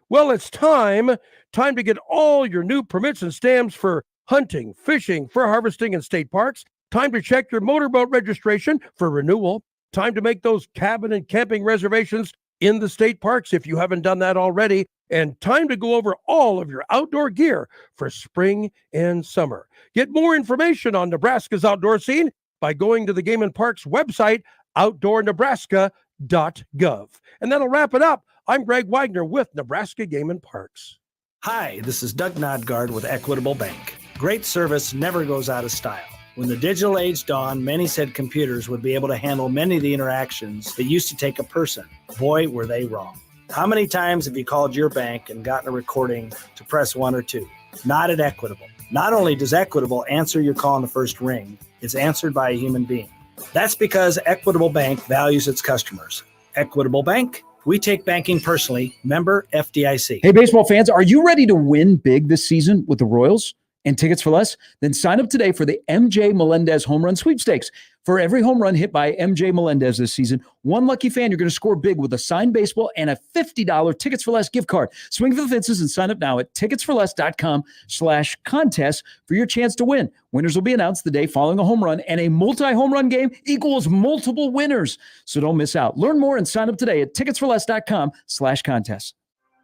Well, it's time to get all your new permits and stamps for hunting, fishing, fur harvesting, and state parks. Time to check your motorboat registration for renewal. Time to make those cabin and camping reservations in the state parks if you haven't done that already. And time to go over all of your outdoor gear for spring and summer. Get more information on Nebraska's outdoor scene by going to the Game and Parks website, outdoornebraska.gov. And that'll wrap it up. I'm Greg Wagner with Nebraska Game and Parks. Hi, this is Doug Nodgard with Equitable Bank. Great service never goes out of style. When the digital age dawned, many said computers would be able to handle many of the interactions that used to take a person. Boy, were they wrong. How many times have you called your bank and gotten a recording to press 1 or 2? Not at Equitable. Not only does Equitable answer your call on the first ring, it's answered by a human being. That's because Equitable Bank values its customers. Equitable Bank, we take banking personally. Member FDIC. Hey, baseball fans, are you ready to win big this season with the Royals and tickets for less? Then sign up today for the MJ Melendez Home Run Sweepstakes. For every home run hit by MJ Melendez this season, one lucky fan, you're going to score big with a signed baseball and a $50 Tickets for Less gift card. Swing for the fences and sign up now at ticketsforless.com/contest for your chance to win. Winners will be announced the day following a home run, and a multi-home run game equals multiple winners. So don't miss out. Learn more and sign up today at ticketsforless.com/contest.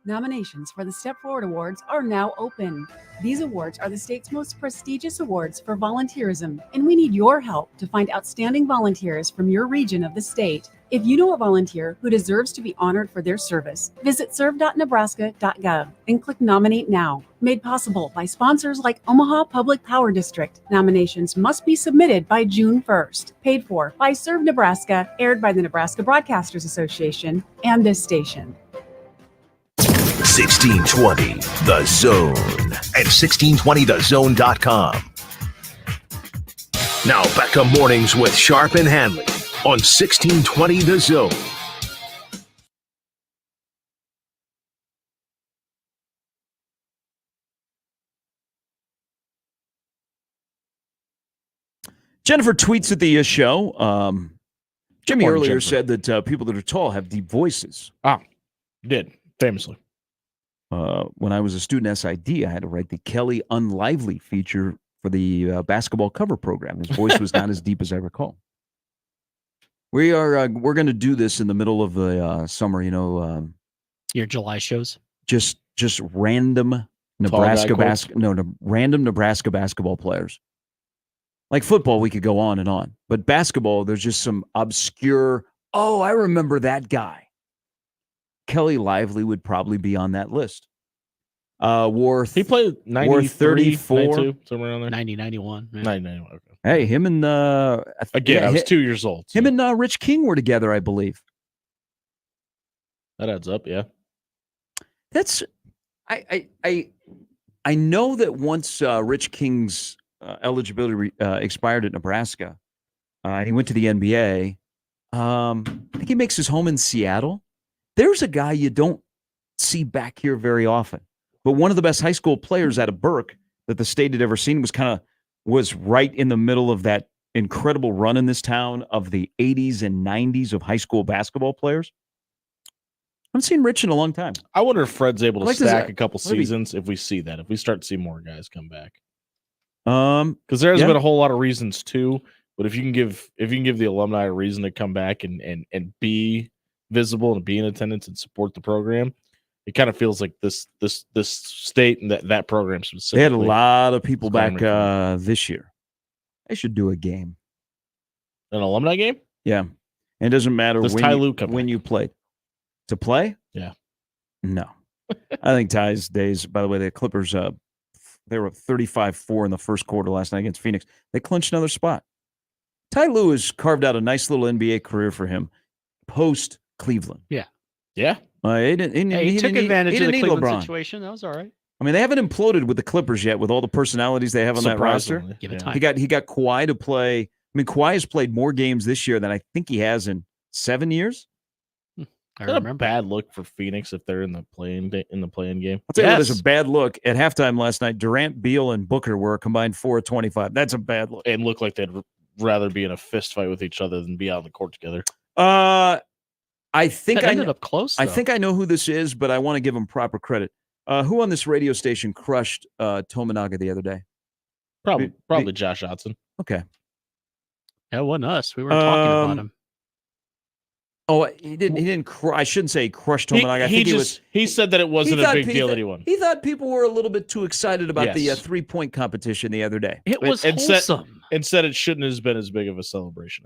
Nominations for the Step Forward Awards are now open. These awards are the state's most prestigious awards for volunteerism, and we need your help to find outstanding volunteers from your region of the state. If you know a volunteer who deserves to be honored for their service, visit serve.nebraska.gov and click Nominate Now. Made possible by sponsors like Omaha Public Power District. Nominations must be submitted by June 1st. Paid for by Serve Nebraska, aired by the Nebraska Broadcasters Association and this station. 1620 The Zone. and 1620thezone.com. Now back to mornings with Sharp and Handley on 1620 The Zone. Jennifer tweets at the show. Jimmy morning, earlier Jennifer. said that people that are tall have deep voices. Did, famously. When I was a student SID, I had to write the Kelly Unlively feature for the basketball cover program. His voice was not as deep as I recall. We're going to do this in the middle of the summer. Your July shows. Just random random Nebraska basketball players. Like football, we could go on and on, but basketball, there's just some obscure. Oh, I remember that guy. Kelly Lively would probably be on that list. He played 93, wore 34, 92, somewhere around there. 90, 91. 90, 91. Okay. Hey, him and I was 2 years old. Him and Rich King were together, I believe. That adds up, yeah. That's I know that once Rich King's eligibility expired at Nebraska, and he went to the NBA. I think he makes his home in Seattle. There's a guy you don't see back here very often, but one of the best high school players out of Burke that the state had ever seen was right in the middle of that incredible run in this town of the 80s and 90s of high school basketball players. I haven't seen Rich in a long time. I wonder if Fred's able to stack a couple maybe. seasons if we see that, if we start to see more guys come back. Because there hasn't been a whole lot of reasons too, but if you can give the alumni a reason to come back and be visible and be in attendance and support the program, it kind of feels like this state and that program specifically. They had a lot of people back this year. They should do a game, an alumni game. Yeah, and it doesn't matter when you played. To play? Yeah. No. I think Ty's days, by the way, the Clippers, they were 35-4 in the first quarter last night against Phoenix. They clinched another spot. Ty Lue has carved out a nice little NBA career for him post Cleveland. Yeah. Yeah. He took advantage of the Cleveland LeBron. situation. That was all right. I mean, they haven't imploded with the Clippers yet with all the personalities they have on that roster. Give it time. He got Kawhi to play. I mean, Kawhi has played more games this year than I think he has in 7 years. I Is that remember. a bad look for Phoenix if they're in the playing game? I'll tell you what, it's a bad look. At halftime last night, Durant, Beal, and Booker were a combined 4 of 25. That's a bad look. And look like they'd rather be in a fist fight with each other than be out on the court together. I think That ended up close. I though. think I know who this is, but I want to give him proper credit. Who on this radio station crushed Tominaga the other day? Probably Josh Hudson. Okay. That wasn't us. We weren't talking about him. Oh, he didn't. I shouldn't say crushed Tominaga. I think He said that it wasn't a big deal that he won. He thought people were a little bit too excited about the Yes. 3-point competition the other day. It was and wholesome. said it shouldn't have been as big of a celebration.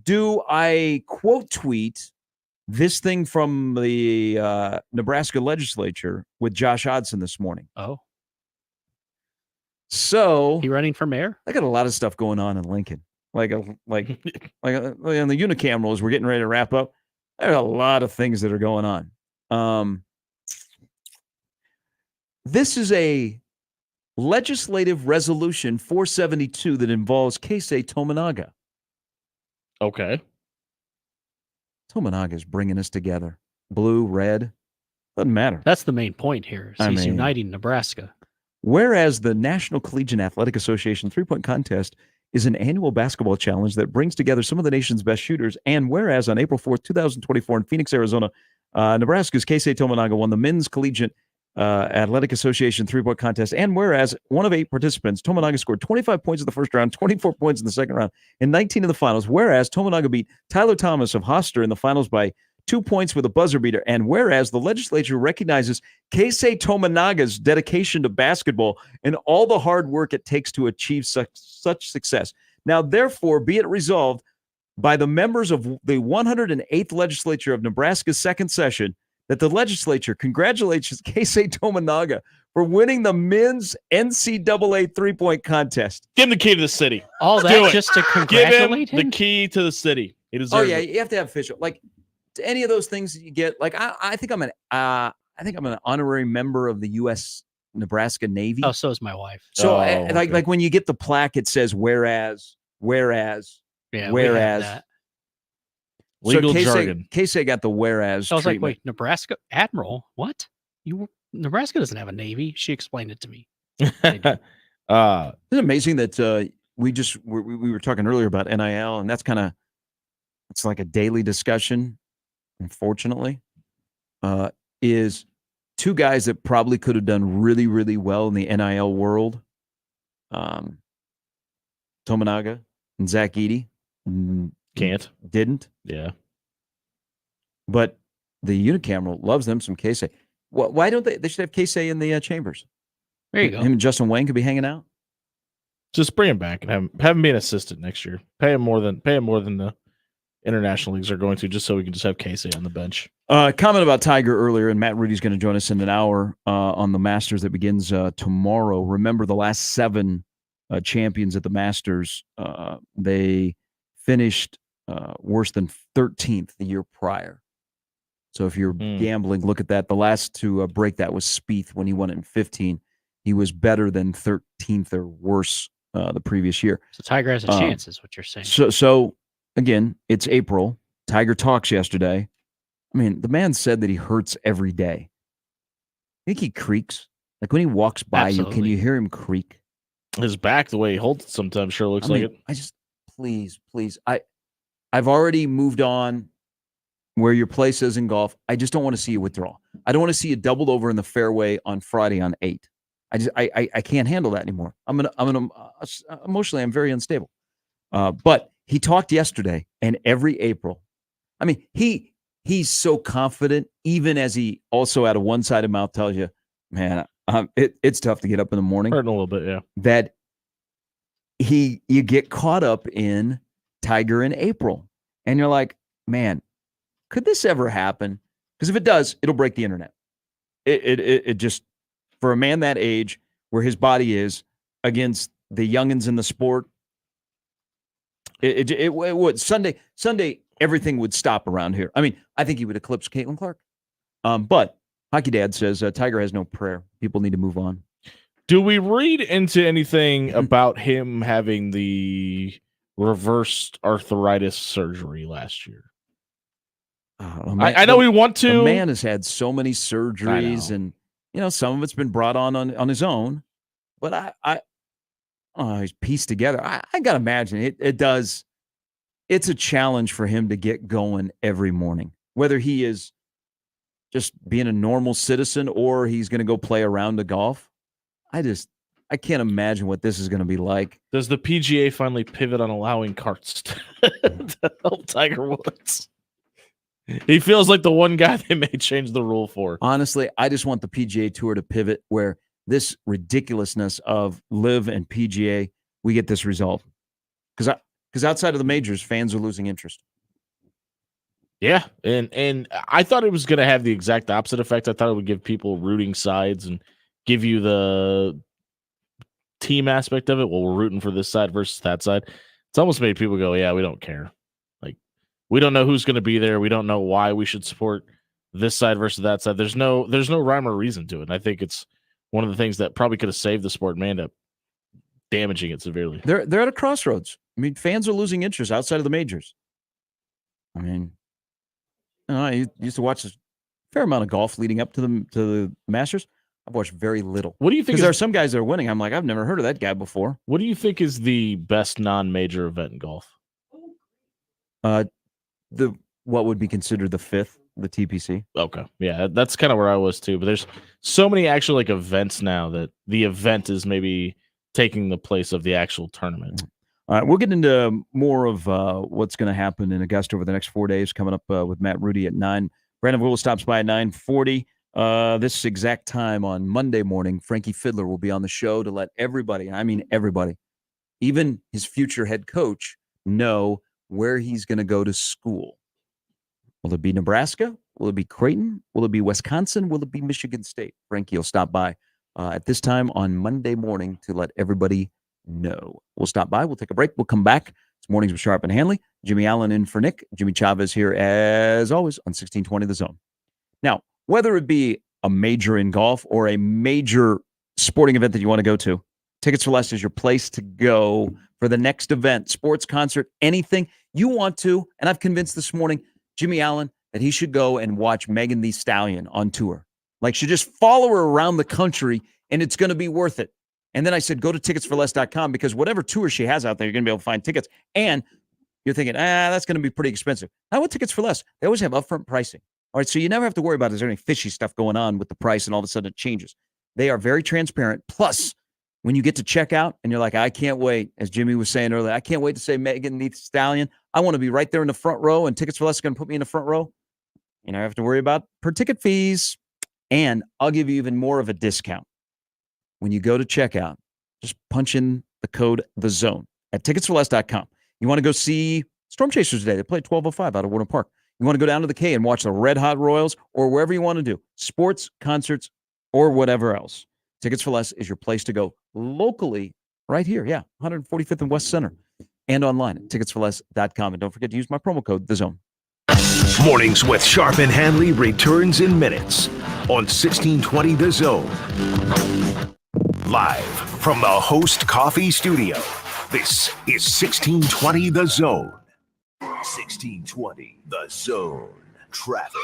Do I quote tweet this thing from the Nebraska legislature with Josh Hodson this morning? Oh. So he running for mayor? I got a lot of stuff going on in Lincoln. Like on the unicameral as we're getting ready to wrap up. There are a lot of things that are going on. This is a legislative resolution 472 that involves Keisei Tominaga. Okay. Tominaga is bringing us together. Blue, red, doesn't matter. That's the main point here. He's uniting Nebraska. Whereas the National Collegiate Athletic Association 3-point contest is an annual basketball challenge that brings together some of the nation's best shooters. And whereas on April 4th, 2024 in Phoenix, Arizona, Nebraska's Keisei Tominaga won the Men's Collegiate Athletic Association 3-point contest. And whereas one of 8 participants, Tominaga scored 25 points in the first round, 24 points in the second round, and 19 in the finals. Whereas Tominaga beat Tyler Thomas of Hoster in the finals by 2 points with a buzzer beater. And whereas the legislature recognizes Keisei Tominaga's dedication to basketball and all the hard work it takes to achieve such success. Now, therefore, be it resolved by the members of the 108th legislature of Nebraska's second session that the legislature congratulates Keisei Tominaga for winning the men's NCAA 3-point contest. Give him the key to the city. All Do that it. just to Give congratulate him him? the key to the city. He deserves it. You have to have official. Like to any of those things that you get. Like I think I'm an honorary member of the U.S. Nebraska Navy. Oh, so is my wife. So okay. like when you get the plaque, it says whereas. Yeah, we have whereas. that. Legal so jargon. Casey got the whereas. I was like, treatment. wait, Nebraska Admiral? What? Nebraska doesn't have a Navy. She explained it to me. Isn't it amazing that we were talking earlier about NIL, and it's like a daily discussion, unfortunately, is two guys that probably could have done really, really well in the NIL world, Tominaga and Zach Edey. Didn't. Yeah. But the unicameral loves them some Casey. Why don't they should have Casey in the chambers. There you go. Him and Justin Wayne could be hanging out. Just bring him back and have him be an assistant next year. Pay him more than the international leagues are going to, just so we can just have Casey on the bench. Comment about Tiger earlier, and Matt Rudy's going to join us in an hour on the Masters that begins tomorrow. Remember the last 7 champions at the Masters, they finished worse than 13th the year prior. So if you're gambling, look at that. The last to break that was Spieth when he won it in 15. He was better than 13th or worse the previous year. So Tiger has a chance, is what you're saying. So again, it's April. Tiger talks yesterday. I mean, the man said that he hurts every day. I think he creaks. Like when he walks by you, can you hear him creak? His back, the way he holds it sometimes sure looks like it. I just, please. I've already moved on where your place is in golf. I just don't want to see you withdraw. I don't want to see you doubled over in the fairway on Friday on 8. I can't handle that anymore. I'm gonna emotionally, I'm very unstable. But he talked yesterday, and every April, I mean, he's so confident, even as he also out of one-sided mouth tells you, man, it's tough to get up in the morning. Hurting a little bit, yeah. That you get caught up in Tiger in April, and you're like, man, could this ever happen? Because if it does, it'll break the internet. It just, for a man that age, where his body is against the youngins in the sport, it would. Sunday, everything would stop around here. I mean, I think he would eclipse Caitlin Clark. But Hockey Dad says Tiger has no prayer. People need to move on. Do we read into anything about him having the reversed arthritis surgery last year? I know we want to. The man has had so many surgeries, and some of it's been brought on his own. But he's pieced together. I gotta imagine it does. It's a challenge for him to get going every morning, whether he is just being a normal citizen or he's going to go play a round of golf. I can't imagine what this is going to be like. Does the PGA finally pivot on allowing carts to help Tiger Woods? He feels like the one guy they may change the rule for. Honestly, I just want the PGA Tour to pivot where this ridiculousness of LIV and PGA, we get this resolved. Because outside of the majors, fans are losing interest. Yeah, and I thought it was going to have the exact opposite effect. I thought it would give people rooting sides and give you the team aspect of it. Well, we're rooting for this side versus that side. It's almost made people go, yeah, we don't care. Like, we don't know who's going to be there. We don't know why we should support this side versus that side. There's no rhyme or reason to it. And I think it's one of the things that probably could have saved the sport and may end up damaging it severely. They're at a crossroads. I mean, fans are losing interest outside of the majors. I mean, I used to watch a fair amount of golf leading up to the Masters. I've watched very little. What do you think? Because there are some guys that are winning. I'm like, I've never heard of that guy before. What do you think is the best non-major event in golf? What would be considered the fifth, the TPC. Okay, yeah, that's kind of where I was too. But there's so many actual like events now that the event is maybe taking the place of the actual tournament. All right, we'll get into more of what's going to happen in Augusta over the next 4 days. Coming up with Matt Rudy at 9. Brandon Will stops by at 9:40. This exact time on Monday morning, Frankie Fiddler will be on the show to let everybody, I mean everybody, even his future head coach, know where he's going to go to school. Will it be Nebraska? Will it be Creighton? Will it be Wisconsin? Will it be Michigan State? Frankie will stop by at this time on Monday morning to let everybody know. We'll stop by. We'll take a break. We'll come back. It's Mornings with Sharp and Handley. Jimmy Allen in for Nick. Jimmy Chavez here as always on 1620 The Zone. Now, whether it be a major in golf or a major sporting event that you want to go to, Tickets for Less is your place to go for the next event, sports, concert, anything you want to. And I've convinced this morning Jimmy Allen that he should go and watch Megan Thee Stallion on tour. Like, should just follow her around the country, and it's going to be worth it. And then I said, go to ticketsforless.com, because whatever tour she has out there, you're going to be able to find tickets. And you're thinking, that's going to be pretty expensive. Now with Tickets for Less, they always have upfront pricing. All right, so you never have to worry about, is there any fishy stuff going on with the price and all of a sudden it changes. They are very transparent. Plus, when you get to check out and you're like, I can't wait, as Jimmy was saying earlier, I can't wait to say Megan Thee Stallion. I want to be right there in the front row, and Tickets for Less is going to put me in the front row. You know, I have to worry about per ticket fees. And I'll give you even more of a discount. When you go to checkout, just punch in the code THEZONE at ticketsforless.com. You want to go see Storm Chasers today. They play 12:05 out of Warner Park. You want to go down to the K and watch the Red Hot Royals, or wherever you want to do, sports, concerts, or whatever else. Tickets for Less is your place to go locally right here. Yeah, 145th and West Center, and online at ticketsforless.com. And don't forget to use my promo code THEZONE. Mornings with Sharp and Handley returns in minutes on 1620 The Zone. Live from the Host Coffee Studio, this is 1620 The Zone. 1620 The Zone. Traffic.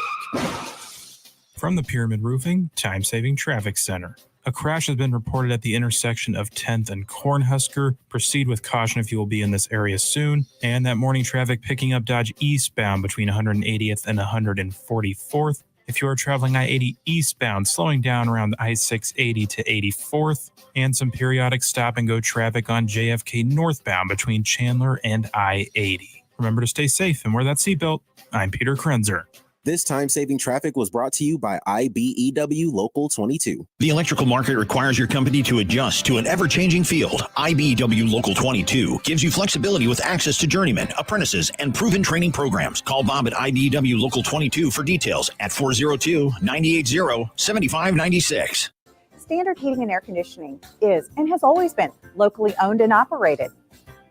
From the Pyramid Roofing Time-Saving Traffic Center. A crash has been reported at the intersection of 10th and Cornhusker. Proceed with caution if you will be in this area soon. And that morning traffic picking up Dodge eastbound between 180th and 144th. If you are traveling I-80 eastbound, slowing down around I-680 to 84th. And some periodic stop-and-go traffic on JFK northbound between Chandler and I-80. Remember to stay safe and wear that seatbelt. I'm Peter Krenzer. This time-saving traffic was brought to you by IBEW Local 22. The electrical market requires your company to adjust to an ever-changing field. IBEW Local 22 gives you flexibility with access to journeymen, apprentices, and proven training programs. Call Bob at IBEW Local 22 for details at 402-980-7596. Standard Heating and Air Conditioning is and has always been locally owned and operated.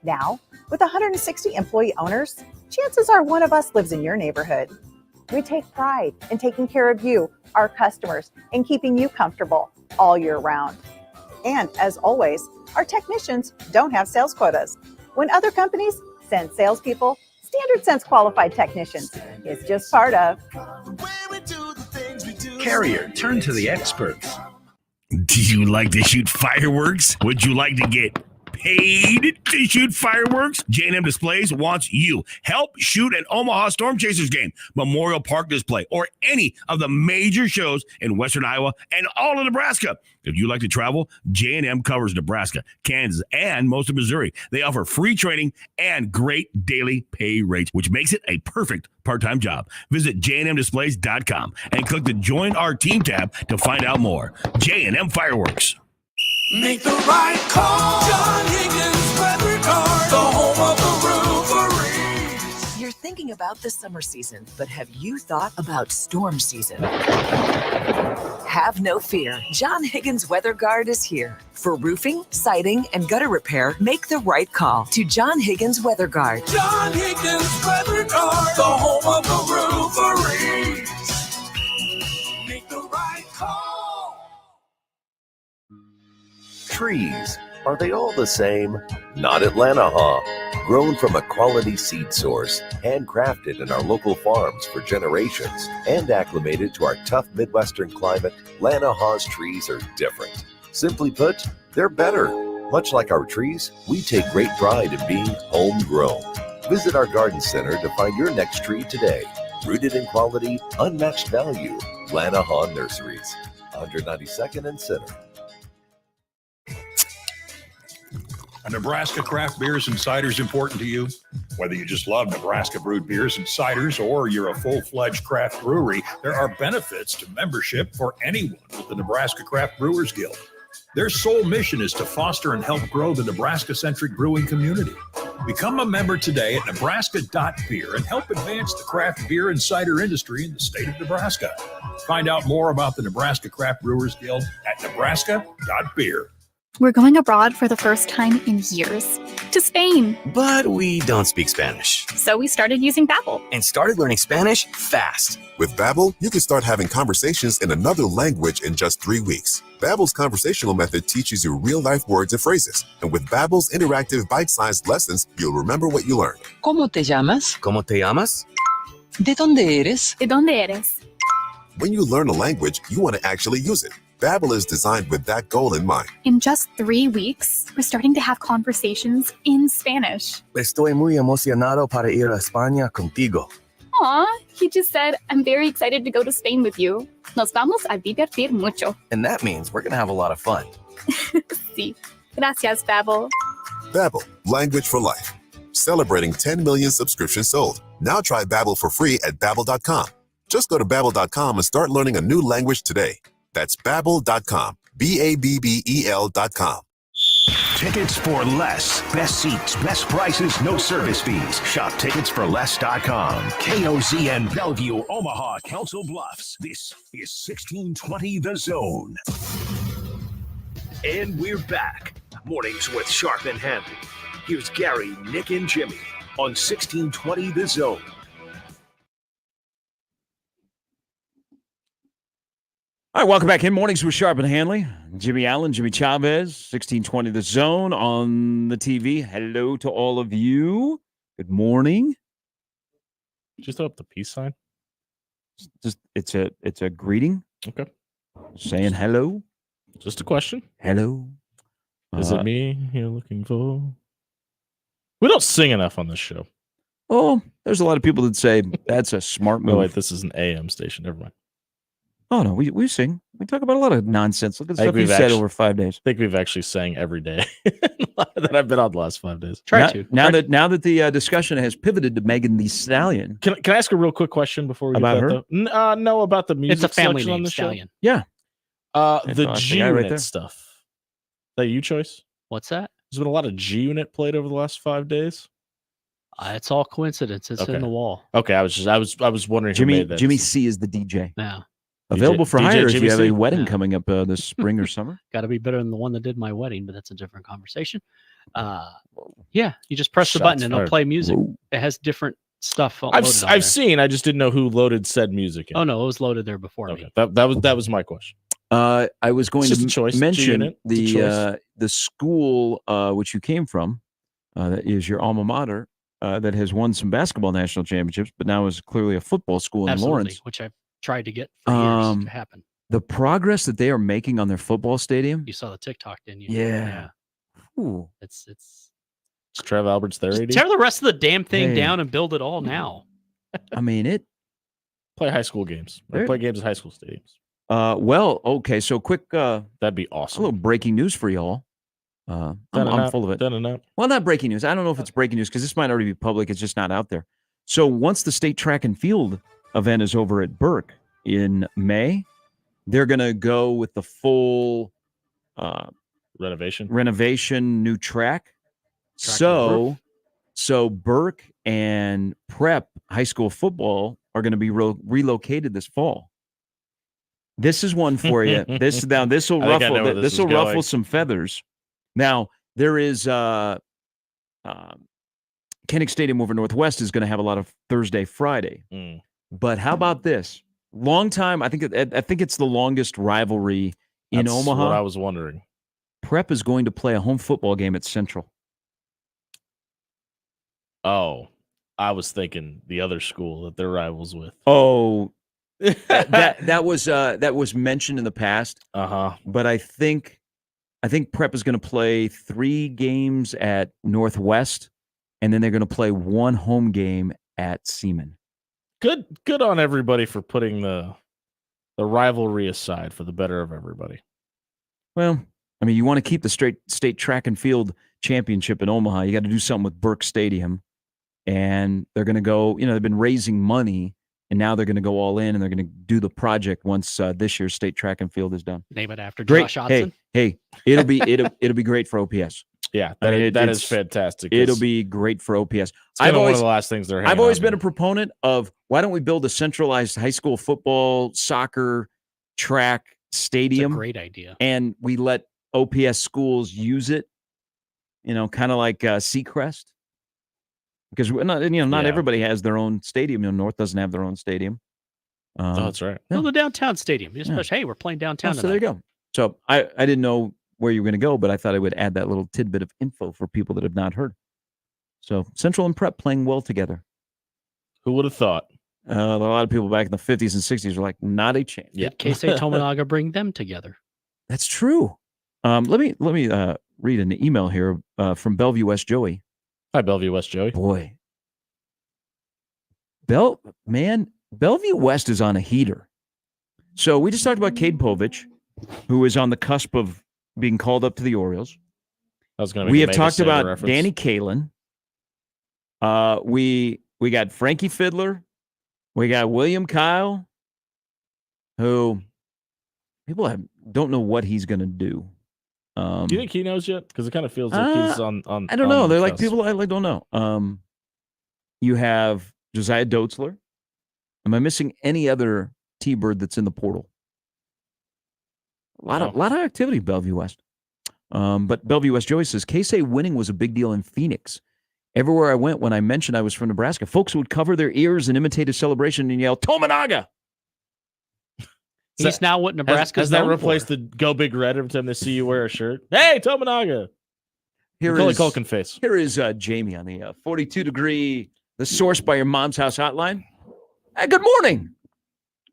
Now, with 160 employee owners, chances are one of us lives in your neighborhood. We take pride in taking care of you, our customers, and keeping you comfortable all year round. And as always, our technicians don't have sales quotas. When other companies send salespeople, Standard sends qualified technicians. It's just part of. Carrier, turn to the experts. Do you like to shoot fireworks? Would you like to get paid to shoot fireworks? J&M Displays wants you. Help shoot an Omaha Storm Chasers game, Memorial Park display, or any of the major shows in Western Iowa and all of Nebraska. If you like to travel, J&M covers Nebraska, Kansas, and most of Missouri. They offer free training and great daily pay rates, which makes it a perfect part-time job. Visit jnmdisplays.com and click the Join Our Team tab to find out more. J&M Fireworks. Make the right call. John Higgins Weather Guard, the home of the Roofery. You're thinking about the summer season, but have you thought about storm season? Have no fear. John Higgins Weather Guard is here. For roofing, siding, and gutter repair, make the right call to John Higgins Weather Guard. John Higgins Weather Guard, the home of the Roofery. Make the right call. Trees, are they all the same? Not at Lanahaw. Grown from a quality seed source, handcrafted in our local farms for generations, and acclimated to our tough Midwestern climate, Lanahaw's trees are different. Simply put, they're better. Much like our trees, we take great pride in being homegrown. Visit our garden center to find your next tree today. Rooted in quality, unmatched value. Lanahaw Nurseries, 192nd and Center. Are Nebraska craft beers and ciders important to you? Whether you just love Nebraska brewed beers and ciders or you're a full-fledged craft brewery, there are benefits to membership for anyone with the Nebraska Craft Brewers Guild. Their sole mission is to foster and help grow the Nebraska-centric brewing community. Become a member today at nebraska.beer and help advance the craft beer and cider industry in the state of Nebraska. Find out more about the Nebraska Craft Brewers Guild at nebraska.beer. We're going abroad for the first time in years. to Spain. But we don't speak Spanish. So we started using Babbel. And started learning Spanish fast. With Babbel, you can start having conversations in another language in just 3 weeks. Babbel's conversational method teaches you real-life words and phrases. And with Babbel's interactive bite-sized lessons, you'll remember what you learned. ¿Cómo te llamas? ¿Cómo te llamas? ¿De dónde eres? ¿De dónde eres? When you learn a language, you want to actually use it. Babbel is designed with that goal in mind. In just 3 weeks, we're starting to have conversations in Spanish. Estoy muy emocionado para ir a España contigo. Aw, he just said, I'm very excited to go to Spain with you. Nos vamos a divertir mucho. And that means we're going to have a lot of fun. Sí. Gracias, Babbel. Babbel, language for life. Celebrating 10 million subscriptions sold. Now try Babbel for free at Babbel.com. Just go to Babbel.com and start learning a new language today. That's Babbel.com. Babbel.com. Tickets for less. Best seats, best prices, no service fees. Shop ticketsforless.com. KOZN Bellevue, Omaha, Council Bluffs. This is 1620 The Zone. And we're back. Mornings with Sharp and Handley. Here's Gary, Nick, and Jimmy on 1620 The Zone. All right, welcome back in Mornings with Sharp and Handley. Jimmy Allen, Jimmy Chavez, 1620 The Zone on the TV. Hello to all of you. Good morning. Just throw up the peace sign. Just it's a greeting. Okay. Saying hello. Just a question. Hello. Is it me you're looking for? We don't sing enough on this show. Oh, there's a lot of people that say that's a smart move. Oh, wait, this is an AM station. Never mind. Oh, no, we sing. We talk about a lot of nonsense. Look at the stuff we've said over 5 days. I think we've actually sang every day that I've been on the last 5 days. Now that the discussion has pivoted to Megan Thee Stallion. Can I ask a real quick question before we about get her? that, though? No, about the music. It's a family selection name, on the Stallion. show. Yeah. The G Unit stuff. Is that you choice? What's that? There's been a lot of G Unit played over the last 5 days. It's all coincidence. It's in the wall. Okay, I was wondering. Jimmy who made that. Jimmy C is the DJ. Yeah. Available for DJ hire if Jimmy you have C? a wedding Yeah. coming up this spring or summer. Got to be better than the one that did my wedding, but that's a different conversation. Yeah, you just press the Shots button and it'll fired. play music. Whoa. It has different stuff. I've seen. I just didn't know who loaded said music in. Oh no, it was loaded there before Okay, me. that was my question. I was going It's just to a choice. mention G-Unit. It's a the school which you came from, that is your alma mater, that has won some basketball national championships, but now is clearly a football school in Absolutely, Lawrence. which I've tried to get for years to happen. The progress that they are making on their football stadium. You saw the TikTok, didn't you? Yeah. Ooh. It's Is Trev Alberts there? just AD? tear the rest of the damn thing Hey. down and build it all now. I mean it. Play high school games. Or There- play games at high school stadiums. Well, okay. So quick, That'd be a awesome. little breaking news for y'all. I'm full of it. Done and out. Well, not breaking news. I don't know if it's breaking news because this might already be public. It's just not out there. So once the state track and field event is over at Burke in May, they're going to go with the full Renovation. new track. Track So Burke and Prep high school football are going to be relocated this fall. This is one for you. This will I think I know ruffle. where This this will is ruffle going. some feathers. Now there is Kinnick Stadium over Northwest is going to have a lot of Thursday, Friday. Mm. But how about this? Long time. I think it's the longest rivalry in That's Omaha. what I was wondering. Prep is going to play a home football game at Central. Oh, I was thinking the other school that they're rivals with. Oh, that was mentioned in the past. But I think Prep is going to play 3 games at Northwest, and then they're going to play 1 home game at Seaman. Good on everybody for putting the rivalry aside for the better of everybody. Well, I mean, you want to keep the state track and field championship in Omaha, you got to do something with Burke Stadium. And they're going to go, they've been raising money, and now they're going to go all in, and they're going to do the project once this year's state track and field is done. Name it after Great. Josh Hodgson. Hey, it'll be great for OPS. Yeah, I mean, that is fantastic. It'll be great for OPS. It's one of the last things they're. I've always been a proponent of why don't we build a centralized high school football, soccer, track stadium? It's a great idea. And we let OPS schools use it. kind of like Seacrest, because we're not, not everybody has their own stadium. North doesn't have their own stadium. Oh, that's right. Well, the downtown stadium. Especially, hey, we're playing downtown. So there you go. So I didn't know where you were going to go, but I thought I would add that little tidbit of info for people that have not heard. So Central and Prep playing well together. Who would have thought? A lot of people back in the 50s and 60s were like, not a chance. Did Keisei Tominaga bring them together? That's true. Let me read an email here from Bellevue West Joey. Hi, Bellevue West Joey. Boy, Bellevue West is on a heater. So we just talked about Cade Povich, who is on the cusp of being called up to the Orioles. We have talked about reference. Danny Kaelin. We got Frankie Fiddler. We got William Kyle, who people don't know what he's going to do. Do you think he knows yet? Because it kind of feels like he's on. I don't know. They're like people I don't know. You have Josiah Dotzler. Am I missing any other T-Bird that's in the portal? A lot of activity, Bellevue West. But Bellevue West Joey says, Keisei winning was a big deal in Phoenix. Everywhere I went when I mentioned I was from Nebraska, folks would cover their ears and imitate a celebration and yell, Tominaga! He's now what Nebraska has that replaced the Go Big Red every time they see you wear a shirt? Hey, Tominaga! Macaulay Culkin face. Here is Jamie on the 42-degree, the source by your mom's house hotline. Good morning.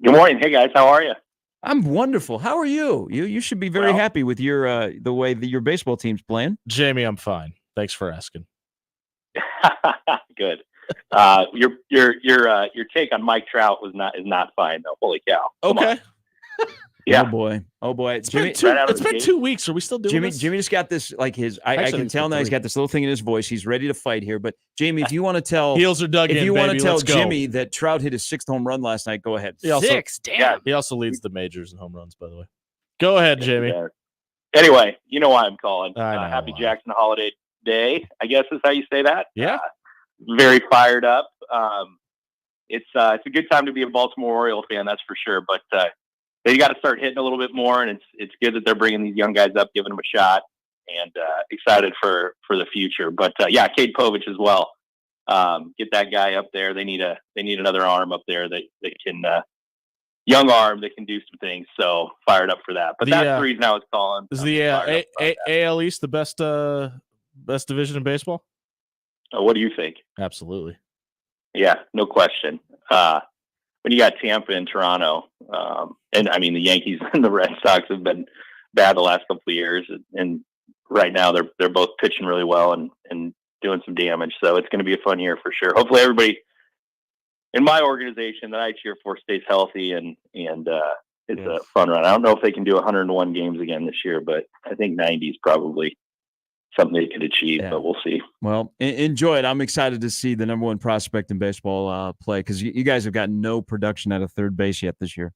Good morning. Hey, guys. How are you? I'm wonderful. How are you? You should be very happy with your the way that your baseball team's playing. Jamie, I'm fine. Thanks for asking. Good. Your take on Mike Trout is not fine though. Holy cow! Okay. Yeah. Oh boy. It's Jimmy, been 2 weeks. Are we still doing this? Jimmy just got this I can tell now he's got this little thing in his voice. He's ready to fight here. But Jamie, if you want to tell heels are dug in, if you want to tell let's go. Jimmy that Trout hit his 6th home run last night, go ahead. Six, damn. He also leads the majors in home runs, by the way. Go ahead, Jamie. Anyway, you know why I'm calling. I know Happy why. Jackson Holiday Day, I guess is how you say that. Yeah. Very fired up. It's a good time to be a Baltimore Oriole fan, that's for sure. But they got to start hitting a little bit more, and it's good that they're bringing these young guys up, giving them a shot, and excited for the future. But Cade Povich as well. Get that guy up there. They need another arm up there that can young arm that can do some things. So fired up for that. But that's the reason I was calling. Is the AL East the best division in baseball? What do you think? Absolutely. Yeah, no question. When you got Tampa and Toronto, and I mean the Yankees and the Red Sox have been bad the last couple of years, and right now they're both pitching really well and doing some damage. So it's going to be a fun year for sure. Hopefully everybody in my organization that I cheer for stays healthy and it's a fun run. I don't know if they can do 101 games again this year, but I think 90 is probably something they could achieve, but we'll see. Well, enjoy it. I'm excited to see the number one prospect in baseball play because you guys have got no production out of third base yet this year.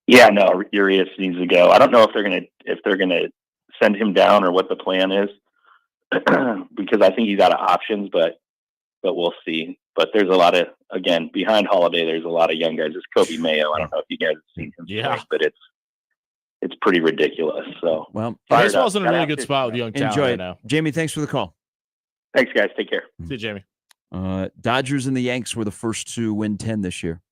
Yeah, no, Urias needs to go. I don't know if they're gonna send him down or what the plan is because I think he's out of options, but we'll see. But there's a lot of, again, behind Holiday, there's a lot of young guys. There's Kobe Mayo. I don't know if you guys have seen him play, but it's pretty ridiculous. So, baseball's in a really good spot with young talent Enjoy right it. now. Jamie, thanks for the call. Thanks, guys. Take care. See you, Jamie. Dodgers and the Yanks were the first to win 10 this year.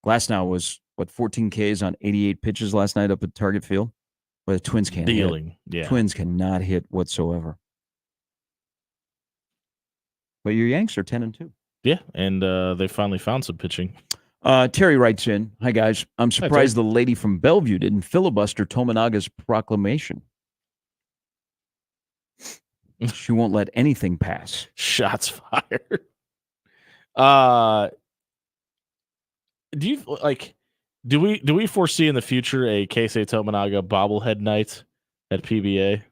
Glasnow was, 14 Ks on 88 pitches last night up at Target Field? But the Twins can't Dealing, hit. yeah. Twins cannot hit whatsoever. But your Yanks are 10-2. Yeah, and they finally found some pitching. Terry writes in, hi, guys. I'm surprised the lady from Bellevue didn't filibuster Tominaga's proclamation. She won't let anything pass. Shots fired. Do we foresee in the future a Keisei Tominaga bobblehead night at PBA?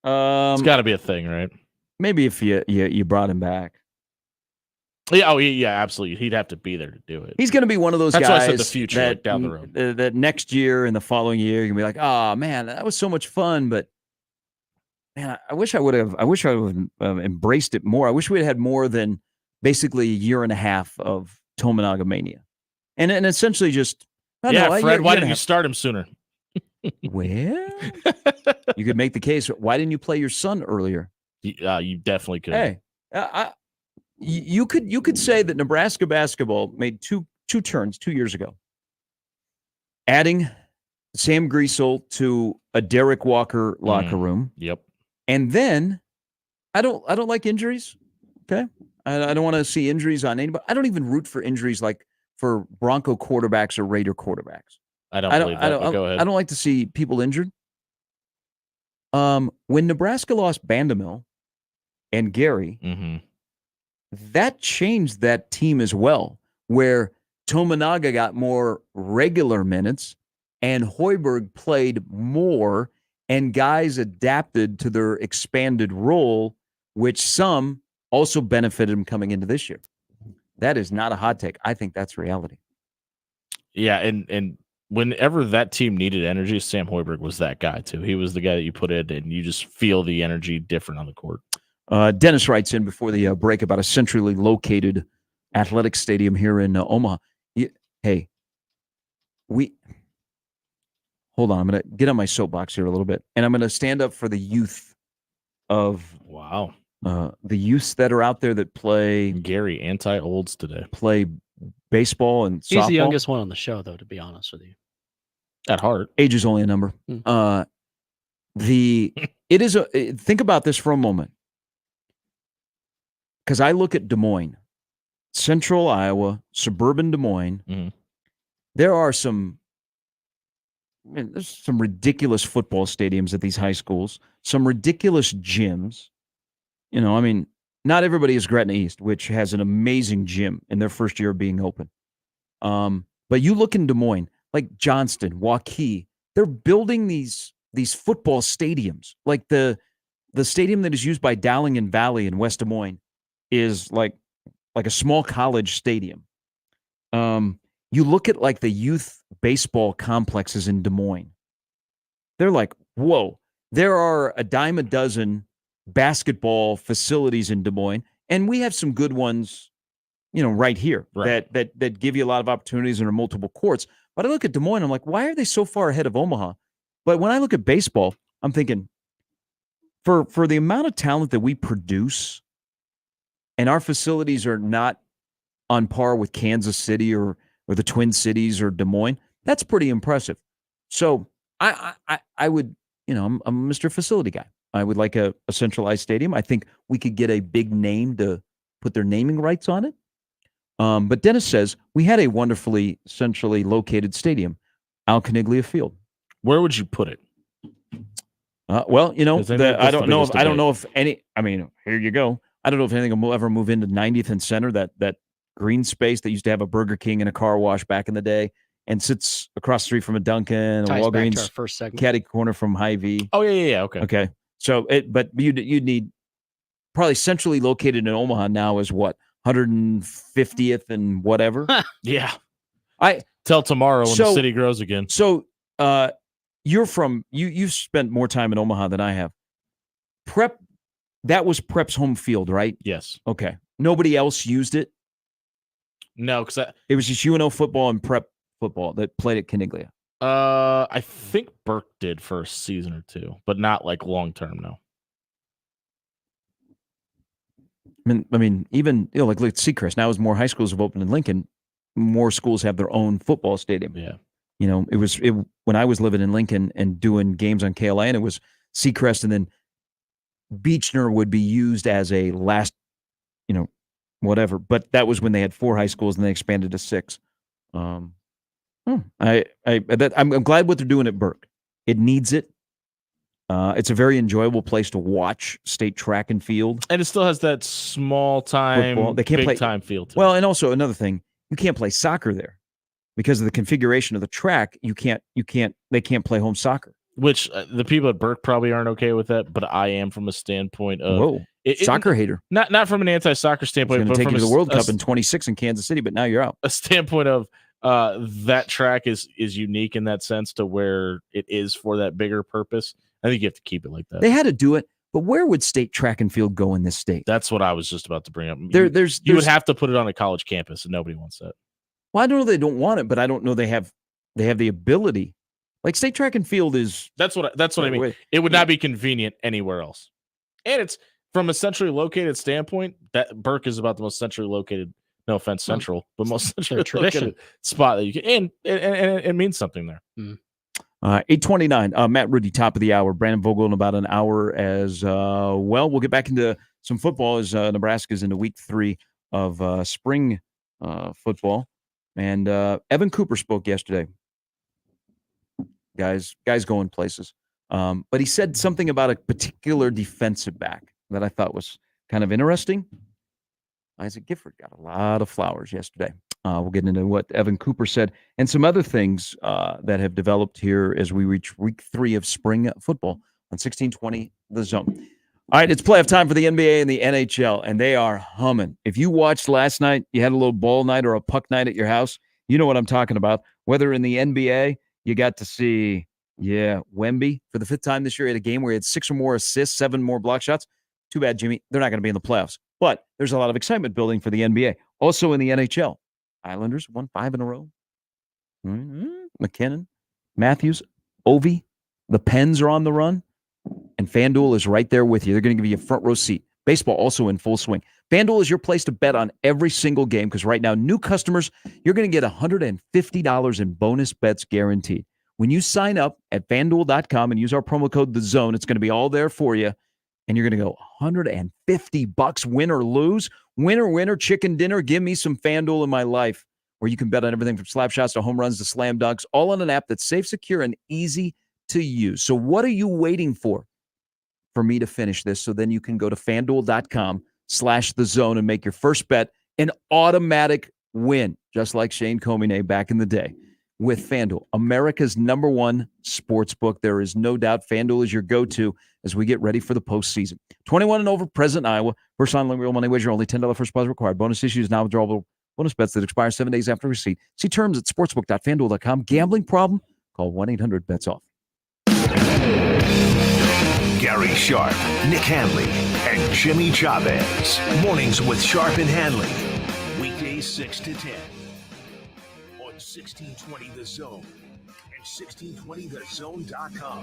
It's got to be a thing, right? Maybe if you brought him back. Yeah, yeah, absolutely. He'd have to be there to do it. He's going to be one of those That's guys why I said the future, that, like down the road. That next year and the following year, you're going to be like, oh, man, that was so much fun. But, man, I wish I would have embraced it more. I wish we had more than basically a year and a half of Tominaga mania. And essentially just, Fred, why didn't you start him sooner? Well, you could make the case. Why didn't you play your son earlier? You definitely could. Hey, you could say that Nebraska basketball made two turns 2 years ago. Adding Sam Griesel to a Derek Walker locker room. Yep. And then I don't like injuries. Okay. I don't want to see injuries on anybody. I don't even root for injuries like for Bronco quarterbacks or Raider quarterbacks. I don't believe that, but go ahead. I don't like to see people injured. When Nebraska lost Bandamill and Gary, that changed that team as well, where Tominaga got more regular minutes and Hoiberg played more, and guys adapted to their expanded role, which some also benefited them coming into this year. That is not a hot take. I think that's reality. Yeah, and whenever that team needed energy, Sam Hoiberg was that guy too. He was the guy that you put in, and you just feel the energy different on the court. Dennis writes in before the break about a centrally located athletic stadium here in Omaha. Hold on. I'm going to get on my soapbox here a little bit, and I'm going to stand up for the youth of the youths that are out there that play. Gary anti-olds today. Play baseball and softball. He's the youngest one on the show, though, to be honest with you. At heart. Age is only a number. Think about this for a moment. Because I look at Des Moines, central Iowa, suburban Des Moines. There are there's some ridiculous football stadiums at these high schools, some ridiculous gyms. Not everybody is Gretna East, which has an amazing gym in their first year of being open. But you look in Des Moines, like Johnston, Waukee, they're building these football stadiums. Like the stadium that is used by Dowling and Valley in West Des Moines is like a small college stadium. You look at like the youth baseball complexes in Des Moines. They're like, whoa, there are a dime a dozen basketball facilities in Des Moines, and we have some good ones, right here that give you a lot of opportunities and are multiple courts. But I look at Des Moines, I'm like, why are they so far ahead of Omaha? But when I look at baseball, I'm thinking, for the amount of talent that we produce, and our facilities are not on par with Kansas City or the Twin Cities or Des Moines, that's pretty impressive. So I would, I'm a Mr. Facility guy. I would like a centralized stadium. I think we could get a big name to put their naming rights on it. But Dennis says we had a wonderfully centrally located stadium, Al Caniglia Field. Where would you put it? I don't know if any. I mean, here you go. I don't know if anything will ever move into 90th and Center, that green space that used to have a Burger King and a car wash back in the day, and sits across the street from a Dunkin', a Walgreens, back to our first segment. caddy corner from Hy-Vee. Oh yeah, okay. So but you'd need probably centrally located in Omaha now is what, 150th and whatever. Yeah. Till tomorrow when the city grows again. So you've spent more time in Omaha than I have. Prep, that was Prep's home field, right? Yes. Okay. Nobody else used it? No, because it was just UNO football and Prep football that played at Caniglia. I think Burke did for a season or two, but not like long term. No. I mean, even like look at Seacrest now, as more high schools have opened in Lincoln, more schools have their own football stadium. Yeah. When I was living in Lincoln and doing games on KLIN, it was Seacrest, and then Beechner would be used as a last, whatever. But that was when they had 4 high schools and they expanded to 6. I'm glad what they're doing at Burke. It needs it. It's a very enjoyable place to watch state track and field, and it still has that small time, football. They can't big play time feel to well, it. and also another thing, you can't play soccer there because of the configuration of the track. They can't play home soccer. Which the people at Burke probably aren't okay with that, but I am from a standpoint of soccer hater. Not from an anti-soccer standpoint, It's but going to take from you to the World Cup in 26 in Kansas City, but now you're out. A standpoint of that track is unique in that sense to where it is for that bigger purpose. I think you have to keep it like that. They had to do it, but where would state track and field go in this state? That's what I was just about to bring up. You would have to put it on a college campus, and nobody wants that. Well, I don't know they don't want it, but I don't know they have the ability Like state track and field is. That's what I mean. It would not be convenient anywhere else. And it's from a centrally located standpoint, that Burke is about the most centrally located, no offense, central, but most centrally located spot that you can, and it means something there. 8:29. Matt Rudy, top of the hour. Brandon Vogel in about an hour as well. We'll get back into some football as Nebraska's into week 3 of spring football. And Evan Cooper spoke yesterday. Guys going places. But he said something about a particular defensive back that I thought was kind of interesting. Isaac Gifford got a lot of flowers yesterday. We'll get into what Evan Cooper said and some other things that have developed here as we reach week 3 of spring football on 1620 The Zone. All right, it's playoff time for the NBA and the NHL, and they are humming. If you watched last night, you had a little ball night or a puck night at your house, you know what I'm talking about. Whether in the NBA, you got to see, Wemby for the 5th time this year at a game where he had 6 or more assists, 7 more block shots. Too bad, Jimmy. They're not going to be in the playoffs. But there's a lot of excitement building for the NBA. Also in the NHL, Islanders won 5 in a row. McKinnon, Matthews, Ovi, the Pens are on the run, and FanDuel is right there with you. They're going to give you a front row seat. Baseball also in full swing. FanDuel is your place to bet on every single game because right now, new customers, you're going to get $150 in bonus bets guaranteed. When you sign up at FanDuel.com and use our promo code THEZONE, it's going to be all there for you. And you're going to go $150, win or lose. Winner, chicken dinner. Give me some FanDuel in my life where you can bet on everything from slap shots to home runs to slam dunks, all on an app that's safe, secure, and easy to use. So what are you waiting for me to finish this? So then you can go to FanDuel.com/TheZone and make your first bet an automatic win, just like Shane Comine back in the day with FanDuel, America's #1 sports book. There is no doubt FanDuel is your go-to as we get ready for the postseason. 21 and over, present in Iowa. First online real money wager, only $10 first deposit required. Bonus issues now withdrawable bonus bets that expire 7 days after receipt. See terms at sportsbook.fanduel.com. Gambling problem? Call 1-800-BETS-OFF. Gary Sharp, Nick Handley, and Jimmy Chavez. Mornings with Sharp and Handley. Weekdays 6 to 10. On 1620 The Zone and 1620thezone.com.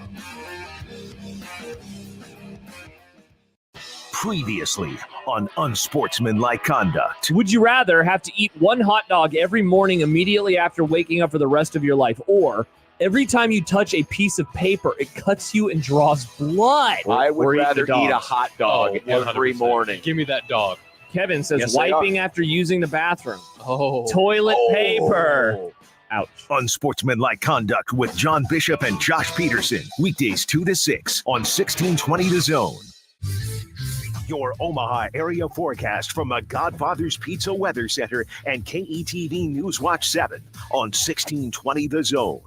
Previously on Unsportsmanlike Conduct. Would you rather have to eat one hot dog every morning immediately after waking up for the rest of your life, or every time you touch a piece of paper, it cuts you and draws blood? I would rather eat eat a hot dog every morning. Give me that dog. Kevin says Yes, wiping after using the bathroom. Toilet paper. Ouch. Unsportsmanlike Conduct with John Bishop and Josh Peterson. Weekdays 2 to 6 on 1620 The Zone. Your Omaha area forecast from the Godfather's Pizza Weather Center and KETV News Watch 7 on 1620 The Zone.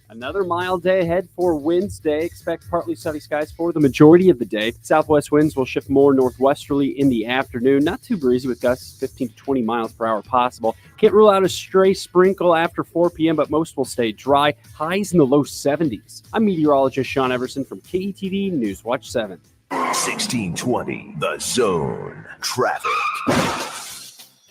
Another mild day ahead for Wednesday. Expect partly sunny skies for the majority of the day. Southwest winds will shift more northwesterly in the afternoon. Not too breezy with gusts 15 to 20 miles per hour possible. Can't rule out a stray sprinkle after 4 p.m., but most will stay dry. Highs in the low 70s. I'm meteorologist Sean Everson from KETV News Watch 7. 1620 The Zone. Traffic.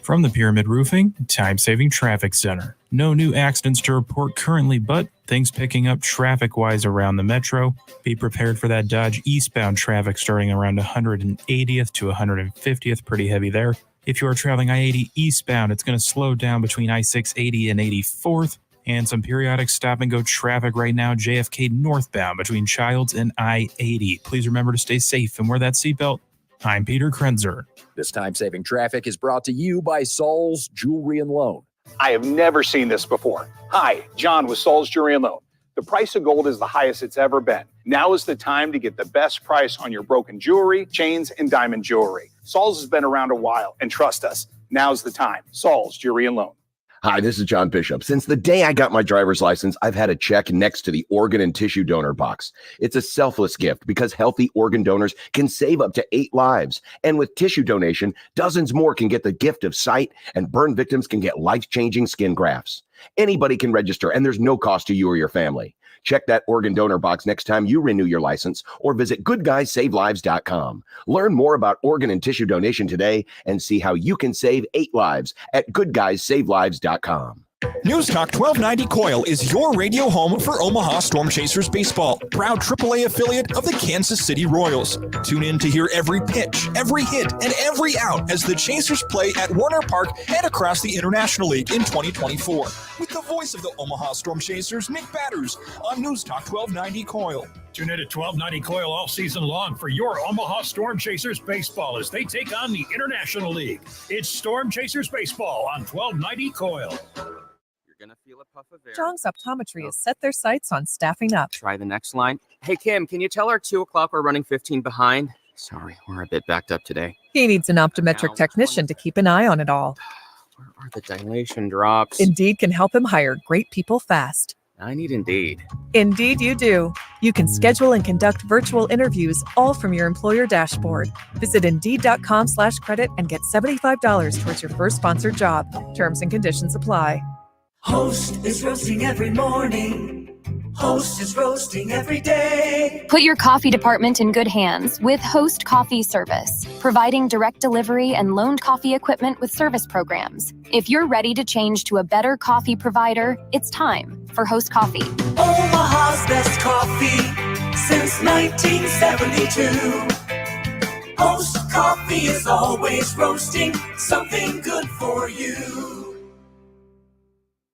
From the Pyramid Roofing Time-Saving Traffic Center. No new accidents to report currently, but things picking up traffic-wise around the metro. Be prepared for that Dodge eastbound traffic starting around 180th to 150th. Pretty heavy there. If you are traveling I-80 eastbound, it's going to slow down between I-680 and 84th. And some periodic stop-and-go traffic right now, JFK northbound between Childs and I-80. Please remember to stay safe and wear that seatbelt. I'm Peter Krenzer. This time-saving traffic is brought to you by Saul's Jewelry and Loan. I have never seen this before. Hi, John with Saul's Jewelry and Loan. The price of gold is the highest it's ever been. Now is the time to get the best price on your broken jewelry, chains, and diamond jewelry. Saul's has been around a while, and trust us, now's the time. Saul's Jewelry and Loan. Hi, this is John Bishop. Since the day I got my driver's license, I've had a check next to the organ and tissue donor box. It's a selfless gift because healthy organ donors can save up to 8 lives. And with tissue donation, dozens more can get the gift of sight, and burn victims can get life-changing skin grafts. Anybody can register, and there's no cost to you or your family. Check that organ donor box next time you renew your license or visit goodguysavelives.com. Learn more about organ and tissue donation today and see how you can save 8 lives at goodguysavelives.com. News Talk 1290 Coil is your radio home for Omaha Storm Chasers baseball, proud AAA affiliate of the Kansas City Royals. Tune in to hear every pitch, every hit, and every out as the Chasers play at Warner Park and across the International League in 2024. With the voice of the Omaha Storm Chasers, Nick Batters, on News Talk 1290 Coil. Tune in at 1290 Coil all season long for your Omaha Storm Chasers baseball as they take on the International League. It's Storm Chasers baseball on 1290 Coil. Gonna feel a puff of air. Strong's Optometry has set their sights on staffing up. Try the next line. Hey, Kim, can you tell our 2 o'clock we're running 15 behind? Sorry, we're a bit backed up today. He needs an optometric technician to keep an eye on it all. Where are the dilation drops? Indeed can help him hire great people fast. I need Indeed. Indeed you do. You can schedule and conduct virtual interviews all from your employer dashboard. Visit Indeed.com/credit and get $75 towards your first sponsored job. Terms and conditions apply. Host is roasting every morning. Host is roasting every day. Put your coffee department in good hands with Host Coffee Service, providing direct delivery and loaned coffee equipment with service programs. If you're ready to change to a better coffee provider, it's time for Host Coffee. Omaha's best coffee since 1972. Host Coffee is always roasting something good for you.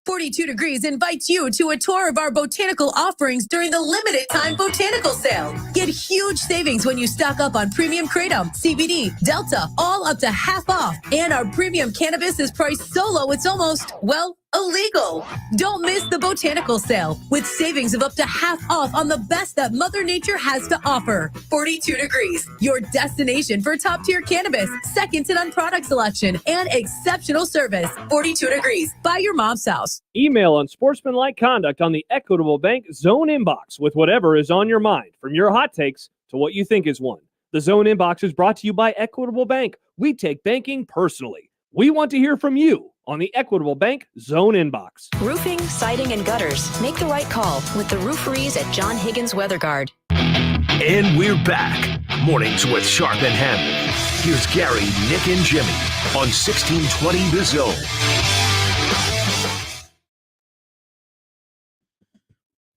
42 Degrees invites you to a tour of our botanical offerings during the limited time botanical sale. Get huge savings when you stock up on premium kratom, CBD, Delta, all up to half off. And our premium cannabis is priced so low it's almost, well, illegal. Don't miss the botanical sale with savings of up to half off on the best that Mother Nature has to offer. 42 Degrees, your destination for top-tier cannabis, second to none product selection, and exceptional service. 42 Degrees, by your mom's house. Email unsportsmanlike conduct on the Equitable Bank Zone inbox with whatever is on your mind, from your hot takes to what you think is one. The Zone inbox is brought to you by Equitable Bank. We take banking personally. We want to hear from you on the Equitable Bank Zone inbox. Roofing, siding, and gutters. Make the right call with the rooferys at John Higgins WeatherGuard. And we're back. Mornings with Sharp and Handley. Here's Gary, Nick, and Jimmy on 1620 The Zone.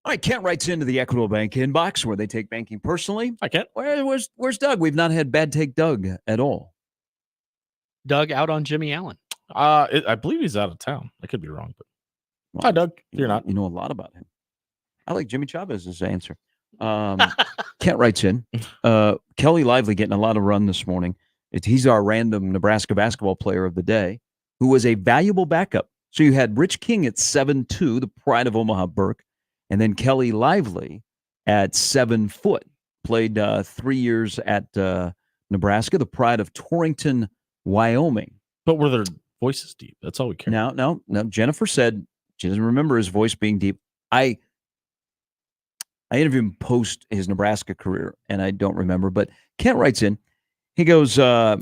All right, Kent writes into the Equitable Bank inbox where they take banking personally. I can't. Where's Doug? We've not had bad take Doug at all. Doug out on Jimmy Allen. I believe he's out of town. I could be wrong, but hi, Doug. You're not. You know a lot about him. I like Jimmy Chavez's answer. Kent writes in. Kelly Lively getting a lot of run this morning. He's our random Nebraska basketball player of the day, who was a valuable backup. So you had Rich King at 7'2", the pride of Omaha Burke, and then Kelly Lively at 7 foot. Played 3 years at Nebraska, the pride of Torrington, Wyoming. But were their voices deep? That's all we care. No. Jennifer said she doesn't remember his voice being deep. I interviewed him post his Nebraska career, and I don't remember. But Kent writes in. He goes, for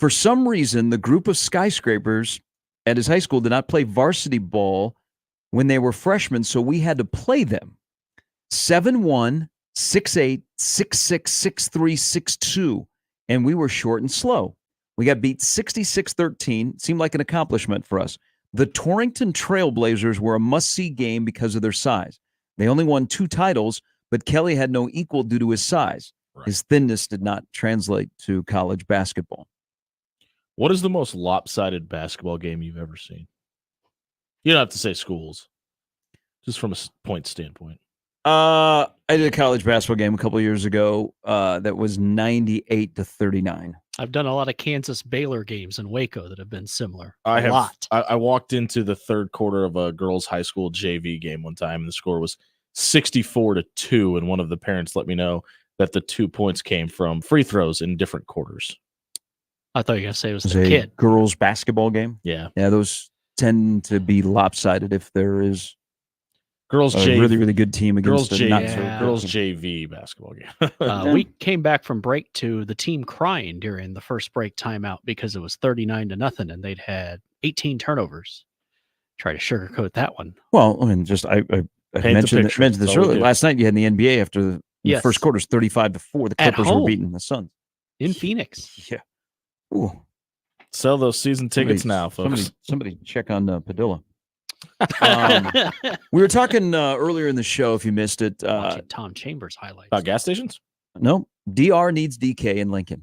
some reason, the group of skyscrapers at his high school did not play varsity ball when they were freshmen, so we had to play them. 7'1", 6'8", 6'6", 6'3", 6'2", and we were short and slow. We got beat 66-13. Seemed like an accomplishment for us. The Torrington Trailblazers were a must-see game because of their size. They only won 2 titles, but Kelly had no equal due to his size. Right. His thinness did not translate to college basketball. What is the most lopsided basketball game you've ever seen? You don't have to say schools, just from a point standpoint. I did a college basketball game a couple of years ago that was 98-39. I've done a lot of Kansas Baylor games in Waco that have been similar. I walked into the third quarter of a girls' high school JV game one time, and the score was 64-2, and one of the parents let me know that the 2 points came from free throws in different quarters. I thought you were going to say it was the kid. Girls' basketball game? Yeah. Yeah, those tend to be lopsided if there is girls' really, really good team against girls' JV basketball game. We came back from break to the team crying during the first break timeout because it was 39-0 and they'd had 18 turnovers. Try to sugarcoat that one. Well, I mean, just I mentioned this earlier. Last night you had in the NBA after the first quarter's 35-4. The Clippers were beating the Suns in Phoenix. Yeah. Ooh. Sell those season tickets now, folks. Somebody check on Padilla. We were talking earlier in the show, if you missed it. Watching Tom Chambers highlights. About gas stations? No, DR needs DK in Lincoln.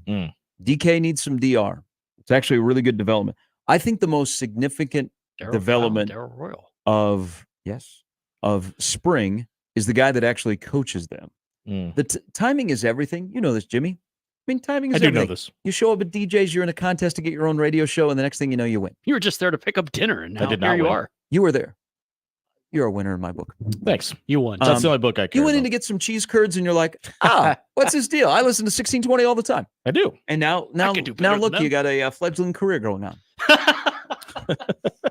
DK needs some DR. It's actually a really good development. I think the most significant development Darryl Royal. of spring is the guy that actually coaches them. The timing is everything. You know this, Jimmy. I mean, timing is I do everything. know this. You show up at DJ's, you're in a contest to get your own radio show, and the next thing you know, you win. You were just there to pick up dinner, and now I did here not you win. are. You were there. You're a winner in my book. Thanks. You won. That's the only book I care You went in about. to get some cheese curds, and you're like, what's this deal? I listen to 1620 all the time. I do. And now could do better look, than you them. got a fledgling career going on.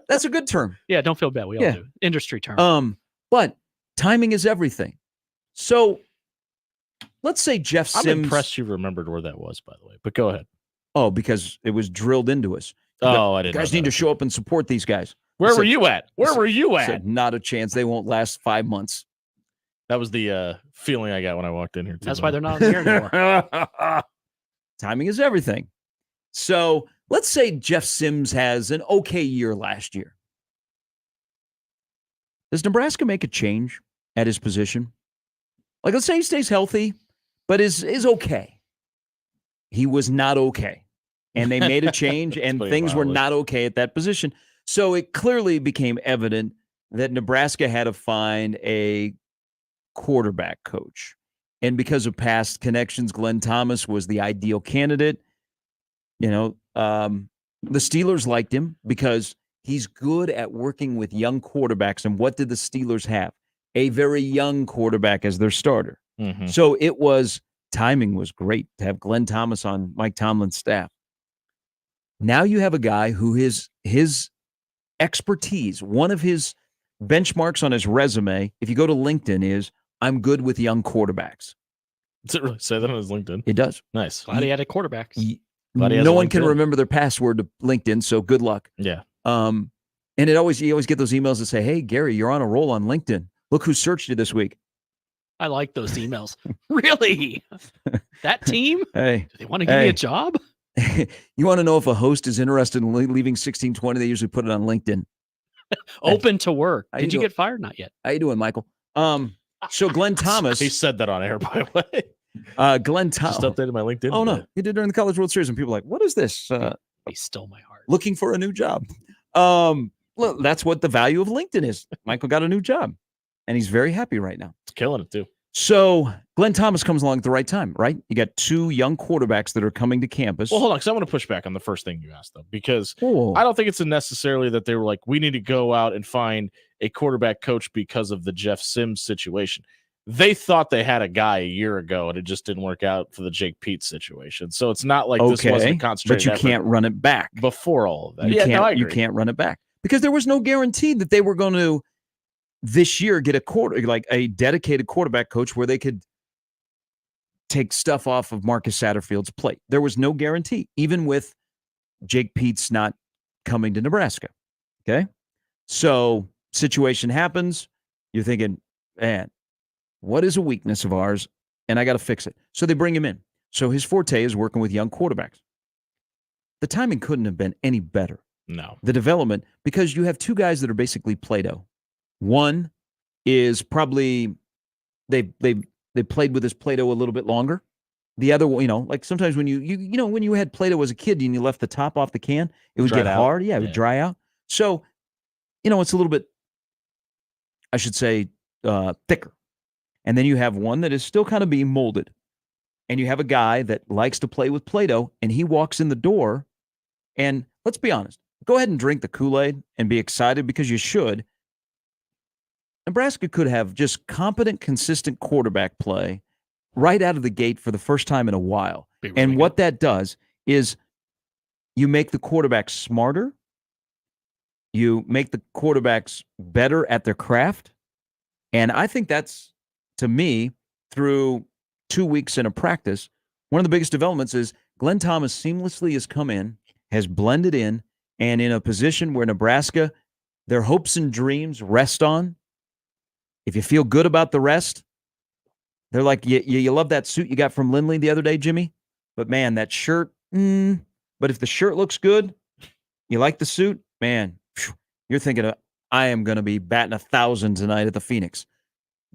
That's a good term. Yeah, don't feel bad. We all Yeah. do. Industry term. But timing is everything. So let's say Jeff Sims. I'm impressed you remembered where that was, by the way. But go ahead. Oh, because it was drilled into us. Oh, I didn't know Guys that. need to show up and support these guys. Where I were said- you at? Where were you I at? said, not a chance. They won't last 5 months. That was the feeling I got when I walked in here. That's why they're not on the air anymore. Timing is everything. So let's say Jeff Sims has an okay year last year. Does Nebraska make a change at his position? Like, let's say he stays healthy, but is okay. He was not okay. And they made a change, and pretty things were wild. not okay at that position. So it clearly became evident that Nebraska had to find a quarterback coach. And because of past connections, Glenn Thomas was the ideal candidate. You know, the Steelers liked him because he's good at working with young quarterbacks. And what did the Steelers have? A very young quarterback as their starter. Mhm. So timing was great to have Glenn Thomas on Mike Tomlin's staff. Now you have a guy who his expertise, one of his benchmarks on his resume, if you go to LinkedIn, is I'm good with young quarterbacks. Does it really say that on his LinkedIn? It does. Nice. Glad he had a quarterback. Glad he has No a one can LinkedIn. remember their password to LinkedIn, so good luck. Yeah. And you always get those emails that say, "Hey, Gary, you're on a roll on LinkedIn. Look who searched you this week." I like those emails. Really? That team? Hey, Do they want to give me a job? You want to know if a host is interested in leaving 1620? They usually put it on LinkedIn. Open to work. How Did you you doing? get fired? Not yet. How you doing, Michael? So Glenn Thomas. He said that on air, by the way. Glenn Thomas. Just updated my LinkedIn. Oh, no. today. He did during the College World Series, and people were like, what is this? He stole my heart. Looking for a new job. Look, that's what the value of LinkedIn is. Michael got a new job, and he's very happy right now. It's killing it, too. So Glenn Thomas comes along at the right time, right? You got two young quarterbacks that are coming to campus. Well, hold on, because I want to push back on the first thing you asked, though, because Oh. I don't think it's necessarily that they were like, we need to go out and find a quarterback coach because of the Jeff Sims situation. They thought they had a guy a year ago, and it just didn't work out for the Jake Pete situation. So it's not like this wasn't a concentrated but you effort can't run it back. before all of that. You Yeah, can't, no, I you agree. can't run it back because there was no guarantee that they were going to this year get a dedicated quarterback coach where they could take stuff off of Marcus Satterfield's plate. There was no guarantee, even with Jake Pete's not coming to Nebraska. Okay. So situation happens. You're thinking, man, what is a weakness of ours? And I got to fix it. So they bring him in. So his forte is working with young quarterbacks. The timing couldn't have been any better. No. The development, because you have two guys that are basically Play-Doh. One is probably they played with this Play-Doh a little bit longer. The other one, like sometimes when when you had Play-Doh as a kid and you left the top off the can, it would Dried get out. hard. Yeah, it would dry out. So, it's a little bit, I should say, thicker. And then you have one that is still kind of being molded. And you have a guy that likes to play with Play-Doh, and he walks in the door. And let's be honest, go ahead and drink the Kool-Aid and be excited because you should. Nebraska could have just competent, consistent quarterback play right out of the gate for the first time in a while. And what that does is you make the quarterbacks smarter. You make the quarterbacks better at their craft. And I think that's, to me, through 2 weeks in a practice, one of the biggest developments is Glenn Thomas seamlessly has come in, has blended in, and in a position where Nebraska, their hopes and dreams rest on. If you feel good about the rest, they're like, you love that suit you got from Lindley the other day, Jimmy? But man, that shirt, but if the shirt looks good, you like the suit, man, you're thinking, I am going to be batting 1,000 tonight at the Phoenix.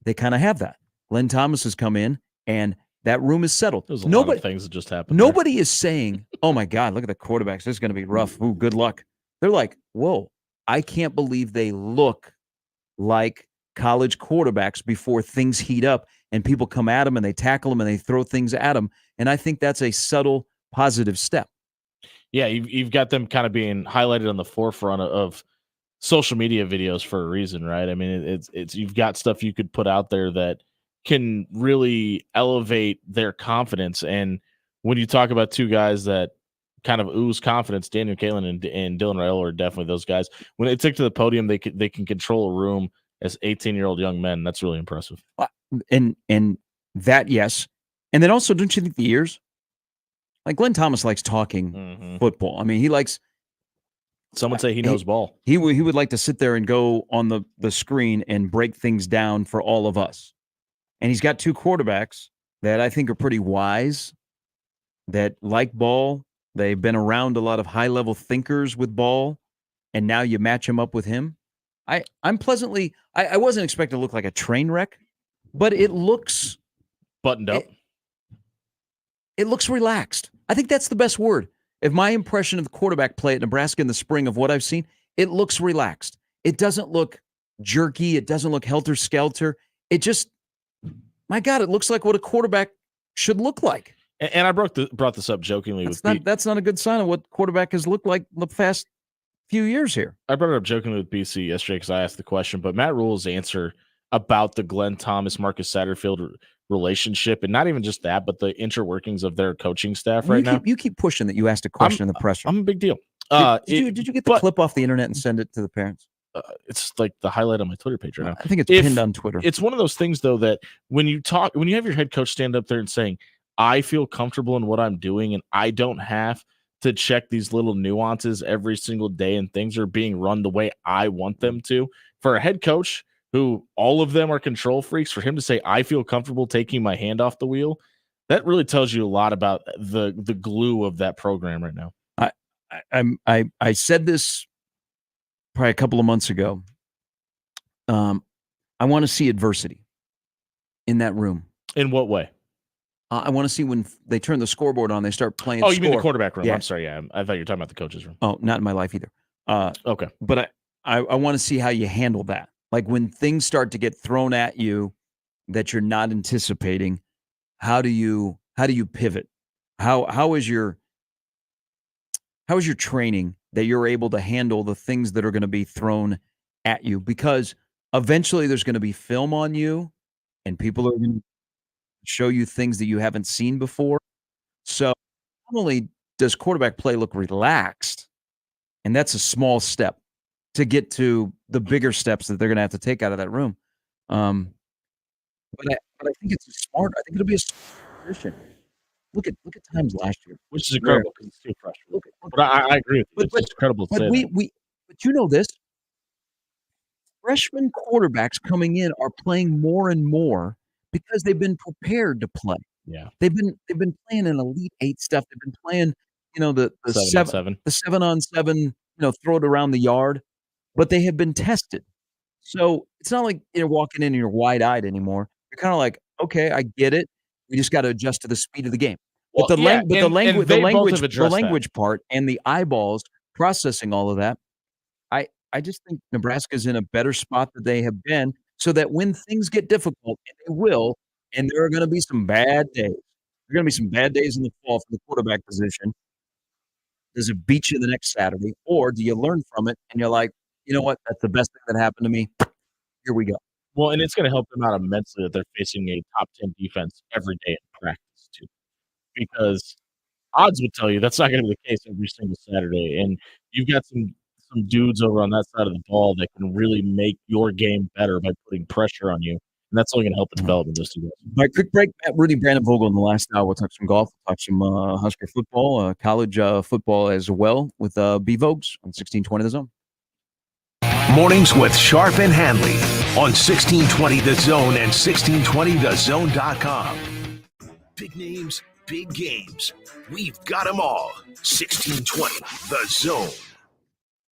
They kind of have that. Glenn Thomas has come in, and that room is settled. There's a lot of things that just happened. Nobody is saying, oh, my God, look at the quarterbacks. This is going to be rough. Ooh, good luck. They're like, whoa, I can't believe they look like college quarterbacks before things heat up and people come at them and they tackle them and they throw things at them. And I think that's a subtle positive step. Yeah, you've got them kind of being highlighted on the forefront of social media videos for a reason, right? I mean, it's you've got stuff you could put out there that can really elevate their confidence. And when you talk about two guys that kind of ooze confidence, Daniel Kalen and Dylan Raiola are definitely those guys. When they took to the podium, they can control a room as 18-year-old young men. That's really impressive. And that, yes. And then also, don't you think the ears? Like Glenn Thomas likes talking football. I mean, he likes. Some would say he knows ball. He would like to sit there and go on the screen and break things down for all of us. And he's got two quarterbacks that I think are pretty wise, that like ball. They've been around a lot of high-level thinkers with ball, and now you match him up with him. I'm pleasantly. I wasn't expecting to look like a train wreck, but it looks buttoned up. It looks relaxed. I think that's the best word. If my impression of the quarterback play at Nebraska in the spring of what I've seen, it looks relaxed. It doesn't look jerky. It doesn't look helter-skelter. It just, my God, it looks like what a quarterback should look like. And I brought this up jokingly. That's not a good sign of what quarterback has looked like the past few years here. I brought it up jokingly with BC yesterday because I asked the question, but Matt Rule's answer about the Glenn Thomas, Marcus Satterfield relationship, and not even just that, but the interworkings of their coaching staff now. You keep pushing that you asked a question in the presser. I'm a big deal. Did you get the clip off the internet and send it to the parents? It's like the highlight on my Twitter page right now. I think it's pinned on Twitter. It's one of those things, though, that when you have your head coach stand up there and saying, I feel comfortable in what I'm doing, and I don't have to check these little nuances every single day, and things are being run the way I want them to. For a head coach who all of them are control freaks, for him to say, I feel comfortable taking my hand off the wheel, that really tells you a lot about the glue of that program right now. I said this probably a couple of months ago. I want to see adversity in that room. In what way? I want to see when they turn the scoreboard on, they start playing. Oh, you mean the quarterback room? Yeah. I'm sorry. Yeah, I thought you were talking about the coach's room. Oh, not in my life either. Okay. But I want to see how you handle that. Like when things start to get thrown at you that you're not anticipating, how do you pivot? How is your training that you're able to handle the things that are going to be thrown at you? Because eventually there's going to be film on you and people are going to show you things that you haven't seen before. So not only does quarterback play look relaxed, and that's a small step to get to the bigger steps that they're going to have to take out of that room. But I think it's smart. I think it'll be a smart position. Look at times last year, which is incredible because it's too frustrating. But I agree with you. It's incredible to say that. But you know this. Freshman quarterbacks coming in are playing more and more because they've been prepared to play. Yeah, they've been playing an Elite Eight stuff. They've been playing, the 7-on-7, throw it around the yard, but they have been tested. So it's not like you're walking in and you're wide-eyed anymore. You're kind of like, okay, I get it. We just got to adjust to the speed of the game. Well, but the language that. part and the eyeballs processing all of that, I just think Nebraska's in a better spot than they have been, so that when things get difficult, and they will, and there are going to be some bad days. There are going to be some bad days in the fall for the quarterback position. Does it beat you the next Saturday, or do you learn from it and you're like, you know what? That's the best thing that happened to me. Here we go. Well, and it's going to help them out immensely that they're facing a top 10 defense every day in practice too, because odds would tell you that's not going to be the case every single Saturday. And you've got some dudes over on that side of the ball that can really make your game better by putting pressure on you. And that's only going to help the development of those two guys. All right, quick break. Rudy Brandon-Vogel in the last hour. We'll talk some golf. We'll talk some Husker football, college football as well with B-Vogues on 1620 The Zone. Mornings with Sharp and Handley on 1620 The Zone and 1620thezone.com. Big names, big games. We've got them all. 1620 The Zone.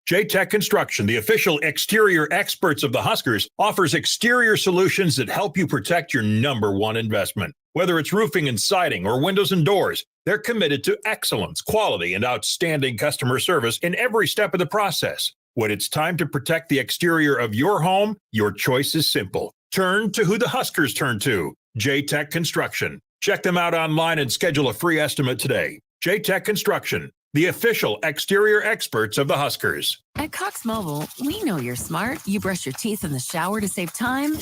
J-Tech Construction, the official exterior experts of the Huskers, offers exterior solutions that help you protect your number one investment. Whether it's roofing and siding or windows and doors, they're committed to excellence, quality, and outstanding customer service in every step of the process. When it's time to protect the exterior of your home, your choice is simple. Turn to who the Huskers turn to, J-Tech Construction. Check them out online and schedule a free estimate today. J-Tech Construction, the official exterior experts of the Huskers. At Cox Mobile, we know you're smart. You brush your teeth in the shower to save time,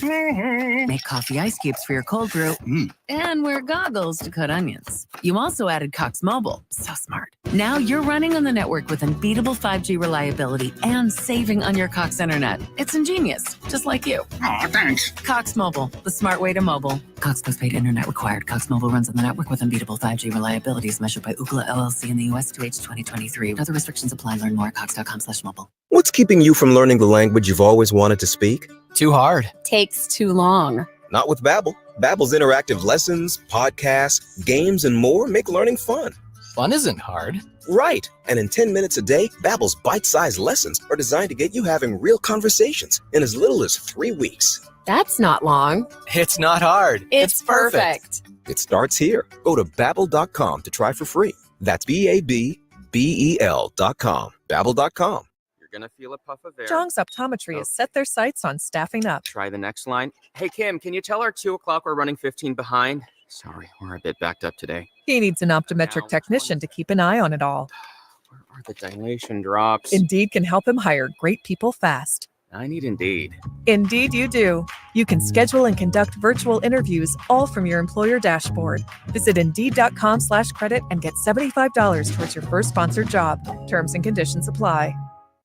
make coffee ice cubes for your cold brew, and wear goggles to cut onions. You also added Cox Mobile. So smart. Now you're running on the network with unbeatable 5G reliability and saving on your Cox internet. It's ingenious, just like you. Aw, thanks. Cox Mobile, the smart way to mobile. Cox postpaid internet required. Cox Mobile runs on the network with unbeatable 5G reliability as measured by Ookla LLC in the U.S. to H 2023. Other restrictions apply. Learn more at cox.com/mobile. What's keeping you from learning the language you've always wanted to speak? Too hard. Takes too long. Not with Babbel. Babbel's interactive lessons, podcasts, games, and more make learning fun. Fun isn't hard. Right. And in 10 minutes a day, Babbel's bite-sized lessons are designed to get you having real conversations in as little as 3 weeks. That's not long. It's not hard. It's perfect. It starts here. Go to Babbel.com to try for free. That's Babbel.com. Babbel.com. You're going to feel a puff of air. Jong's Optometry has set their sights on staffing up. Try the next line. Hey, Kim, can you tell our 2 o'clock we're running 15 behind? Sorry, we're a bit backed up today. He needs an optometric technician to keep an eye on it all. Where are the dilation drops? Indeed can help him hire great people fast. I need Indeed. Indeed you do. You can schedule and conduct virtual interviews all from your employer dashboard. Visit Indeed.com/credit and get $75 towards your first sponsored job. Terms and conditions apply.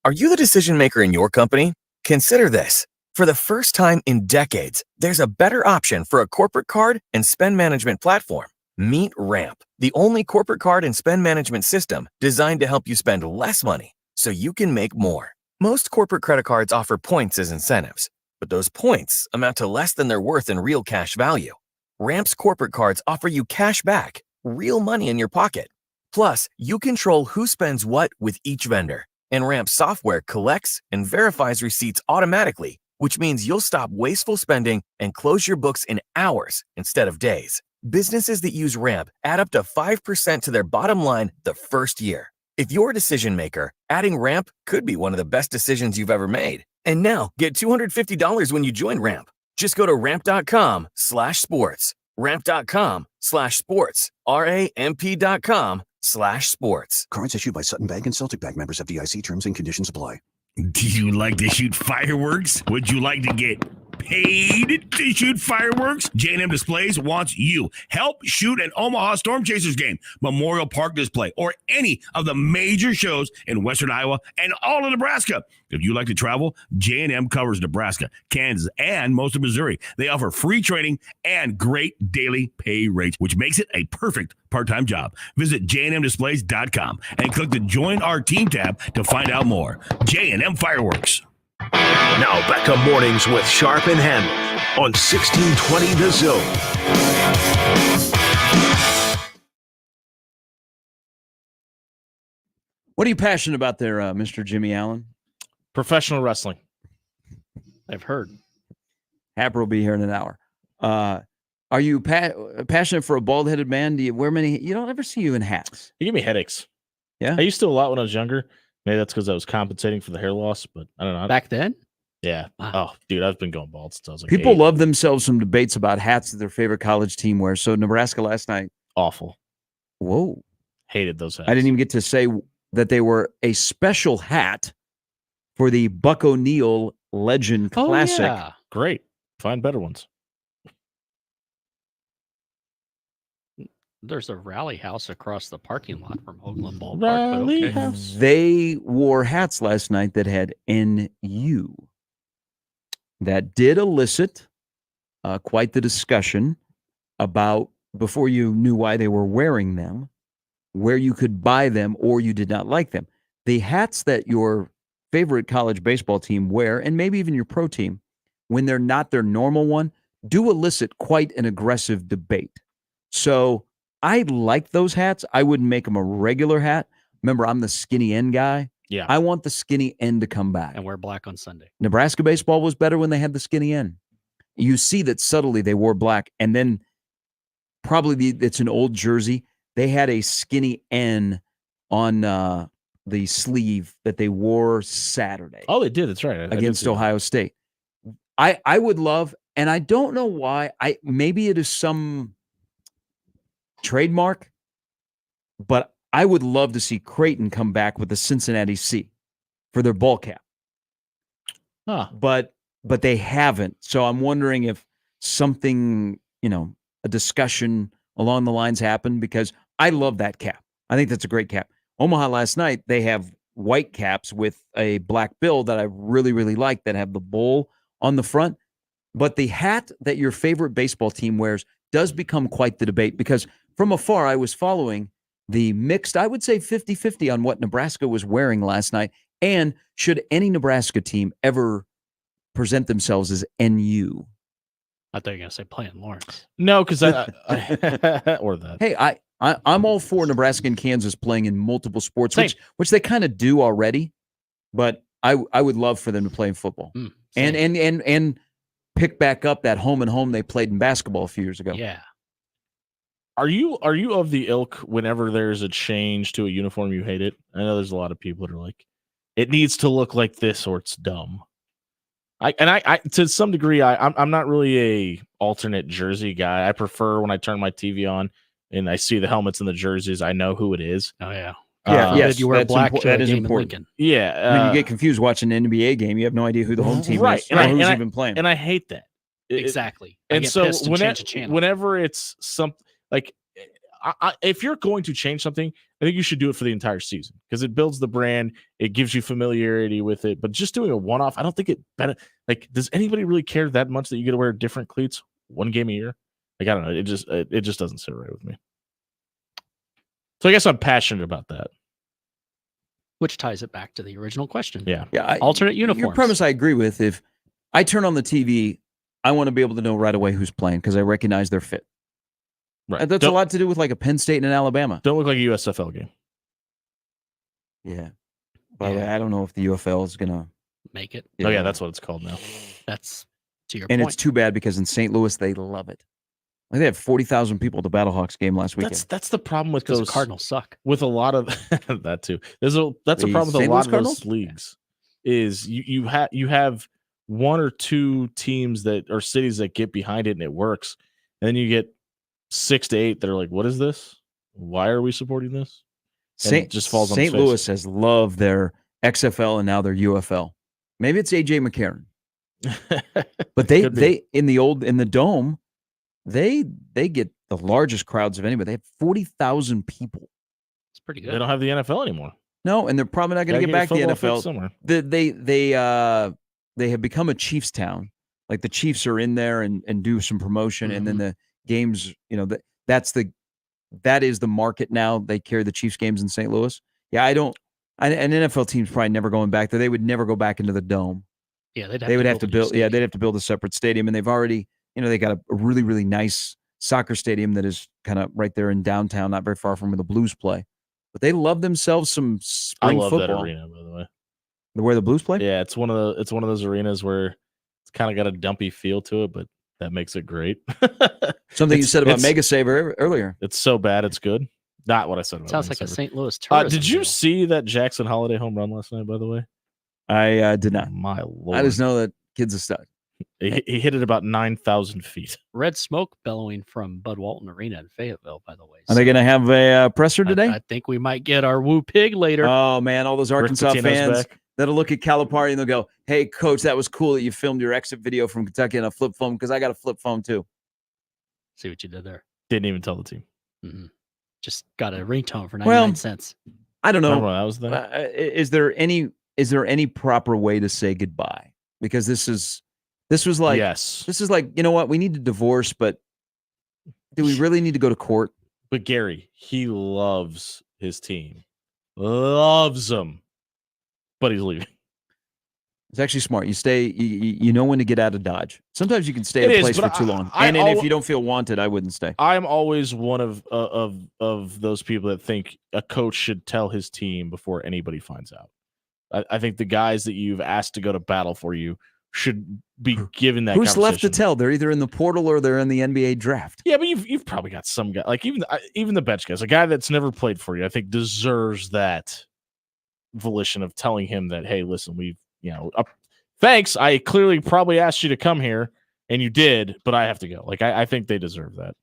Are you the decision maker in your company? Consider this. For the first time in decades, there's a better option for a corporate card and spend management platform. Meet Ramp, the only corporate card and spend management system designed to help you spend less money so you can make more. Most corporate credit cards offer points as incentives, but those points amount to less than their worth in real cash value. Ramp's corporate cards offer you cash back, real money in your pocket. Plus, you control who spends what with each vendor, and Ramp software collects and verifies receipts automatically, which means you'll stop wasteful spending and close your books in hours instead of days. Businesses that use Ramp add up to 5% to their bottom line the first year. If you're a decision maker, adding Ramp could be one of the best decisions you've ever made. And now, get $250 when you join Ramp. Just go to ramp.com/sports. Ramp.com/sports. RAMP.com/sports. Cards issued by Sutton Bank and Celtic Bank, members of FDIC. Terms and conditions apply. Do you like to shoot fireworks? Would you like to get paid to shoot fireworks? J&M Displays wants you. Help shoot an Omaha Storm Chasers game, Memorial Park display, or any of the major shows in Western Iowa and all of Nebraska. If you like to travel, J&M covers Nebraska, Kansas, and most of Missouri. They offer free training and great daily pay rates, which makes it a perfect part-time job. Visit jnmdisplays.com and click the Join Our Team tab to find out more. J&M Fireworks. Now back to mornings with Sharp and Handley on 1620 The Zone. What are you passionate about there, Mr. Jimmy Allen? Professional wrestling. I've heard. Happer will be here in an hour. Are you passionate for a bald-headed man? Do you wear many? You don't ever see you in hats. You give me headaches. Yeah, I used to a lot when I was younger. Maybe that's because I was compensating for the hair loss, but I don't know. Back then? Yeah. Wow. Oh, dude, I've been going bald since I was like People 8. love themselves some debates about hats that their favorite college team wears. So Nebraska last night. Awful. Whoa. Hated those hats. I didn't even get to say that they were a special hat for the Buck O'Neill Legend Classic. Yeah. Great. Find better ones. There's a rally house across the parking lot from Hoagland Ballpark. Rally but okay. house. They wore hats last night that had NU. That did elicit quite the discussion about, before you knew why they were wearing them, where you could buy them or you did not like them. The hats that your favorite college baseball team wear, and maybe even your pro team, when they're not their normal one, do elicit quite an aggressive debate. So I like those hats. I wouldn't make them a regular hat. Remember, I'm the skinny end guy. Yeah. I want the skinny end to come back. And wear black on Sunday. Nebraska baseball was better when they had the skinny end. You see that subtly they wore black, and then probably it's an old jersey. They had a skinny N on the sleeve that they wore Saturday. Oh, they did. That's right. I did Against see that. Ohio State. I would love, and I don't know why. Maybe it is some trademark, but I would love to see Creighton come back with the Cincinnati C for their ball cap. Huh. But they haven't. So I'm wondering if something, a discussion along the lines happened, because I love that cap. I think that's a great cap. Omaha last night, they have white caps with a black bill that I really, really like, that have the bowl on the front. But the hat that your favorite baseball team wears does become quite the debate, because from afar, I was following the mixed, I would say 50-50 on what Nebraska was wearing last night. And should any Nebraska team ever present themselves as NU? I thought you were going to say playing Lawrence. No, because I or that. Hey, I'm all for Nebraska and Kansas playing in multiple sports, Same. which they kind of do already. But I would love for them to play in football and pick back up that home and home they played in basketball a few years ago. Yeah. Are you of the ilk, whenever there's a change to a uniform, you hate it? I know there's a lot of people that are like, it needs to look like this or it's dumb. I to some degree, I'm not really a alternate jersey guy. I prefer when I turn my TV on and I see the helmets and the jerseys, I know who it is. Oh yeah. Yes, you wear that's black to that a is game in important. Lincoln. Yeah. I mean, you get confused watching an NBA game. You have no idea who the home team is or who's even playing. And I hate that. Exactly. I And get so pissed and change the channel. whenever it's something like, if you're going to change something, I think you should do it for the entire season, because it builds the brand. It gives you familiarity with it. But just doing a one-off, I don't think it better. Like, does anybody really care that much that you get to wear different cleats one game a year? Like, I don't know. It just doesn't sit right with me. So I guess I'm passionate about that. Which ties it back to the original question. Yeah. Alternate uniforms. Your premise I agree with. If I turn on the TV, I want to be able to know right away who's playing, because I recognize their fit. Right. And that's a lot to do with like a Penn State and an Alabama. Don't look like a USFL game. Yeah. By the way, I don't know if the UFL is going to make it. Oh, yeah, that's what it's called now. That's to your And point. it's too bad, because in St. Louis, they love it. Like, they had 40,000 people at the Battlehawks game last weekend. That's the problem with Because those the Cardinals suck. With a lot of that too. That's a The problem with St. a lot Louis of Cardinals? those leagues. Is you have one or two teams that or cities that get behind it and it works, and then you get 6 to 8 that are like, what is this? Why are we supporting this? And it just falls on St. its face. Louis has loved their XFL and now their UFL. Maybe it's AJ McCarron. But they in the dome, they get the largest crowds of anybody. They have 40,000 people. It's pretty They don't have the NFL anymore. No, and they're probably not going to Gotta get back to the football fixed NFL. somewhere. They have become a Chiefs town. Like, the Chiefs are in there and do some promotion, and then the games. That is the market now. They carry the Chiefs games in St. Louis. Yeah, an NFL team's probably never going back there. They would never go back into the dome. Yeah, they would have to build. Yeah, they'd have to build a separate stadium, and they've already. They got a really, really nice soccer stadium that is kind of right there in downtown, not very far from where the Blues play. But they love themselves some spring I love football. that arena, by the way. Where the Blues play? Yeah, it's one of those arenas where it's kind of got a dumpy feel to it, but that makes it great. Something you said about Mega Saver earlier. It's so bad it's good. Not what I said about Sounds Mega like a Saver. St. Louis tourism Did you deal. see that Jackson Holiday home run last night, by the way? I did not. My Lord. I just know that kid's a stud. He hit it about 9,000 feet. Red smoke bellowing from Bud Walton Arena in Fayetteville, by the way. Are they going to have a presser today? I think we might get our Woo Pig later. Oh, man, all those Arkansas Pitino's fans back. that'll look at Calipari and they'll go, hey, coach, that was cool that you filmed your exit video from Kentucky on a flip phone, because I got a flip phone too. See what you did there. Didn't even tell the team. Mm-hmm. Just got a ringtone for 99 cents. I don't know. Remember when that was there? Is there any proper way to say goodbye? Because this was like, yes, this is like, you know what? We need to divorce, but do we really need to go to court? But Gary, he loves his team, loves them, but he's leaving. It's actually smart. You stay. You know when to get out of Dodge. Sometimes you can stay at It a is, place for but too long, I and if you don't feel wanted, I wouldn't stay. I'm always one of those people that think a coach should tell his team before anybody finds out. I think the guys that you've asked to go to battle for you should be given that. Who's left to tell? They're either in the portal or they're in the NBA draft. Yeah, but you've probably got some guy, like even the bench guys, a guy that's never played for you, I think deserves that volition of telling him that, hey, listen, thanks. I clearly probably asked you to come here, and you did, but I have to go. Like I think they deserve that.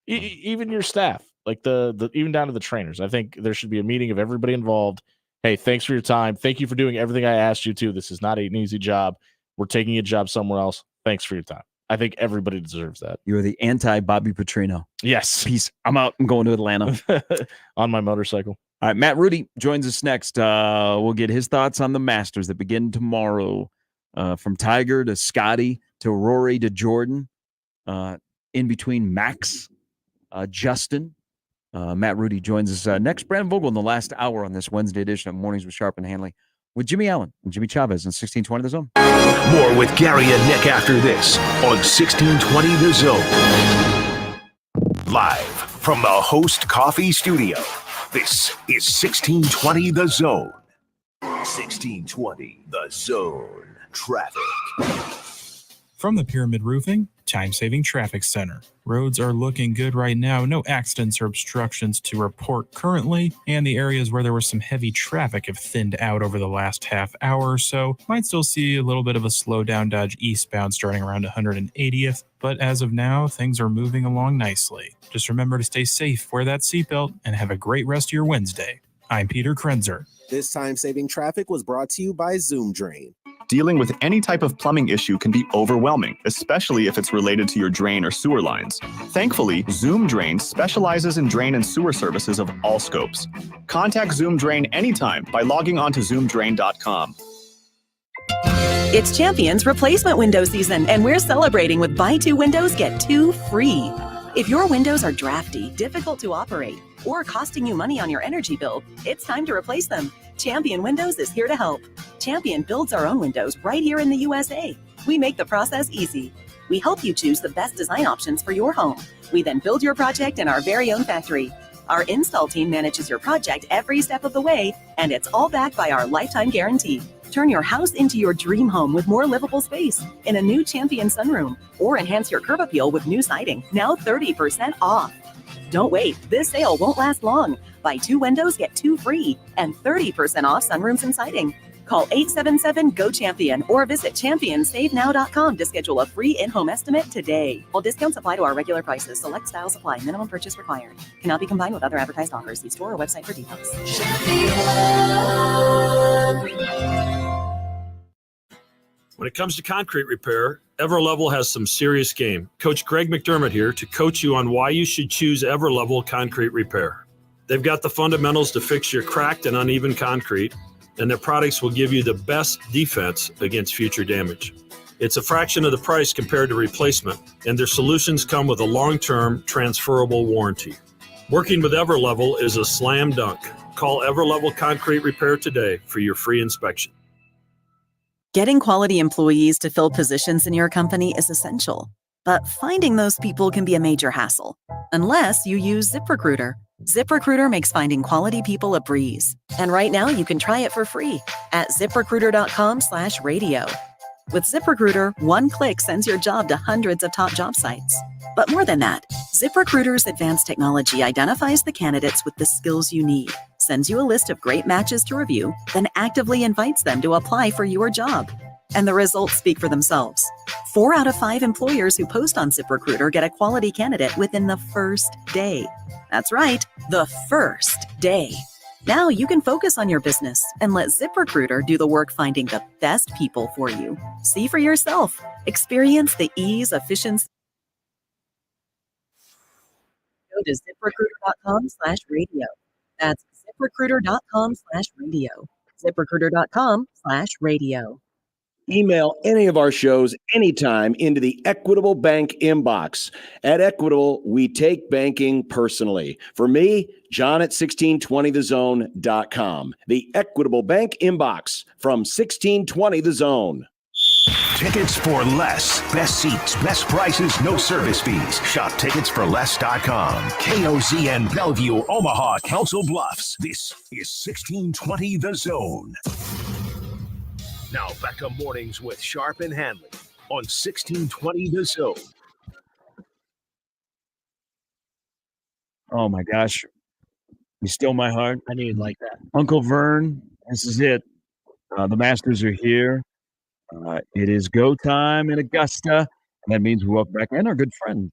Even your staff, like the even down to the trainers. I think there should be a meeting of everybody involved. Hey, thanks for your time. Thank you for doing everything I asked you to. This is not an easy job. We're taking a job somewhere else. Thanks for your time. I think everybody deserves that. You're the anti-Bobby Petrino. Yes. Peace. I'm out. I'm going to Atlanta. On my motorcycle. All right, Matt Rudy joins us next. We'll get his thoughts on the Masters that begin tomorrow. From Tiger to Scotty to Rory to Jordan. In between Max, Justin. Matt Rudy joins us next. Brandon Vogel in the last hour on this Wednesday edition of Mornings with Sharp and Handley with Jimmy Allen and Jimmy Chavez in 1620 The Zone. More with Gary and Nick after this on 1620 The Zone. Live from the Host Coffee Studio, this is 1620 The Zone. 1620 The Zone. Traffic. From the Pyramid Roofing, time-saving traffic center. Roads are looking good right now. No accidents or obstructions to report currently, and the areas where there was some heavy traffic have thinned out over the last half hour or so. Might still see a little bit of a slowdown dodge eastbound starting around 180th, but as of now, things are moving along nicely. Just remember to stay safe, wear that seatbelt, and have a great rest of your Wednesday. I'm Peter Krenzer. This time-saving traffic was brought to you by Zoom Drain. Dealing with any type of plumbing issue can be overwhelming, especially if it's related to your drain or sewer lines. Thankfully, Zoom Drain specializes in drain and sewer services of all scopes. Contact Zoom Drain anytime by logging on to zoomdrain.com. It's Champion's replacement window season, and we're celebrating with buy 2 windows, get 2 free. If your windows are drafty, difficult to operate, or costing you money on your energy bill, it's time to replace them. Champion Windows is here to help. Champion builds our own windows right here in the USA. We make the process easy. We help you choose the best design options for your home. We then build your project in our very own factory. Our install team manages your project every step of the way, and it's all backed by our lifetime guarantee. Turn your house into your dream home with more livable space in a new Champion sunroom, or enhance your curb appeal with new siding, now 30% off. Don't wait, this sale won't last long. Buy 2 windows, get 2 free, and 30% off sunrooms and siding. Call 877-GO-CHAMPION or visit championsavenow.com to schedule a free in-home estimate today. All discounts apply to our regular prices. Select styles apply. Minimum purchase required. Cannot be combined with other advertised offers. See store or website for details. When it comes to concrete repair, Everlevel has some serious game. Coach Greg McDermott here to coach you on why you should choose Everlevel Concrete Repair. They've got the fundamentals to fix your cracked and uneven concrete, and their products will give you the best defense against future damage. It's a fraction of the price compared to replacement, and their solutions come with a long-term transferable warranty. Working with Everlevel is a slam dunk. Call Everlevel Concrete Repair today for your free inspection. Getting quality employees to fill positions in your company is essential, but finding those people can be a major hassle, unless you use ZipRecruiter. ZipRecruiter makes finding quality people a breeze. And right now you can try it for free at ZipRecruiter.com/radio. With ZipRecruiter, one click sends your job to hundreds of top job sites. But more than that, ZipRecruiter's advanced technology identifies the candidates with the skills you need, sends you a list of great matches to review, then actively invites them to apply for your job. And the results speak for themselves. 4 out of 5 employers who post on ZipRecruiter get a quality candidate within the first day. That's right, the first day. Now you can focus on your business and let ZipRecruiter do the work finding the best people for you. See for yourself. Experience the ease, efficiency. Go to ZipRecruiter.com/radio. That's ZipRecruiter.com/radio. ZipRecruiter.com/radio. Email any of our shows anytime into the Equitable Bank inbox. At Equitable, we take banking personally. For me, John at 1620thezone.com. The Equitable Bank inbox from 1620 The Zone. Tickets for less. Best seats, best prices, no service fees. Shop ticketsforless.com. KOZN Bellevue, Omaha, Council Bluffs. This is 1620 The Zone. Now back to Mornings with Sharp and Handley on 1620 The Zone. Oh my gosh. You stole my heart. I knew you'd like that. Uncle Vern, this is it. The Masters are here. It is go time in Augusta. And that means we welcome back and our good friend,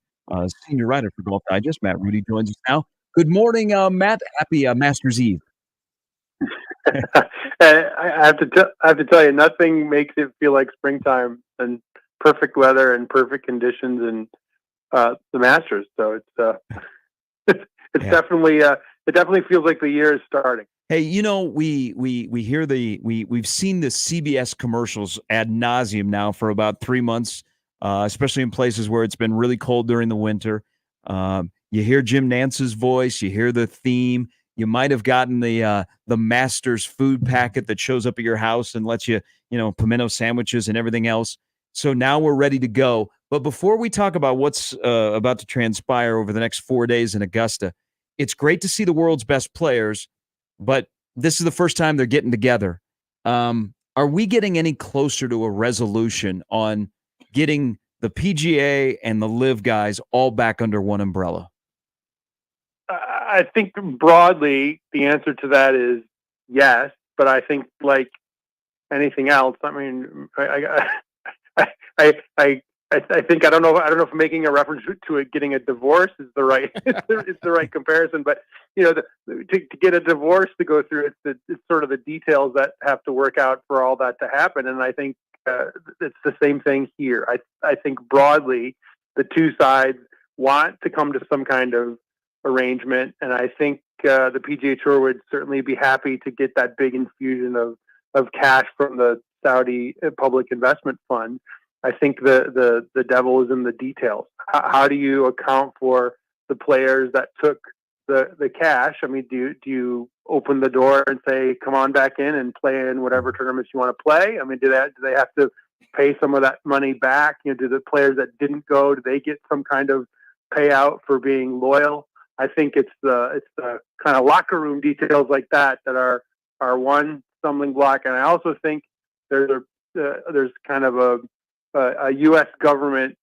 senior writer for Golf Digest, Matt Rudy, joins us now. Good morning, Matt. Happy Masters Eve. I have to tell you, nothing makes it feel like springtime than perfect weather and perfect conditions and the Masters. So it's definitely it definitely feels like the year is starting. Hey, you know, we hear we've seen the CBS commercials ad nauseum now for about 3 months, especially in places where it's been really cold during the winter. You hear Jim Nance's voice, you hear the theme. You might have gotten the Masters food packet that shows up at your house and lets you, pimento sandwiches and everything else. So now we're ready to go. But before we talk about what's about to transpire over the next 4 days in Augusta, it's great to see the world's best players, but this is the first time they're getting together. Are we getting any closer to a resolution on getting the PGA and the LIV guys all back under one umbrella? I think broadly the answer to that is yes, but I think like anything else, I mean, I think I don't know if making a reference to it getting a divorce is the right it's the right comparison, but to get a divorce to go through, it's sort of the details that have to work out for all that to happen, and I think it's the same thing here. I think broadly the two sides want to come to some kind of arrangement, and I think the PGA Tour would certainly be happy to get that big infusion of cash from the Saudi Public Investment Fund. I think the devil is in the details. How do you account for the players that took the cash? I mean, do you open the door and say, come on back in and play in whatever tournaments you want to play? I mean, do they have to pay some of that money back? Do the players that didn't go, do they get some kind of payout for being loyal? I think it's the kind of locker room details like that are one stumbling block, and I also think there's kind of a U.S. government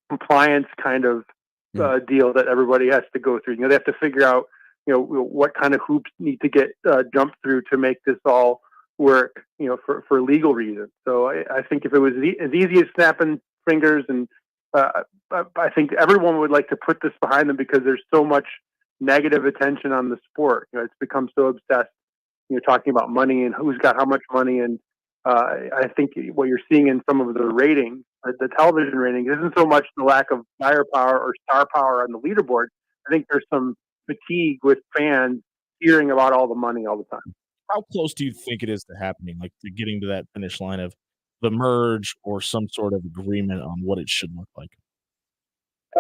compliance kind of deal that everybody has to go through. They have to figure out what kind of hoops need to get jumped through to make this all work, for legal reasons. So I think if it was as easy as snapping fingers and I think everyone would like to put this behind them because there's so much negative attention on the sport. It's become so obsessed, talking about money and who's got how much money. And I think what you're seeing in some of the ratings, the television ratings, isn't so much the lack of firepower or star power on the leaderboard. I think there's some fatigue with fans hearing about all the money all the time. How close do you think it is to happening, like to getting to that finish line of the merge or some sort of agreement on what it should look like?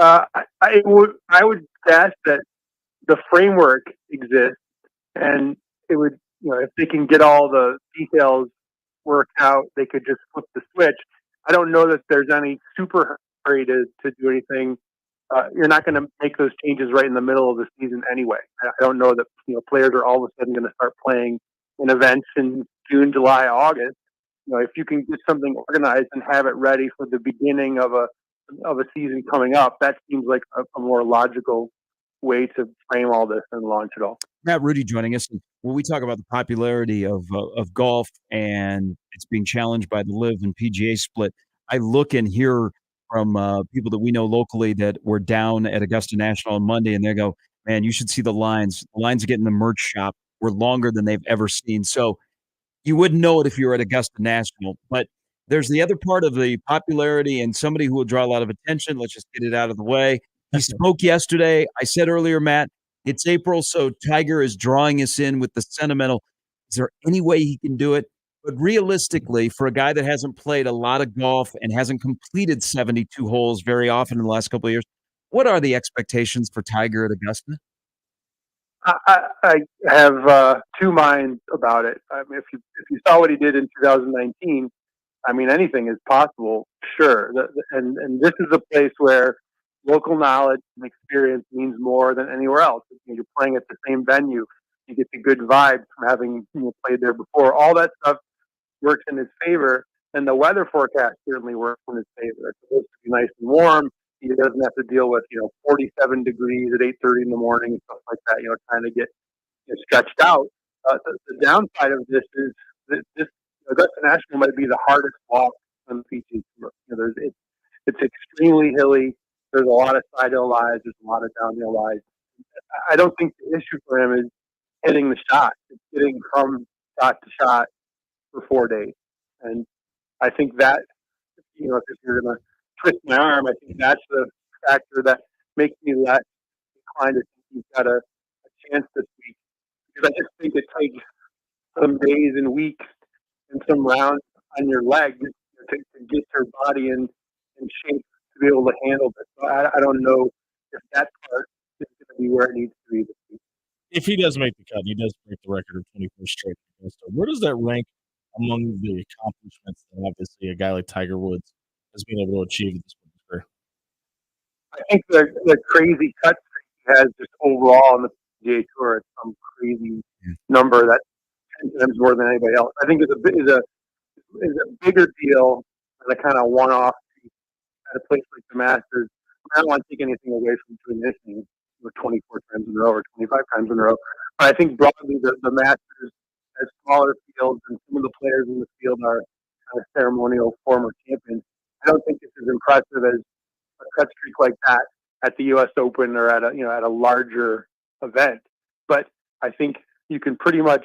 I would guess that the framework exists, and it would, if they can get all the details worked out, they could just flip the switch. I don't know that there's any super hurry to do anything. You're not going to make those changes right in the middle of the season anyway. I don't know that players are all of a sudden going to start playing in events in June, July, August. If you can get something organized and have it ready for the beginning of a season coming up, that seems like a more logical way to frame all this and launch it all. Matt Rudy joining us. When we talk about the popularity of golf and it's being challenged by the LIV and PGA split, I look and hear from people that we know locally that were down at Augusta National on Monday, and they go, man, you should see the lines. The lines getting the merch shop were longer than they've ever seen. So you wouldn't know it if you were at Augusta National. But there's the other part of the popularity and somebody who will draw a lot of attention. Let's just get it out of the way. He spoke yesterday. I said earlier, Matt, it's April, so Tiger is drawing us in with the sentimental. Is there any way he can do it? But realistically, for a guy that hasn't played a lot of golf and hasn't completed 72 holes very often in the last couple of years, what are the expectations for Tiger at Augusta? I have two minds about it. I mean, if you saw what he did in 2019, I mean, anything is possible, sure. And this is a place where local knowledge and experience means more than anywhere else. You're playing at the same venue. You get the good vibe from having played there before. All that stuff works in his favor, and the weather forecast certainly works in his favor. It's supposed to be nice and warm. He doesn't have to deal with 47 degrees at 8:30 in the morning and stuff like that. Trying to get stretched out. The downside of this is that this Augusta National might be the hardest walk on the PGA Tour. It's extremely hilly. There's a lot of side hill lies. There's a lot of downhill lies. I don't think the issue for him is hitting the shot. It's getting from shot to shot for 4 days. And I think that, if you're going to twist my arm, I think that's the factor that makes me less inclined to think he's got a chance this week. Because I just think it takes some days and weeks and some rounds on your legs to get your body in shape to be able to handle this. So I don't know if that part is going to be where it needs to be this week. If he does make the cut, he does break the record of 24 straight. Where does that rank among the accomplishments that obviously a guy like Tiger Woods has been able to achieve at this point in his career? I think the crazy cut streak he has just overall on the PGA Tour is some crazy number that's 10 times more than anybody else. I think is a bigger deal than a kind of one-off at a place like the Masters. I don't want to take anything away from doing this thing 24 times in a row or 25 times in a row. But I think broadly the Masters has smaller fields and some of the players in the field are kind of ceremonial former champions. I don't think it's as impressive as a cut streak like that at the U.S. Open or at a larger event. But I think you can pretty much,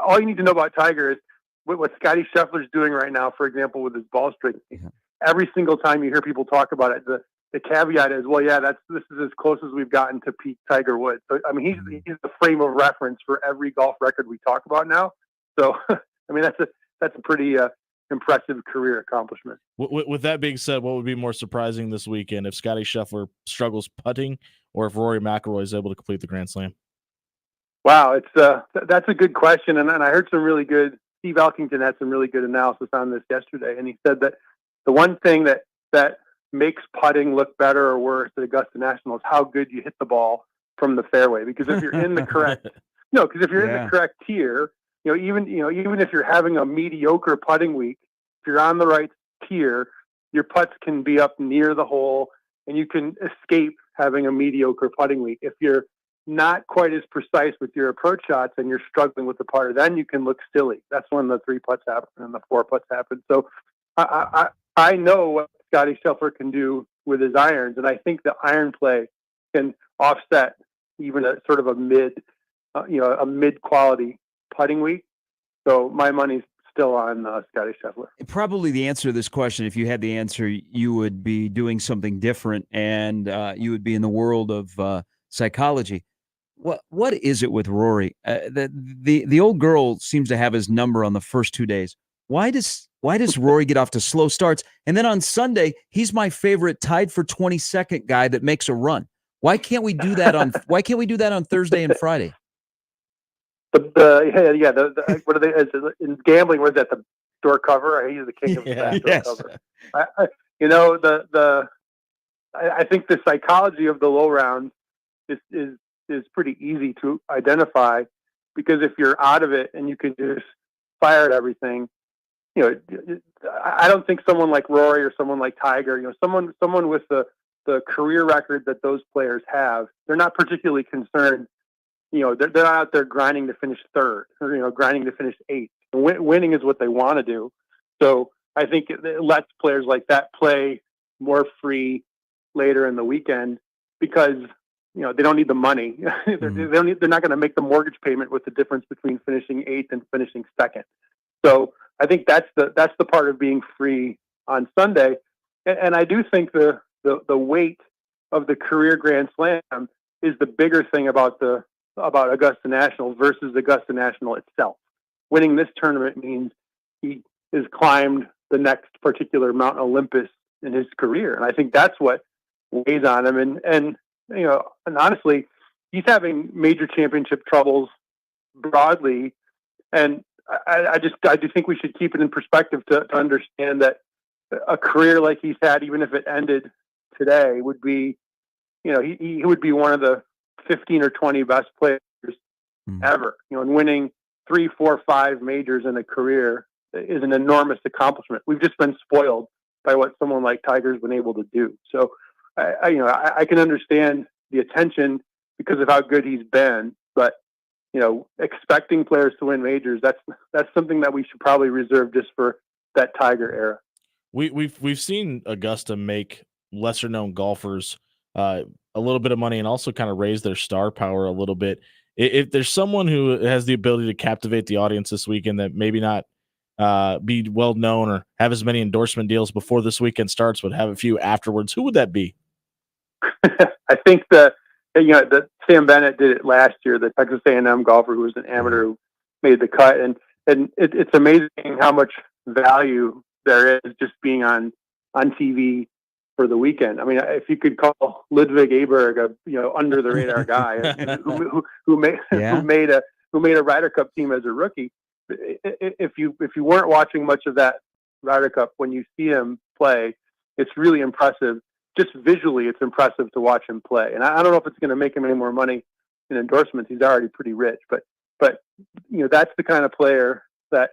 all you need to know about Tiger is what Scotty Scheffler's doing right now, for example, with his ball striking. Every single time you hear people talk about it, the caveat is, well, yeah, this is as close as we've gotten to peak Tiger Woods. So, he's the frame of reference for every golf record we talk about now. So, that's a pretty impressive career accomplishment. With that being said, what would be more surprising this weekend, if Scotty Scheffler struggles putting or if Rory McIlroy is able to complete the Grand Slam? Wow, that's a good question, and I heard some really good. Steve Elkington had some really good analysis on this yesterday, and he said that the one thing that makes putting look better or worse at Augusta National is how good you hit the ball from the fairway. Because if you're in the correct, in the correct tier, even if you're having a mediocre putting week, if you're on the right tier, your putts can be up near the hole, and you can escape having a mediocre putting week. If you're not quite as precise with your approach shots and you're struggling with the putter, then you can look silly. That's when the 3 putts happen and the 4 putts happen. So I know what Scotty Scheffler can do with his irons, and I think the iron play can offset even a sort of a mid quality putting week. So my money's still on Scotty Scheffler. Probably the answer to this question, if you had the answer, you would be doing something different, and you would be in the world of psychology. What is it with Rory? The old girl seems to have his number on the first 2 days. Why does Rory get off to slow starts? And then on Sunday, he's my favorite tied for 22nd guy that makes a run. Why can't we do that on Thursday and Friday? What are they in gambling? Was that the door cover? He's the king of the back door cover. I think the psychology of the low round is pretty easy to identify, because if you're out of it and you can just fire at everything, I don't think someone like Rory or someone like Tiger, someone with the career record that those players have, they're not particularly concerned. They're not out there grinding to finish third or, grinding to finish eighth. Winning is what they want to do. So I think it lets players like that play more free later in the weekend, because, they don't need the money. They're not going to make the mortgage payment with the difference between finishing eighth and finishing second. So I think that's the part of being free on Sunday. And I do think the weight of the career Grand Slam is the bigger thing about Augusta National versus Augusta National itself. Winning this tournament means he has climbed the next particular Mount Olympus in his career. And I think that's what weighs on him. And honestly, he's having major championship troubles broadly. And I do think we should keep it in perspective to understand that a career like he's had, even if it ended today, would be, he would be one of the 15 or 20 best players ever, and winning 3, 4, 5 majors in a career is an enormous accomplishment. We've just been spoiled by what someone like Tiger's been able to do. So, I can understand the attention because of how good he's been, but expecting players to win majors, that's something that we should probably reserve just for that Tiger era. We've seen Augusta make lesser known golfers a little bit of money and also kind of raise their star power a little bit. If there's someone who has the ability to captivate the audience this weekend that maybe not be well known or have as many endorsement deals before this weekend starts, but have a few afterwards, who would that be? I think that Sam Bennett did it last year, the Texas A&M golfer who was an amateur who made the cut, and it's amazing how much value there is just being on TV for the weekend. I mean, if you could call Ludwig Aberg a under the radar guy who made a Ryder Cup team as a rookie, if you weren't watching much of that Ryder Cup, when you see him play, it's really impressive. Just visually, it's impressive to watch him play. And I don't know if it's going to make him any more money in endorsements. He's already pretty rich, but that's the kind of player that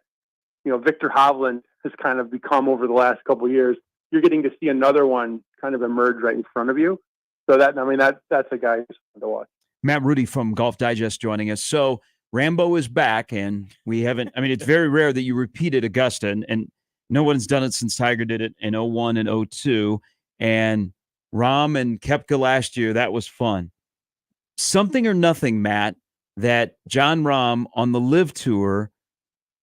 Victor Hovland has kind of become over the last couple of years. You're getting to see another one kind of emerge right in front of you. So that's a guy who's fun to watch. Matt Rudy from Golf Digest joining us. So Rambo is back, and we haven't. I mean, it's very rare that you repeated Augusta, and no one's done it since Tiger did it in 01 and 02. And Rahm and Koepka last year, that was fun. Something or nothing, Matt, that Jon Rahm on the LIV Tour,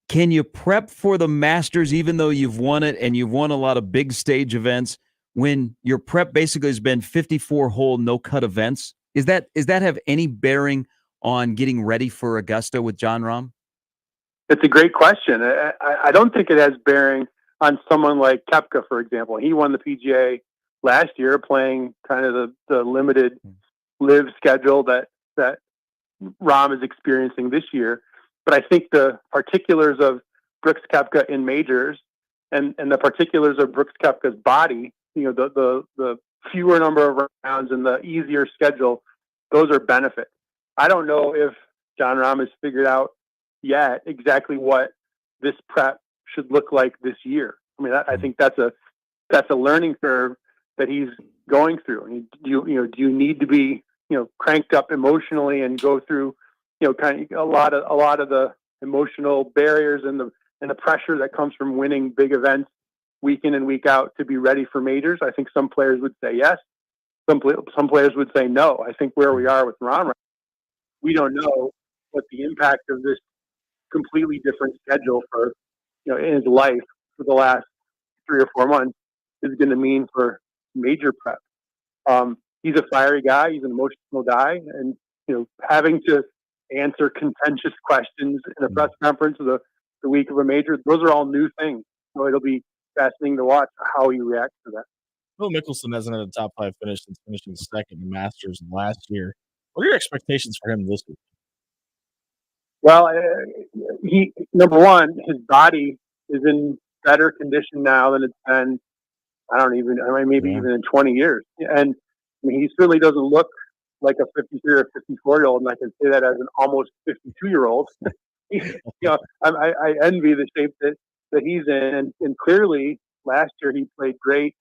can you prep for the Masters even though you've won it and you've won a lot of big stage events when your prep basically has been 54-hole no-cut events? Is that have any bearing on getting ready for Augusta with Jon Rahm? It's a great question. I don't think it has bearing on someone like Koepka, for example. He won the PGA last year playing kind of the limited LIV schedule that Rahm is experiencing this year. But I think the particulars of Brooks Koepka in majors and the particulars of Brooks Koepka's body, the fewer number of rounds and the easier schedule, those are benefits. I don't know if Jon Rahm has figured out yet exactly what this prep should look like this year. I mean, I think that's a learning curve that he's going through. And do you need to be cranked up emotionally and go through kind of a lot of the emotional barriers and the pressure that comes from winning big events week in and week out to be ready for majors? I think some players would say yes. Some players would say no. I think where we are with Rahm, we don't know what the impact of this completely different schedule for in his life for the last 3 or 4 months is going to mean for major prep. He's a fiery guy. He's an emotional guy, and having to answer contentious questions in a press conference the week of a major, those are all new things. So it'll be fascinating to watch how he reacts to that. Phil Mickelson hasn't had a top 5 finish since finishing second in Masters last year. What are your expectations for him this week? Well, he number one, his body is in better condition now than it's been. Maybe even in 20 years. And he certainly doesn't look like a 53 or 54-year-old, and I can say that as an almost 52-year-old. I envy the shape that he's in, and clearly last year he played great,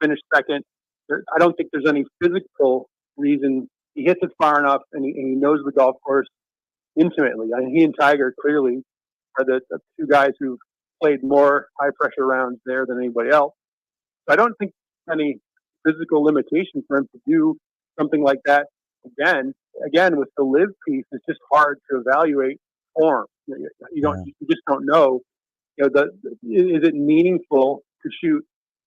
finished second. I don't think there's any physical reason. He hits it far enough, and he knows the golf course intimately. I mean, he and Tiger clearly are the 2 guys who played more high-pressure rounds there than anybody else. I don't think any physical limitation for him to do something like that again. Again, with the LIV piece, it's just hard to evaluate form. You just don't know. Is it meaningful to shoot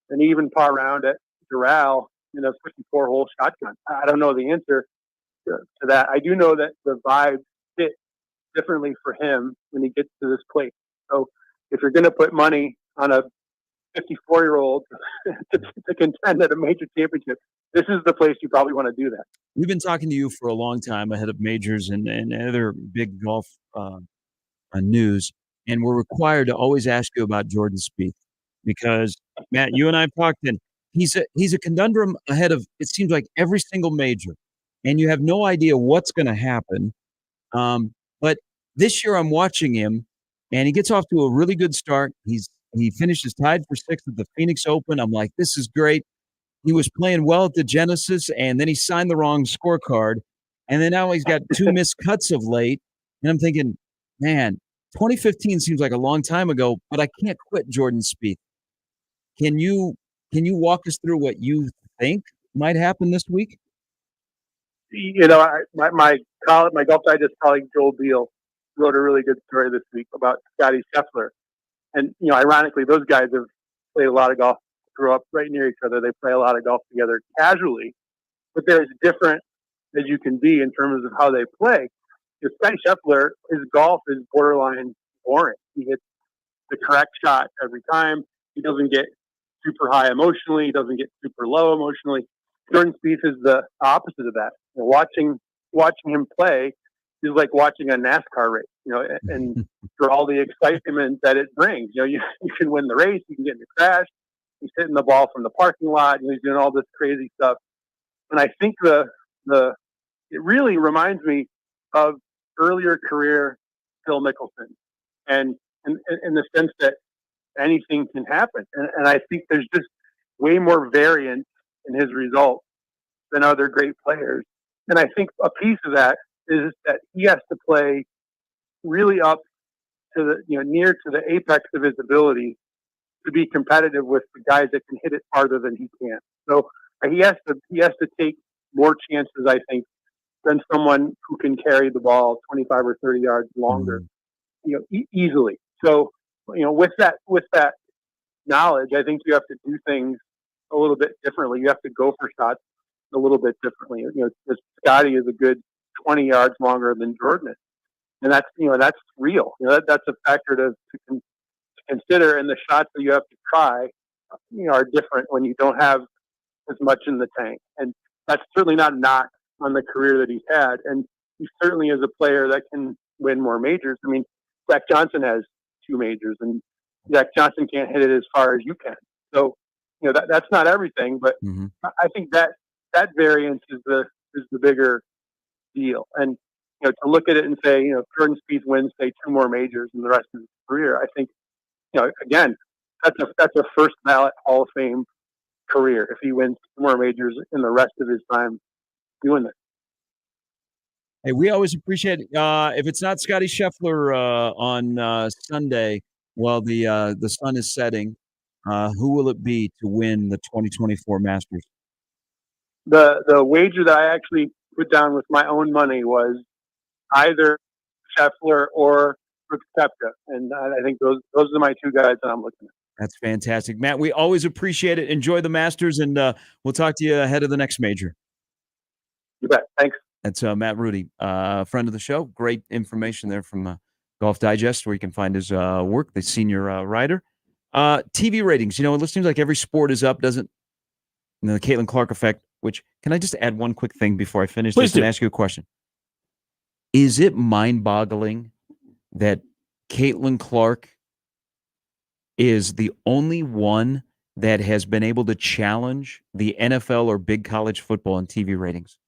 an even par round at Doral in a 54-hole shotgun? I don't know the answer to that. I do know that the vibe fits differently for him when he gets to this place. So if you're going to put money on a 54-year-old to contend at a major championship, this is the place you probably want to do that. We've been talking to you for a long time ahead of majors and other big golf news, and we're required to always ask you about Jordan Spieth because, Matt, you and I have talked, and he's a conundrum ahead of, it seems like, every single major, and you have no idea what's going to happen. But this year I'm watching him, And he gets off to a really good start. He finishes tied for 6th at the Phoenix Open. I'm like, this is great. He was playing well at the Genesis, and then he signed the wrong scorecard. And then now he's got 2 missed cuts of late. And I'm thinking, man, 2015 seems like a long time ago, but I can't quit Jordan Spieth. Can you walk us through what you think might happen this week? You know, my Golf Digest colleague Joel Beal wrote a really good story this week about Scotty Scheffler, and ironically, those guys have played a lot of golf, grew up right near each other. They play a lot of golf together casually, but they're as different as you can be in terms of how they play. Scotty Scheffler, his golf is borderline boring. He hits the correct shot every time. He doesn't get super high emotionally. He doesn't get super low emotionally. Jordan Spieth is the opposite of that. Watching him play is like watching a NASCAR race, and for all the excitement that it brings. You can win the race, you can get in a crash, he's hitting the ball from the parking lot, he's doing all this crazy stuff. And I think it really reminds me of earlier career Phil Mickelson, and in the sense that anything can happen. And I think there's just way more variance in his results than other great players. And I think a piece of that is that he has to play really up to the, near to the apex of his ability to be competitive with the guys that can hit it farther than he can. So he has to take more chances, I think, than someone who can carry the ball 25 or 30 yards longer, easily. So, with that knowledge, I think you have to do things a little bit differently. You have to go for shots a little bit differently. Scotty is a good 20 yards longer than Jordan is, and that's real. That's a factor to consider. And the shots that you have to try, are different when you don't have as much in the tank. And that's certainly not a knock on the career that he's had. And he certainly is a player that can win more majors. I mean, Zach Johnson has 2 majors, and Zach Johnson can't hit it as far as you can. So, that's not everything, but I think that variance is the bigger deal. And, to look at it and say, Jordan Spieth wins, say, 2 more majors in the rest of his career, I think, again, that's a first ballot Hall of Fame career if he wins 2 more majors in the rest of his time doing this. Hey, we always appreciate it. If it's not Scotty Scheffler on Sunday while the sun is setting, who will it be to win the 2024 Masters? The wager that I actually put down with my own money was either Scheffler or Brooks Koepka, and I think those are my 2 guys that I'm looking at. That's fantastic, Matt. We always appreciate it. Enjoy the Masters, and we'll talk to you ahead of the next major. You bet. Thanks. That's Matt Rudy, friend of the show. Great information there from Golf Digest, where you can find his work, the senior writer. TV ratings, it seems like every sport is up, doesn't the Caitlin Clark effect, which, can I just add one quick thing before I finish this and ask you a question? Is it mind-boggling that Caitlin Clark is the only one that has been able to challenge the NFL or big college football in TV ratings?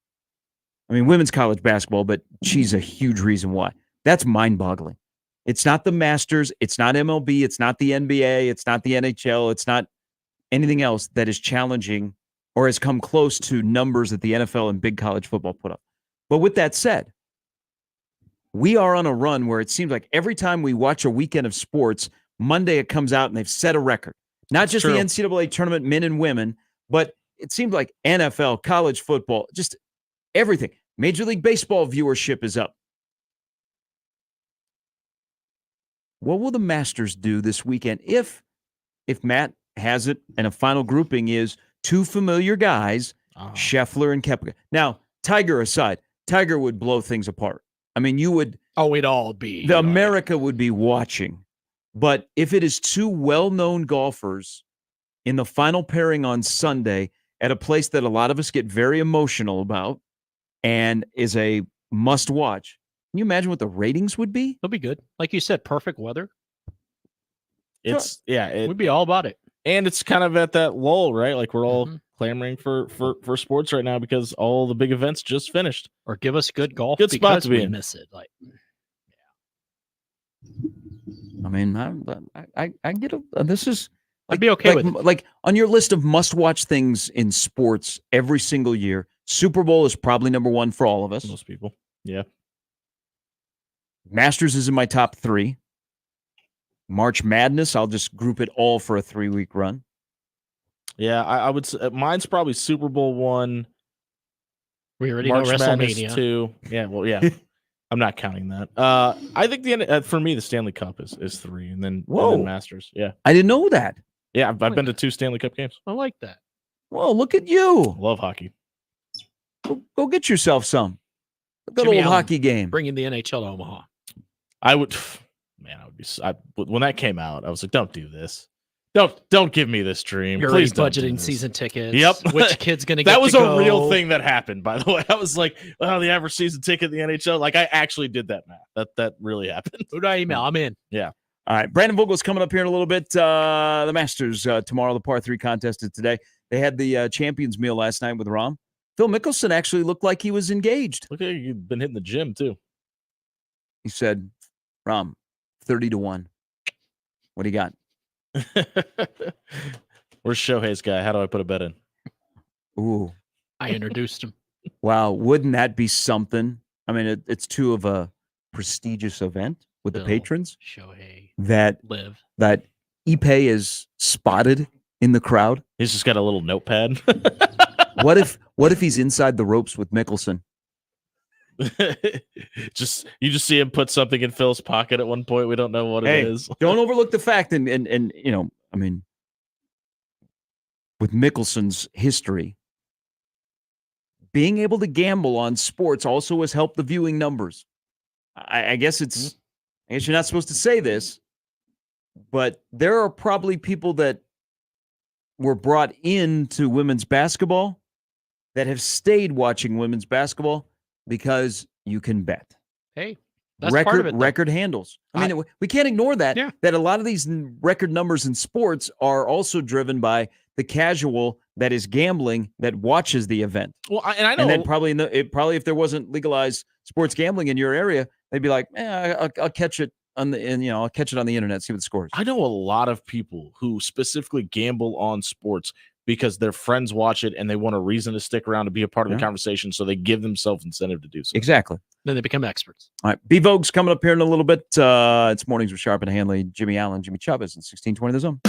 I mean, women's college basketball, but she's a huge reason why. That's mind-boggling. It's not the Masters. It's not MLB. It's not the NBA. It's not the NHL. It's not anything else that is challenging or has come close to numbers that the NFL and big college football put up. But with that said, we are on a run where it seems like every time we watch a weekend of sports, Monday it comes out and they've set a record. Not just the NCAA tournament, men and women, but it seems like NFL, college football, just everything. Major League Baseball viewership is up. What will the Masters do this weekend if Matt has it and a final grouping is 2 familiar guys, Scheffler and Koepka? Now, Tiger aside, Tiger would blow things apart. I mean, you would... Oh, we'd all be. America would be watching. But if it is 2 well-known golfers in the final pairing on Sunday at a place that a lot of us get very emotional about and is a must-watch, can you imagine what the ratings would be? It'll be good. Like you said, perfect weather. We'd be all about it. And it's kind of at that lull, right? Like we're all clamoring for sports right now because all the big events just finished. Or give us good golf. Good spot to be in. Miss it. I mean, I get it. This is. I'd be okay with it. Like on your list of must-watch things in sports every single year, Super Bowl is probably number one for all of us. Most people. Yeah. Masters is in my top 3. March Madness, I'll just group it all for a 3-week run. Yeah, I would say mine's probably Super Bowl 1. We already March know Madness WrestleMania. 2. Yeah, well, yeah. I'm not counting that. I think for me, the Stanley Cup is 3, and then Masters. Yeah. I didn't know that. Yeah, I've been to 2 Stanley Cup games. I like that. Whoa, look at you. Love hockey. Go get yourself some. A good Jimmy old Allen hockey game. Bringing the NHL to Omaha. I would when that came out, I was like, don't do this. Don't give me this dream. You're Please don't do budgeting this. season tickets. Yep. Which kid's going to get That was to a go. real thing that happened, by the way. I was like, oh, the average season ticket in the NHL. Like, I actually did that math. That really happened. Who do I email? I'm in. Yeah. All right. Brandon Vogel's coming up here in a little bit. The Masters tomorrow, the par 3 contest is today. They had the champions meal last night with Rahm. Phil Mickelson actually looked like he was engaged. Look at you've been hitting the gym, too. He said, Rahm, 30-1. What do you got? Where's Shohei's guy? How do I put a bet in? Ooh. I introduced him. Wow. Wouldn't that be something? I mean, it's two of a prestigious event with Bill, the patrons. Shohei, That Liv. That Ipe is spotted in the crowd. He's just got a little notepad. What if he's inside the ropes with Mickelson? You just see him put something in Phil's pocket at one point. We don't know what it is. Don't overlook the fact, and you know, I mean, with Mickelson's history, being able to gamble on sports also has helped the viewing numbers. I guess you're not supposed to say this, but there are probably people that were brought into women's basketball that have stayed watching women's basketball because you can bet. Hey, that's part of it, though. Record handles. I mean, we can't ignore that. Yeah. That a lot of these record numbers in sports are also driven by the casual that is gambling that watches the event. Well, I know. And then probably if there wasn't legalized sports gambling in your area, they'd be like, I'll catch it on I'll catch it on the internet, see what the score is. I know a lot of people who specifically gamble on sports because their friends watch it and they want a reason to stick around to be a part of the conversation, so they give themselves incentive to do so. Exactly. Then they become experts. All right. B-Vogue's coming up here in a little bit. It's Mornings with Sharp and Handley, Jimmy Allen, Jimmy Chavez, and 1620 The Zone.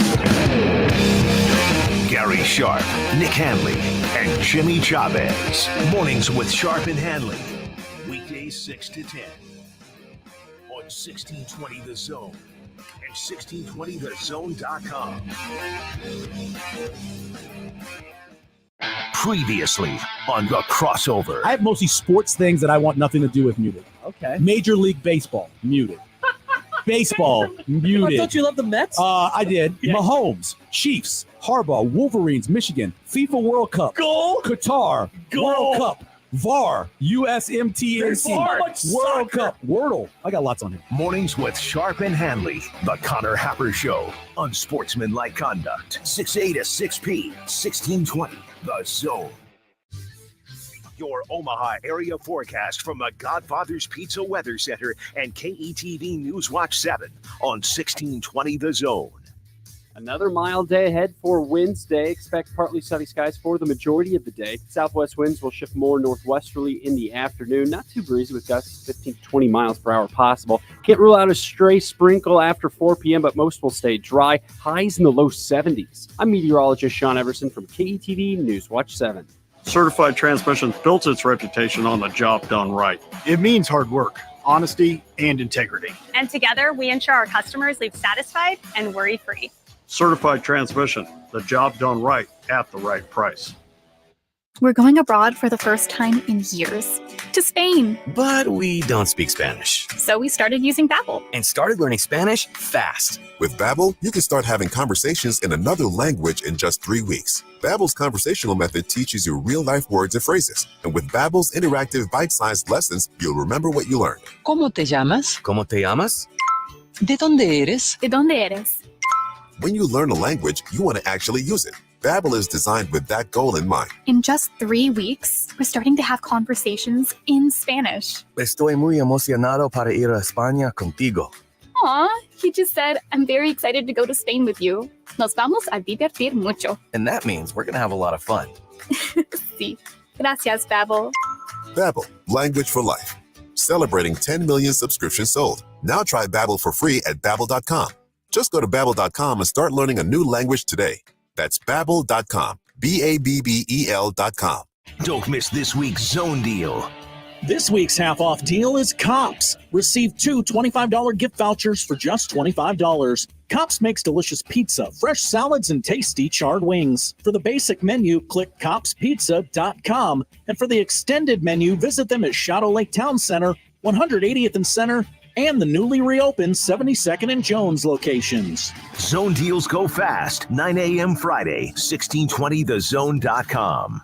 Gary Sharp, Nick Handley, and Jimmy Chavez. Mornings with Sharp and Handley. Weekdays 6 to 10. On 1620 The Zone and 1620thezone.com. Previously on The Crossover. I have mostly sports things that I want nothing to do with muted. Okay. Major League Baseball, muted. Baseball, muted. I thought you loved the Mets. I did. Yeah. Mahomes, Chiefs, Harbaugh, Wolverines, Michigan, FIFA World Cup, Goal, Qatar, Goal. World Cup, VAR, USMTNC, World Cup, Wordle. I got lots on here. Mornings with Sharp and Handley. The Connor Happer Show. Unsportsmanlike conduct. 6A to 6P. 1620. The Zone. Your Omaha area forecast from the Godfather's Pizza Weather Center and KETV News Watch 7 on 1620 The Zone. Another mild day ahead for Wednesday. Expect partly sunny skies for the majority of the day. Southwest winds will shift more northwesterly in the afternoon. Not too breezy with gusts 15 to 20 miles per hour possible. Can't rule out a stray sprinkle after 4 p.m., but most will stay dry. Highs in the low 70s. I'm meteorologist Sean Everson from KETV News Watch 7. Certified Transmissions built its reputation on the job done right. It means hard work, honesty, and integrity. And together, we ensure our customers leave satisfied and worry-free. Certified Transmission, the job done right at the right price. We're going abroad for the first time in years, to Spain. But we don't speak Spanish. So we started using Babbel. And started learning Spanish fast. With Babbel, you can start having conversations in another language in just 3 weeks. Babbel's conversational method teaches you real-life words and phrases. And with Babbel's interactive bite-sized lessons, you'll remember what you learned. ¿Cómo te llamas? ¿Cómo te llamas? ¿De dónde eres? ¿De dónde eres? When you learn a language, you want to actually use it. Babbel is designed with that goal in mind. In just 3 weeks, we're starting to have conversations in Spanish. Estoy muy emocionado para ir a España contigo. Aw, he just said, I'm very excited to go to Spain with you. Nos vamos a divertir mucho. And that means we're going to have a lot of fun. Sí. Gracias, Babbel. Babbel, language for life. Celebrating 10 million subscriptions sold. Now try Babbel for free at Babbel.com. Just go to Babbel.com and start learning a new language today. That's Babbel.com. Babbel.com. Don't miss this week's Zone Deal. This week's half-off deal is Cops. Receive 2 $25 gift vouchers for just $25. Cops makes delicious pizza, fresh salads, and tasty charred wings. For the basic menu, click copspizza.com. And for the extended menu, visit them at Shadow Lake Town Center, 180th and Center, and the newly reopened 72nd and Jones locations. Zone deals go fast. 9 a.m. Friday, 1620thezone.com.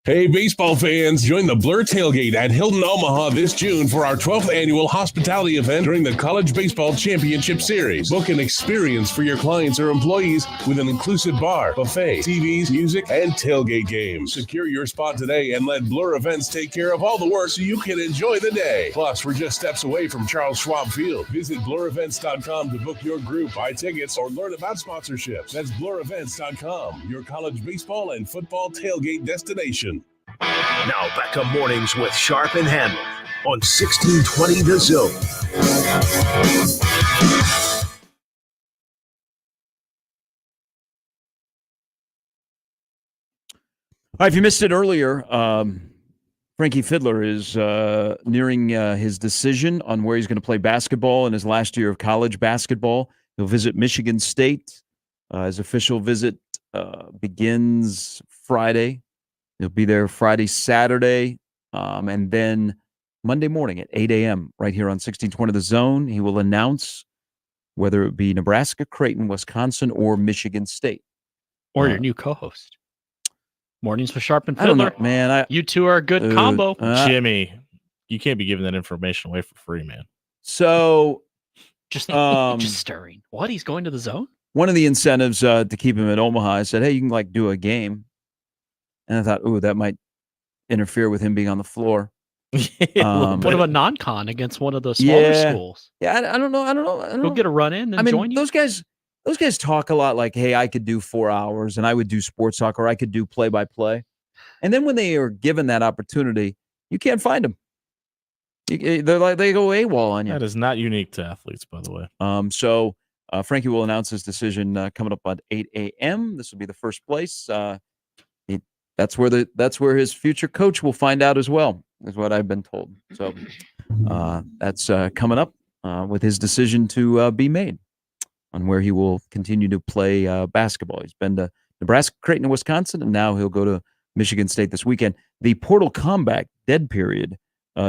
Hey, baseball fans, join the Blur Tailgate at Hilton Omaha this June for our 12th annual hospitality event during the College Baseball Championship Series. Book an experience for your clients or employees with an inclusive bar, buffet, TVs, music, and tailgate games. Secure your spot today and let Blur Events take care of all the work so you can enjoy the day. Plus, we're just steps away from Charles Schwab Field. Visit blurevents.com to book your group, buy tickets, or learn about sponsorships. That's blurevents.com, your college baseball and football tailgate destination. Now back to Mornings with Sharp and Handley on 1620 The Zone. All right, if you missed it earlier, Frankie Fiddler is nearing his decision on where he's going to play basketball in his last year of college basketball. He'll visit Michigan State. His official visit begins Friday. He'll be there Friday, Saturday, and then Monday morning at 8 a.m. right here on 1620 The Zone. He will announce whether it be Nebraska, Creighton, Wisconsin, or Michigan State. Or your new co-host. Mornings with Sharp and I don't Fiddler. know, man. You two are a good combo. Jimmy, you can't be giving that information away for free, man. So, just stirring. What? He's going to the Zone? One of the incentives to keep him at Omaha, I said, hey, you can do a game. And I thought, ooh, that might interfere with him being on the floor. What about non-con against one of the smaller schools? Yeah, I don't know. He'll get a run in and join you. Those guys talk a lot like, hey, I could do 4 hours and I would do sports talk or I could do play-by-play. And then when they are given that opportunity, you can't find them. They're like, they go AWOL on you. That is not unique to athletes, by the way. So Frankie will announce his decision coming up at 8 a.m. This will be the first place. That's where his future coach will find out as well, is what I've been told. So that's coming up with his decision to be made on where he will continue to play basketball. He's been to Nebraska, Creighton, and Wisconsin, and now he'll go to Michigan State this weekend. The portal comeback dead period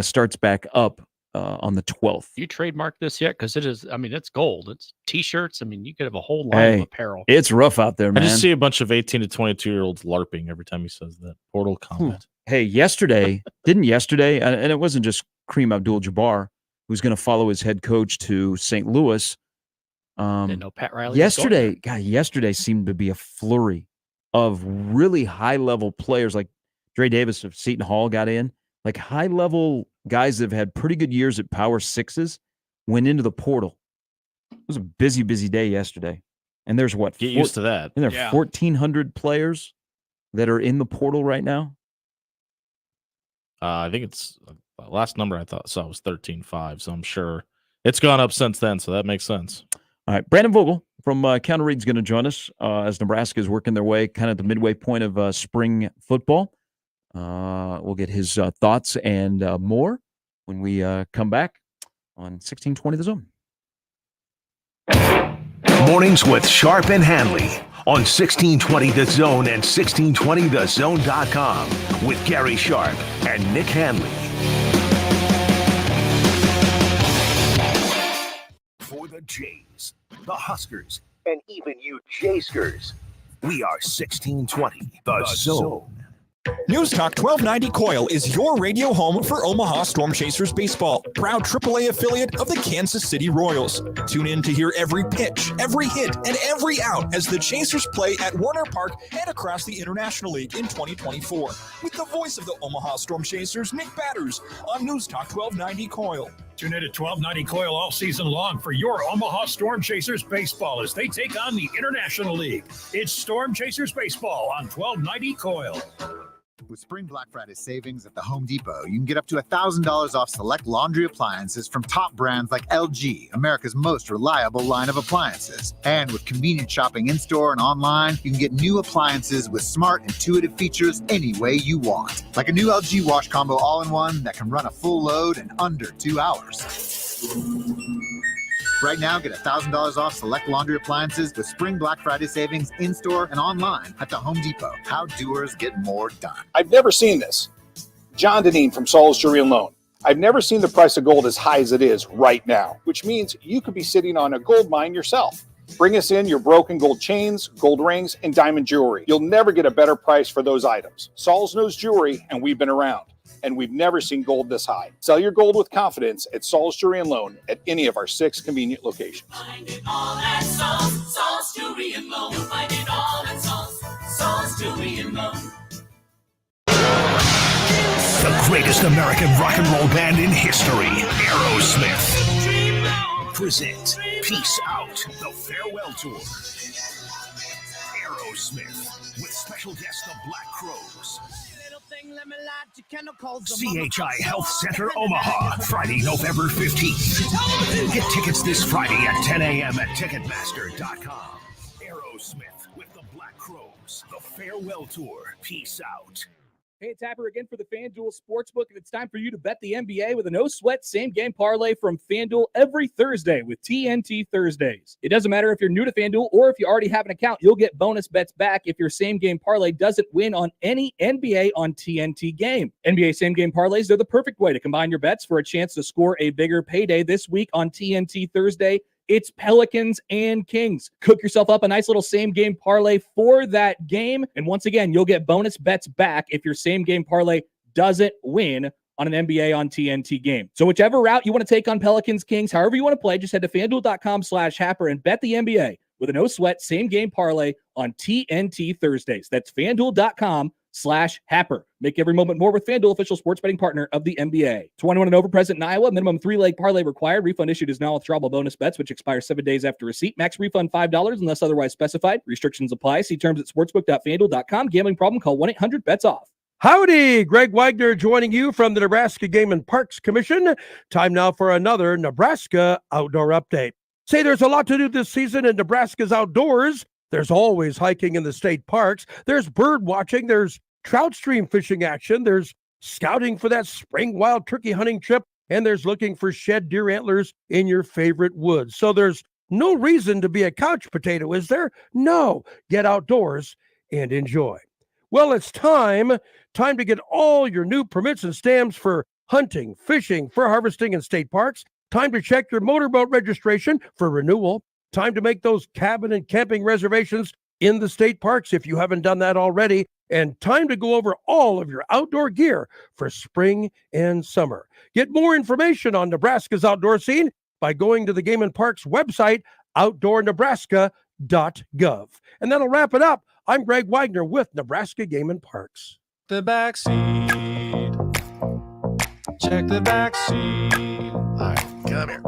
starts back up on the 12th. You trademark this yet? Because it's gold. It's T-shirts. You could have a whole line of apparel. It's rough out there, man. I just see a bunch of 18 to 22-year-olds LARPing every time he says that. Portal combat. Hey, yesterday, and it wasn't just Kareem Abdul-Jabbar, who's going to follow his head coach to St. Louis. Didn't know Pat Riley. Yesterday seemed to be a flurry of really high-level players, like Dre Davis of Seton Hall got in. Like high-level guys that have had pretty good years at Power Sixes went into the portal. It was a busy, busy day yesterday. And there's what? Get used to that. And there are 1,400 players that are in the portal right now. I think it's last number I saw was 13.5. So I'm sure it's gone up since then. So that makes sense. All right. Brandon Vogel from Counter Reed's going to join us as Nebraska is working their way kind of the midway point of spring football. We'll get his thoughts and more when we come back on 1620 The Zone. Mornings with Sharp and Handley on 1620 The Zone and 1620thezone.com with Gary Sharp and Nick Handley. For the Jays, the Huskers, and even you Jayskers, we are 1620 The Zone. News Talk 1290 Coil is your radio home for Omaha Storm Chasers baseball, proud AAA affiliate of the Kansas City Royals. Tune in to hear every pitch, every hit, and every out as the Chasers play at Warner Park and across the International League in 2024. With the voice of the Omaha Storm Chasers, Nick Batters, on News Talk 1290 Coil. Tune in at 1290 Coil all season long for your Omaha Storm Chasers baseball as they take on the International League. It's Storm Chasers baseball on 1290 Coil. With Spring Black Friday savings at the Home Depot, you can get up to $1,000 off select laundry appliances from top brands like LG, America's most reliable line of appliances. And with convenient shopping in-store and online, you can get new appliances with smart, intuitive features any way you want. Like a new LG wash combo all-in-one that can run a full load in under 2 hours. Right now, get $1,000 off select laundry appliances with Spring Black Friday savings in-store and online at the Home Depot. How doers get more done. I've never seen this. John Deneen from Saul's Jewelry and Loan. I've never seen the price of gold as high as it is right now, which means you could be sitting on a gold mine yourself. Bring us in your broken gold chains, gold rings, and diamond jewelry. You'll never get a better price for those items. Saul's knows jewelry, and we've been around. And we've never seen gold this high. Sell your gold with confidence at Saul's Jewelry and Loan at any of our 6 convenient locations. Find it all at Saul's Jewelry and Loan. You'll find it all at Saul's Jewelry and Loan. The greatest American rock and roll band in history, Aerosmith, present Peace Out, the farewell tour. Aerosmith, with special guest the Black Crowes. CHI Health Center, Omaha, Friday, November 15th. Get tickets this Friday at 10 a.m. at Ticketmaster.com. Aerosmith with the Black Crowes, the farewell tour. Peace out. Hey, it's Happer again for the FanDuel Sportsbook, and it's time for you to bet the NBA with a no-sweat same-game parlay from FanDuel every Thursday with TNT Thursdays. It doesn't matter if you're new to FanDuel or if you already have an account, you'll get bonus bets back if your same-game parlay doesn't win on any NBA on TNT game. NBA same-game parlays are the perfect way to combine your bets for a chance to score a bigger payday this week on TNT Thursday. It's Pelicans and Kings. Cook yourself up a nice little same-game parlay for that game. And once again, you'll get bonus bets back if your same-game parlay doesn't win on an NBA on TNT game. So whichever route you want to take on Pelicans, Kings, however you want to play, just head to FanDuel.com/Happer and bet the NBA with a no-sweat same-game parlay on TNT Thursdays. That's FanDuel.com/Happer. Make every moment more with FanDuel, official sports betting partner of the NBA. 21 and over, present in Iowa. Minimum 3-leg parlay required. Refund issued is now withdrawable bonus bets, which expire 7 days after receipt. Max refund $5 unless otherwise specified. Restrictions apply. See terms at sportsbook.fanduel.com. Gambling problem? Call 1-800-BETS-OFF. Howdy, Greg Wagner joining you from the Nebraska Game and Parks Commission. Time now for another Nebraska Outdoor Update. Say there's a lot to do this season in Nebraska's outdoors. There's always hiking in the state parks. There's bird watching. There's trout stream fishing action. There's scouting for that spring wild turkey hunting trip. And there's looking for shed deer antlers in your favorite woods. So there's no reason to be a couch potato, is there? No. Get outdoors and enjoy. Well, it's time to get all your new permits and stamps for hunting, fishing, fur harvesting, and state parks. Time to check your motorboat registration for renewal. Time to make those cabin and camping reservations in the state parks if you haven't done that already. And time to go over all of your outdoor gear for spring and summer. Get more information on Nebraska's outdoor scene by going to the Game and Parks website, outdoornebraska.gov. And that'll wrap it up. I'm Greg Wagner with Nebraska Game and Parks. The backseat. Check the backseat. All right, come here.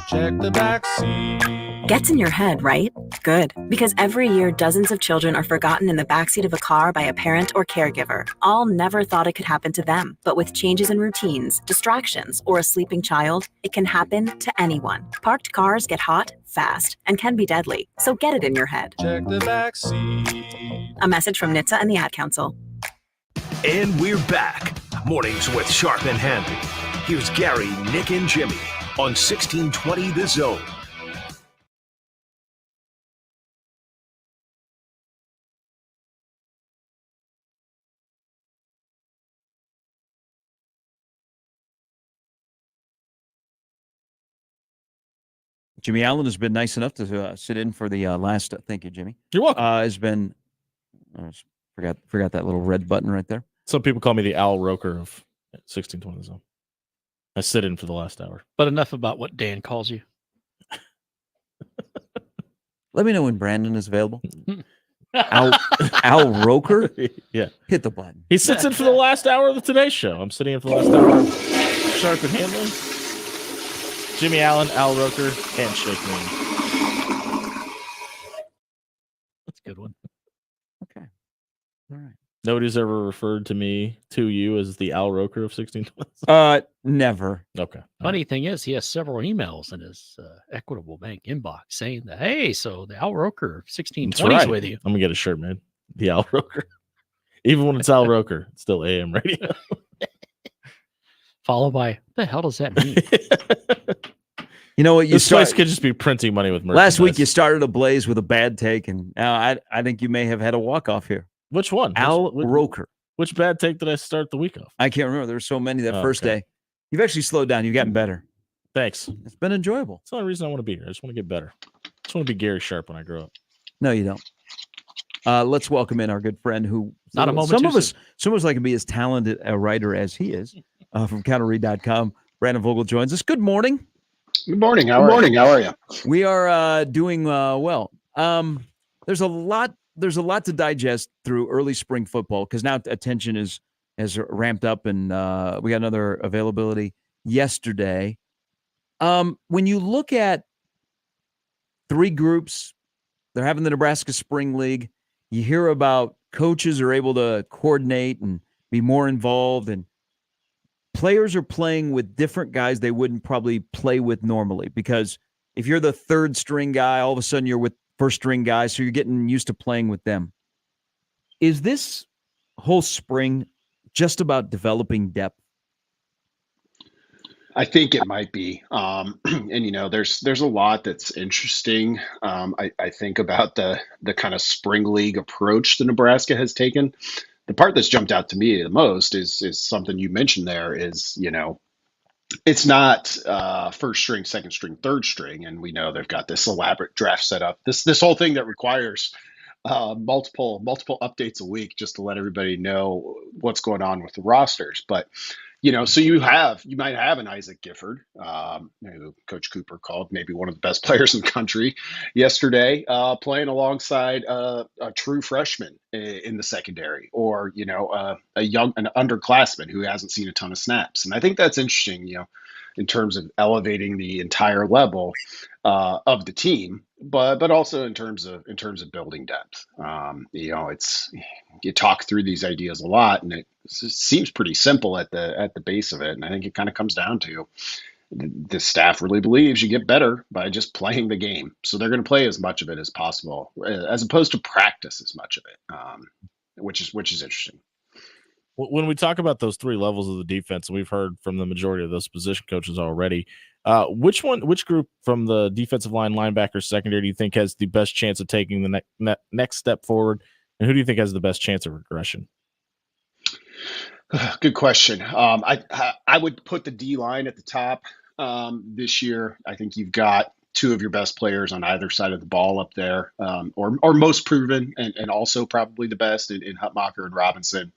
Check the backseat. Gets in your head, right? Good. Because every year, dozens of children are forgotten in the backseat of a car by a parent or caregiver. All never thought it could happen to them. But with changes in routines, distractions, or a sleeping child, it can happen to anyone. Parked cars get hot, fast, and can be deadly. So get it in your head. Check the backseat. A message from NHTSA and the Ad Council. And we're back. Mornings with Sharp and Handley. Here's Gary, Nick, and Jimmy on 1620 The Zone. Jimmy Allen has been nice enough to sit in for the last. Thank you, Jimmy. You're welcome. Has been. Forgot that little red button right there. Some people call me the Al Roker of 1620 Zone. I sit in for the last hour. But enough about what Dan calls you. Let me know when Brandon is available. Al Roker? Yeah. Hit the button. He sits in for the last hour of the Today Show. I'm sitting in for the last hour of Sharp and Handley. Jimmy Allen, Al Roker, handshake me. That's a good one. Okay. All right. Nobody's ever referred to you as the Al Roker of 1620s? Never. Okay. Funny thing is, he has several emails in his Equitable Bank inbox saying that, hey, so the Al Roker 1620s with you. I'm going to get a shirt made. The Al Roker. Even when it's Al Roker, it's still AM radio. Followed by, what the hell does that mean? You know what? This place could just be printing money with merchandise. Last week, you started ablaze with a bad take, and now I think you may have had a walk-off here. Which one? Al Roker. Which bad take did I start the week off? I can't remember. There were so many that first day. You've actually slowed down. You've gotten better. Thanks. It's been enjoyable. It's the only reason I want to be here. I just want to get better. I just want to be Gary Sharp when I grow up. No, you don't. Let's welcome in our good friend who Not a moment some too of us like to be as talented a writer as he is from counterread.com. Brandon Vogel joins us. Good morning. Good morning. How are you? We are doing well. There's a lot to digest through early spring football because now attention has ramped up, and we got another availability yesterday. When you look at three groups, they're having the Nebraska Spring League. You hear about coaches are able to coordinate and be more involved, and players are playing with different guys they wouldn't probably play with normally, because if you're the third string guy, all of a sudden you're with first string guys, so you're getting used to playing with them. Is this whole spring just about developing depth? I think it might be. And there's a lot that's interesting. I think about the kind of spring league approach that Nebraska has taken. The part that's jumped out to me the most is something you mentioned there is, it's not first string, second string, third string. And we know they've got this elaborate draft set up. This whole thing that requires multiple updates a week just to let everybody know what's going on with the rosters. But so you might have an Isaac Gifford, who Coach Cooper called maybe one of the best players in the country yesterday, playing alongside a true freshman in the secondary, or an underclassman who hasn't seen a ton of snaps. And I think that's interesting, in terms of elevating the entire level of the team, but also in terms of building depth. You talk through these ideas a lot, and it seems pretty simple at the base of it. And I think it kind of comes down to the staff really believes you get better by just playing the game. So they're going to play as much of it as possible, as opposed to practice as much of it, which is interesting. When we talk about those three levels of the defense, and we've heard from the majority of those position coaches already, which group from the defensive line, linebacker, secondary do you think has the best chance of taking the next step forward? And who do you think has the best chance of regression? Good question. I would put the D line at the top this year. I think you've got two of your best players on either side of the ball up there, or most proven, and also probably the best in Hutmacher and Robinson.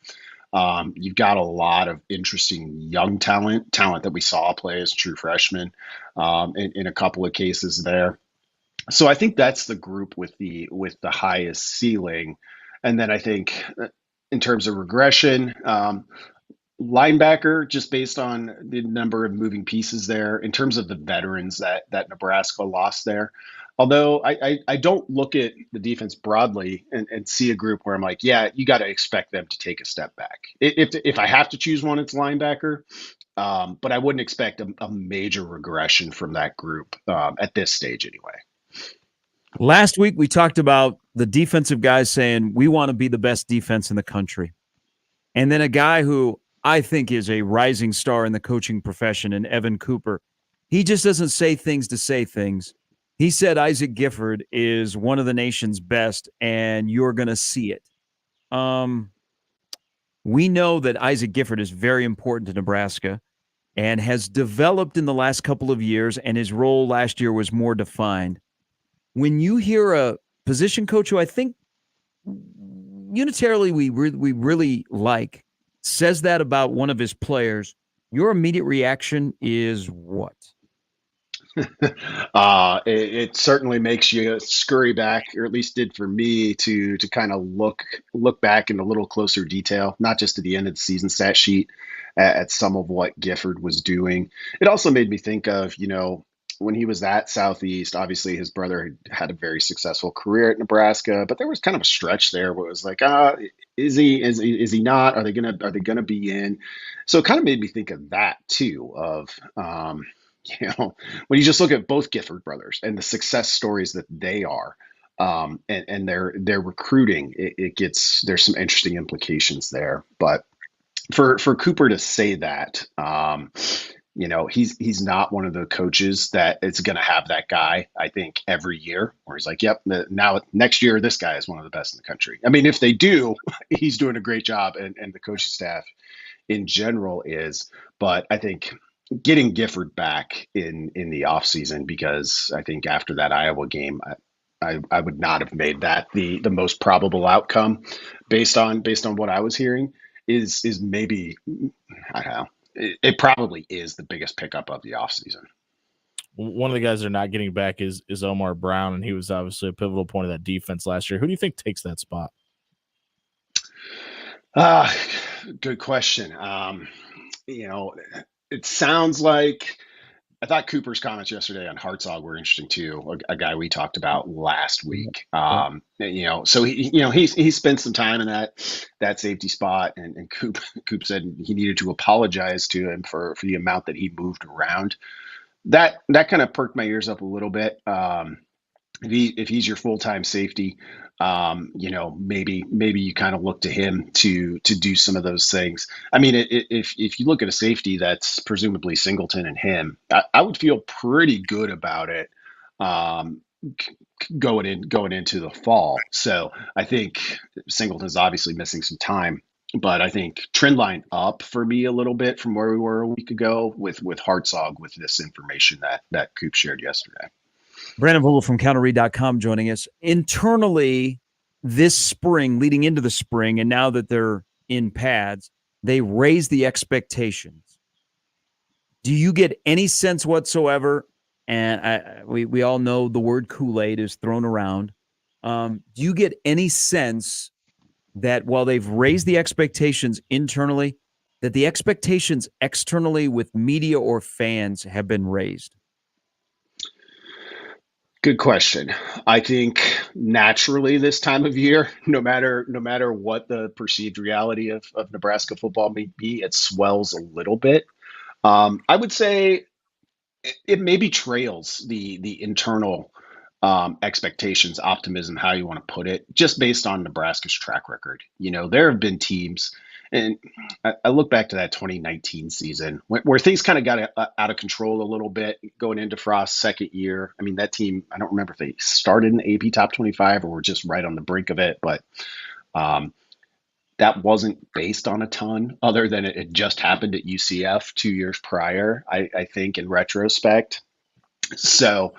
You've got a lot of interesting young talent that we saw play as true freshmen in a couple of cases there. So I think that's the group with the highest ceiling. And then I think in terms of regression, linebacker, just based on the number of moving pieces there, in terms of the veterans that Nebraska lost there. Although I don't look at the defense broadly and see a group where I'm like, yeah, you got to expect them to take a step back. If I have to choose one, it's linebacker. But I wouldn't expect a major regression from that group at this stage anyway. Last week, we talked about the defensive guys saying, we want to be the best defense in the country. And then a guy who I think is a rising star in the coaching profession, and Evan Cooper, he just doesn't say things to say things. He said Isaac Gifford is one of the nation's best, and you're going to see it. We know that Isaac Gifford is very important to Nebraska and has developed in the last couple of years, and his role last year was more defined. When you hear a position coach who I think unitarily we really like says that about one of his players, your immediate reaction is what? It certainly makes you scurry back, or at least did for me, to kind of look back in a little closer detail, not just to the end of the season stat sheet, at some of what Gifford was doing. It also made me think of, at Southeast, obviously his brother had a very successful career at Nebraska, but there was kind of a stretch there where it was like, is he not? Are they gonna be in? So it kind of made me think of that too, of when you just look at both Gifford brothers and the success stories that they are, and their recruiting, it gets, there's some interesting implications there. But for Cooper to say that, he's not one of the coaches that is going to have that guy, I think, every year where he's like, yep, now next year, this guy is one of the best in the country. I mean, if they do, he's doing a great job, and the coaching staff in general is. But I think getting Gifford back in the offseason, because I think after that Iowa game, I would not have made that the most probable outcome based on what I was hearing, is maybe, I don't know. It probably is the biggest pickup of the offseason. One of the guys they're not getting back is Omar Brown, and he was obviously a pivotal point of that defense last year. Who do you think takes that spot? Good question. It sounds like, I thought Cooper's comments yesterday on Hartzog were interesting too. A guy we talked about last week. So he spent some time in that safety spot, and Coop said he needed to apologize to him for the amount that he moved around. That kind of perked my ears up a little bit. If he's your full-time safety, maybe you kind of look to him to do some of those things. I mean, if you look at a safety that's presumably Singleton and him, I would feel pretty good about it going into the fall. So I think Singleton's obviously missing some time, but I think trend line up for me a little bit from where we were a week ago with Hartzog, with this information that Coop shared yesterday. Brandon Vogel from counterread.com joining us. Internally, this spring, leading into the spring, and now that they're in pads, they raise the expectations. Do you get any sense whatsoever? And we all know the word Kool-Aid is thrown around. Do you get any sense that while they've raised the expectations internally, that the expectations externally with media or fans have been raised? Good question. I think naturally this time of year, no matter what the perceived reality of Nebraska football may be, it swells a little bit. I would say it maybe trails the internal expectations, optimism, how you want to put it, just based on Nebraska's track record. There have been teams, and I look back to that 2019 season where things kind of got out of control a little bit going into Frost's second year. I mean, that team, I don't remember if they started in the AP Top 25 or were just right on the brink of it, but that wasn't based on a ton other than it had just happened at UCF 2 years prior, I think, in retrospect. So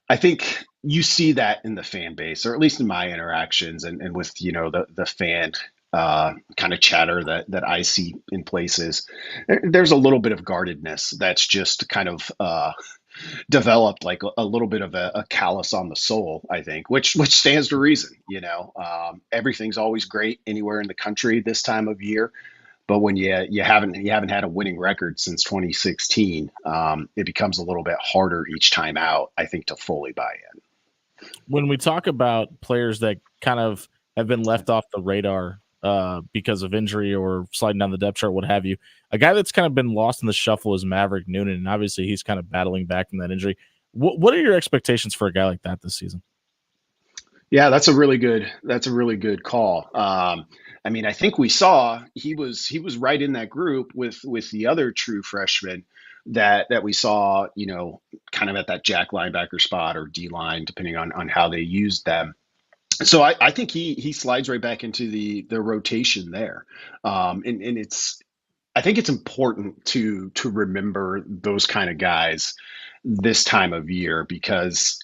I think you see that in the fan base, or at least in my interactions and with, the fan kind of chatter that I see in places. There's a little bit of guardedness that's just kind of developed, like a little bit of a callus on the soul, I think, which stands to reason. Everything's always great anywhere in the country this time of year, but when you haven't had a winning record since 2016, it becomes a little bit harder each time out, I think, to fully buy in. When we talk about players that kind of have been left off the radar because of injury or sliding down the depth chart, what have you, a guy that's kind of been lost in the shuffle is Maverick Noonan, and obviously he's kind of battling back from that injury. What are your expectations for a guy like that this season? Yeah, that's a really good call. I mean, I think we saw he was right in that group with the other true freshmen that we saw, kind of at that jack linebacker spot or D line, depending on how they used them. So I think he slides right back into the rotation there. And I think it's important to remember those kind of guys this time of year, because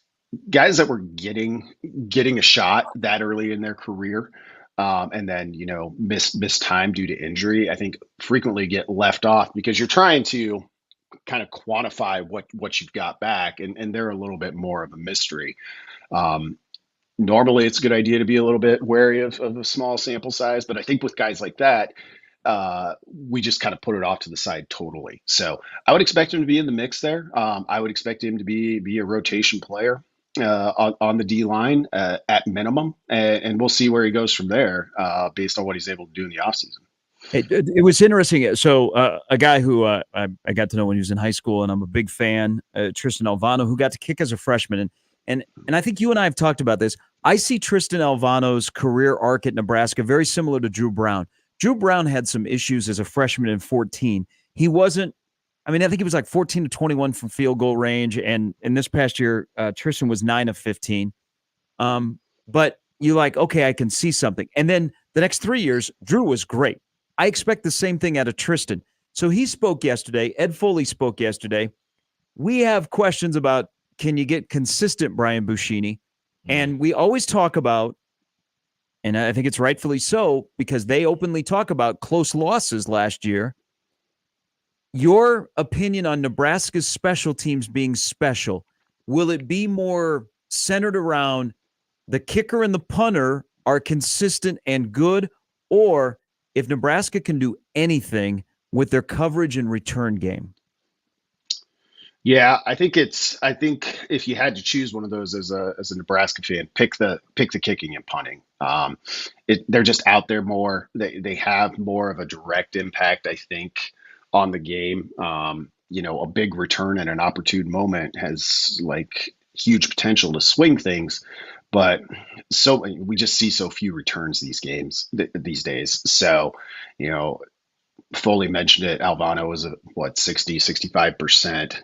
guys that were getting a shot that early in their career, and then miss time due to injury, I think frequently get left off because you're trying to kind of quantify what you've got back, and they're a little bit more of a mystery. Normally it's a good idea to be a little bit wary of a small sample size, but I think with guys like that, we just kind of put it off to the side totally. So I would expect him to be in the mix there. I would expect him to be a rotation player on the D line at minimum, and we'll see where he goes from there based on what he's able to do in the offseason. It was interesting. So a guy who I got to know when he was in high school, and I'm a big fan, Tristan Alvano, who got to kick as a freshman. And I think you and I have talked about this. I see Tristan Alvano's career arc at Nebraska very similar to Drew Brown. Drew Brown had some issues as a freshman in 14. He wasn't, I think he was like 14 to 21 from field goal range. And in this past year, Tristan was 9 of 15. But you like, okay, I can see something. And then the next 3 years, Drew was great. I expect the same thing out of Tristan. So he spoke yesterday. Ed Foley spoke yesterday. We have questions about, can you get consistent Brian Buschini? And we always talk about, and I think it's rightfully so, because they openly talk about close losses last year. Your opinion on Nebraska's special teams being special, will it be more centered around the kicker and the punter are consistent and good, or if Nebraska can do anything with their coverage and return game? Yeah, I think if you had to choose one of those as a Nebraska fan, pick the kicking and punting. They're just out there more. They have more of a direct impact, I think, on the game. A big return at an opportune moment has like huge potential to swing things, but we just see so few returns these days. So, Foley mentioned it. Alvano was 65%.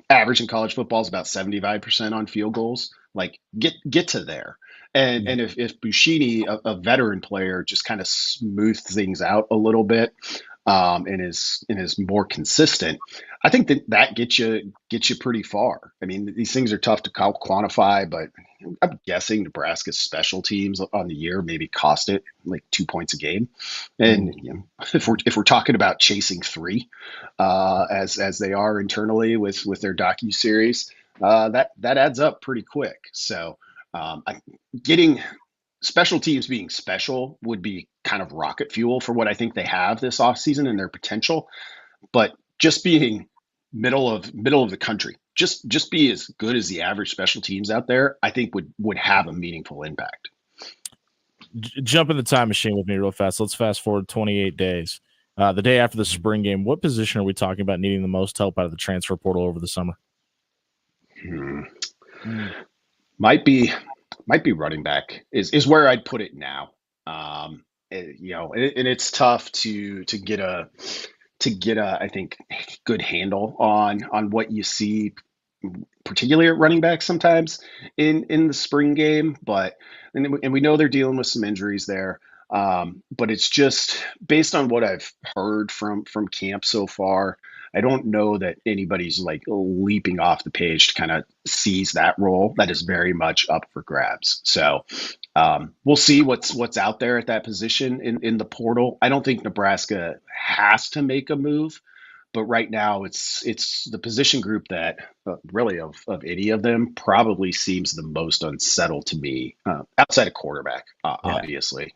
Average in college football is about 75% on field goals. Like get to there. And if Buschini, a veteran player, just kind of smooths things out a little bit, and is more consistent, I think that gets you pretty far. I mean, these things are tough to quantify, but I'm guessing Nebraska's special teams on the year maybe cost it like 2 points a game. And if we're talking about chasing 3, as they are internally with their docuseries, that adds up pretty quick. So getting special teams being special would be kind of rocket fuel for what I think they have this offseason and their potential. But just being middle of the country, just be as good as the average special teams out there, I think would have a meaningful impact. Jump in the time machine with me real fast. Let's fast forward 28 days. The day after the spring game, what position are we talking about needing the most help out of the transfer portal over the summer? Might be running back is where I'd put it now. And it's tough to get a I think good handle on what you see, particularly at running back sometimes in the spring game. But and we know they're dealing with some injuries there. But it's just based on what I've heard from camp so far, I don't know that anybody's like leaping off the page to kind of seize that role. That is very much up for grabs. So we'll see what's out there at that position in the portal. I don't think Nebraska has to make a move, but right now it's the position group that really of any of them probably seems the most unsettled to me, outside of quarterback, obviously.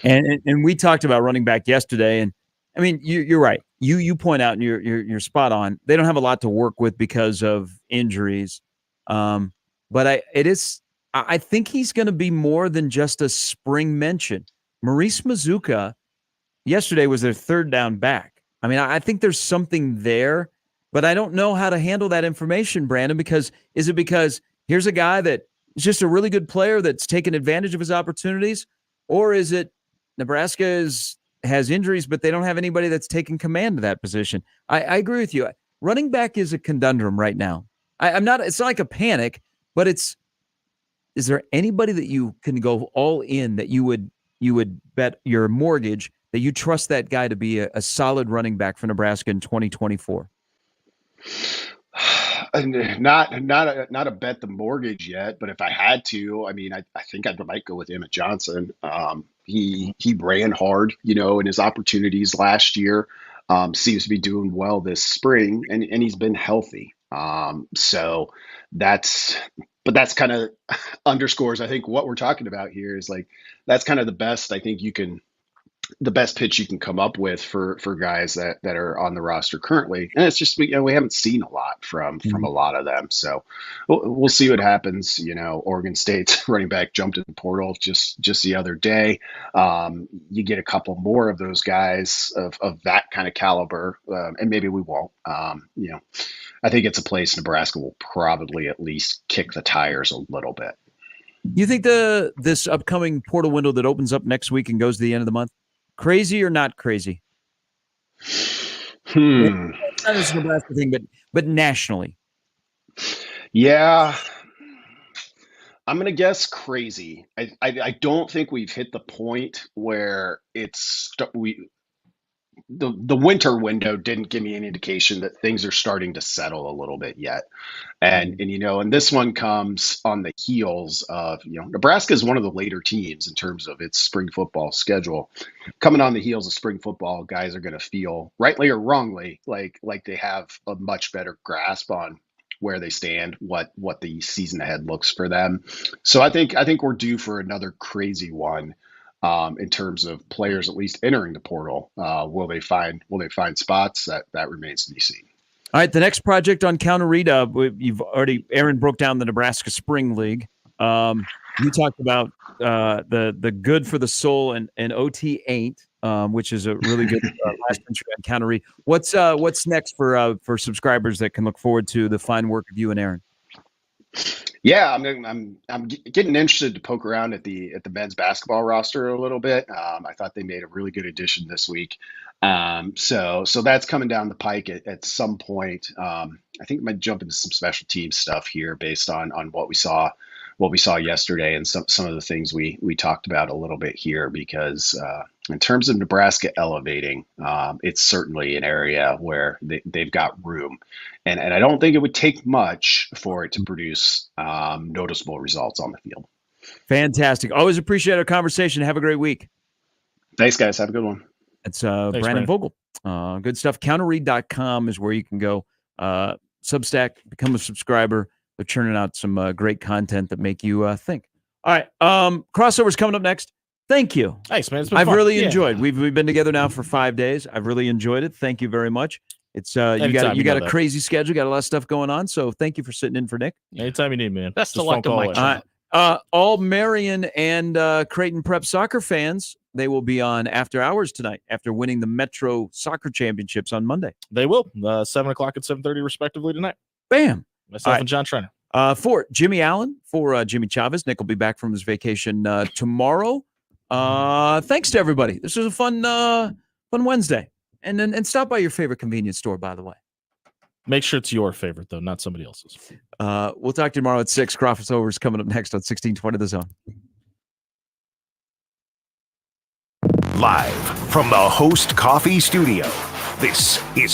And we talked about running back yesterday, and I mean you're right. You point out, and you're spot on. They don't have a lot to work with because of injuries, but I think he's going to be more than just a spring mention. Maurice Mazuka yesterday was their third down back. I mean, I think there's something there, but I don't know how to handle that information, Brandon, because is it because here's a guy that is just a really good player that's taken advantage of his opportunities, or is it Nebraska has injuries, but they don't have anybody that's taking command of that position? I agree with you. Running back is a conundrum right now. It's not like a panic, but is there anybody that you can go all in that you would bet your mortgage that you trust that guy to be a solid running back for Nebraska in 2024? Not a bet the mortgage yet, but if I had to, I mean, I think I might go with Emmett Johnson. He ran hard, in his opportunities last year. Seems to be doing well this spring, and he's been healthy. So that's kind of underscores, I think, what we're talking about here is like, that's kind of the best I think you can the best pitch you can come up with for guys that are on the roster currently. And it's just, we haven't seen a lot from a lot of them. So we'll see what happens. Oregon State's running back jumped in the portal just the other day. You get a couple more of those guys of that kind of caliber, and maybe we won't. I think it's a place Nebraska will probably at least kick the tires a little bit. You think this upcoming portal window that opens up next week and goes to the end of the month, crazy or not crazy? Not as a Nebraska thing, but nationally. Yeah, I'm gonna guess crazy. I don't think we've hit the point where the winter window didn't give me any indication that things are starting to settle a little bit yet. And this one comes on the heels of, Nebraska is one of the later teams in terms of its spring football schedule. Coming on the heels of spring football, guys are going to feel, rightly or wrongly, like they have a much better grasp on where they stand, what the season ahead looks for them. So I think we're due for another crazy one. In terms of players at least entering the portal. Will they find spots? That remains to be seen. All right, the next project on Counter Read, Aaron broke down the Nebraska Spring League. You talked about the Good for the Soul and OT8, which is a really good last entry on Counter Read. What's next for subscribers that can look forward to the fine work of you and Aaron? Yeah, I'm getting interested to poke around at the men's basketball roster a little bit. I thought they made a really good addition this week. So that's coming down the pike at some point. I think I might jump into some special team stuff here based on what we saw yesterday and some of the things we talked about a little bit here, because in terms of Nebraska elevating, it's certainly an area where they've got room. And I don't think it would take much for it to produce noticeable results on the field. Fantastic. Always appreciate our conversation. Have a great week. Thanks, guys. Have a good one. It's Brandon Vogel. Good stuff. Counterread.com is where you can go. Substack, become a subscriber. They're churning out some great content that make you think. All right. Crossover's coming up next. Thank you. Thanks, man. It's been I've fun. really enjoyed. We've been together now for 5 days. I've really enjoyed it. Thank you very much. It's you got a crazy schedule, got a lot of stuff going on. So thank you for sitting in for Nick. Anytime you need, man. Best of luck to Mike. All Marion and Creighton Prep soccer fans, they will be on after hours tonight after winning the Metro Soccer Championships on Monday. They will. 7 o'clock and 7:30 respectively tonight. Bam. Myself and John Trenner. For Jimmy Allen, for Jimmy Chavez. Nick will be back from his vacation tomorrow. Thanks to everybody. This was a fun Wednesday. And stop by your favorite convenience store, by the way. Make sure it's your favorite, though, not somebody else's. We'll talk to you tomorrow at 6. Crossover is coming up next on 1620 The Zone. Live from the Host Coffee Studio, this is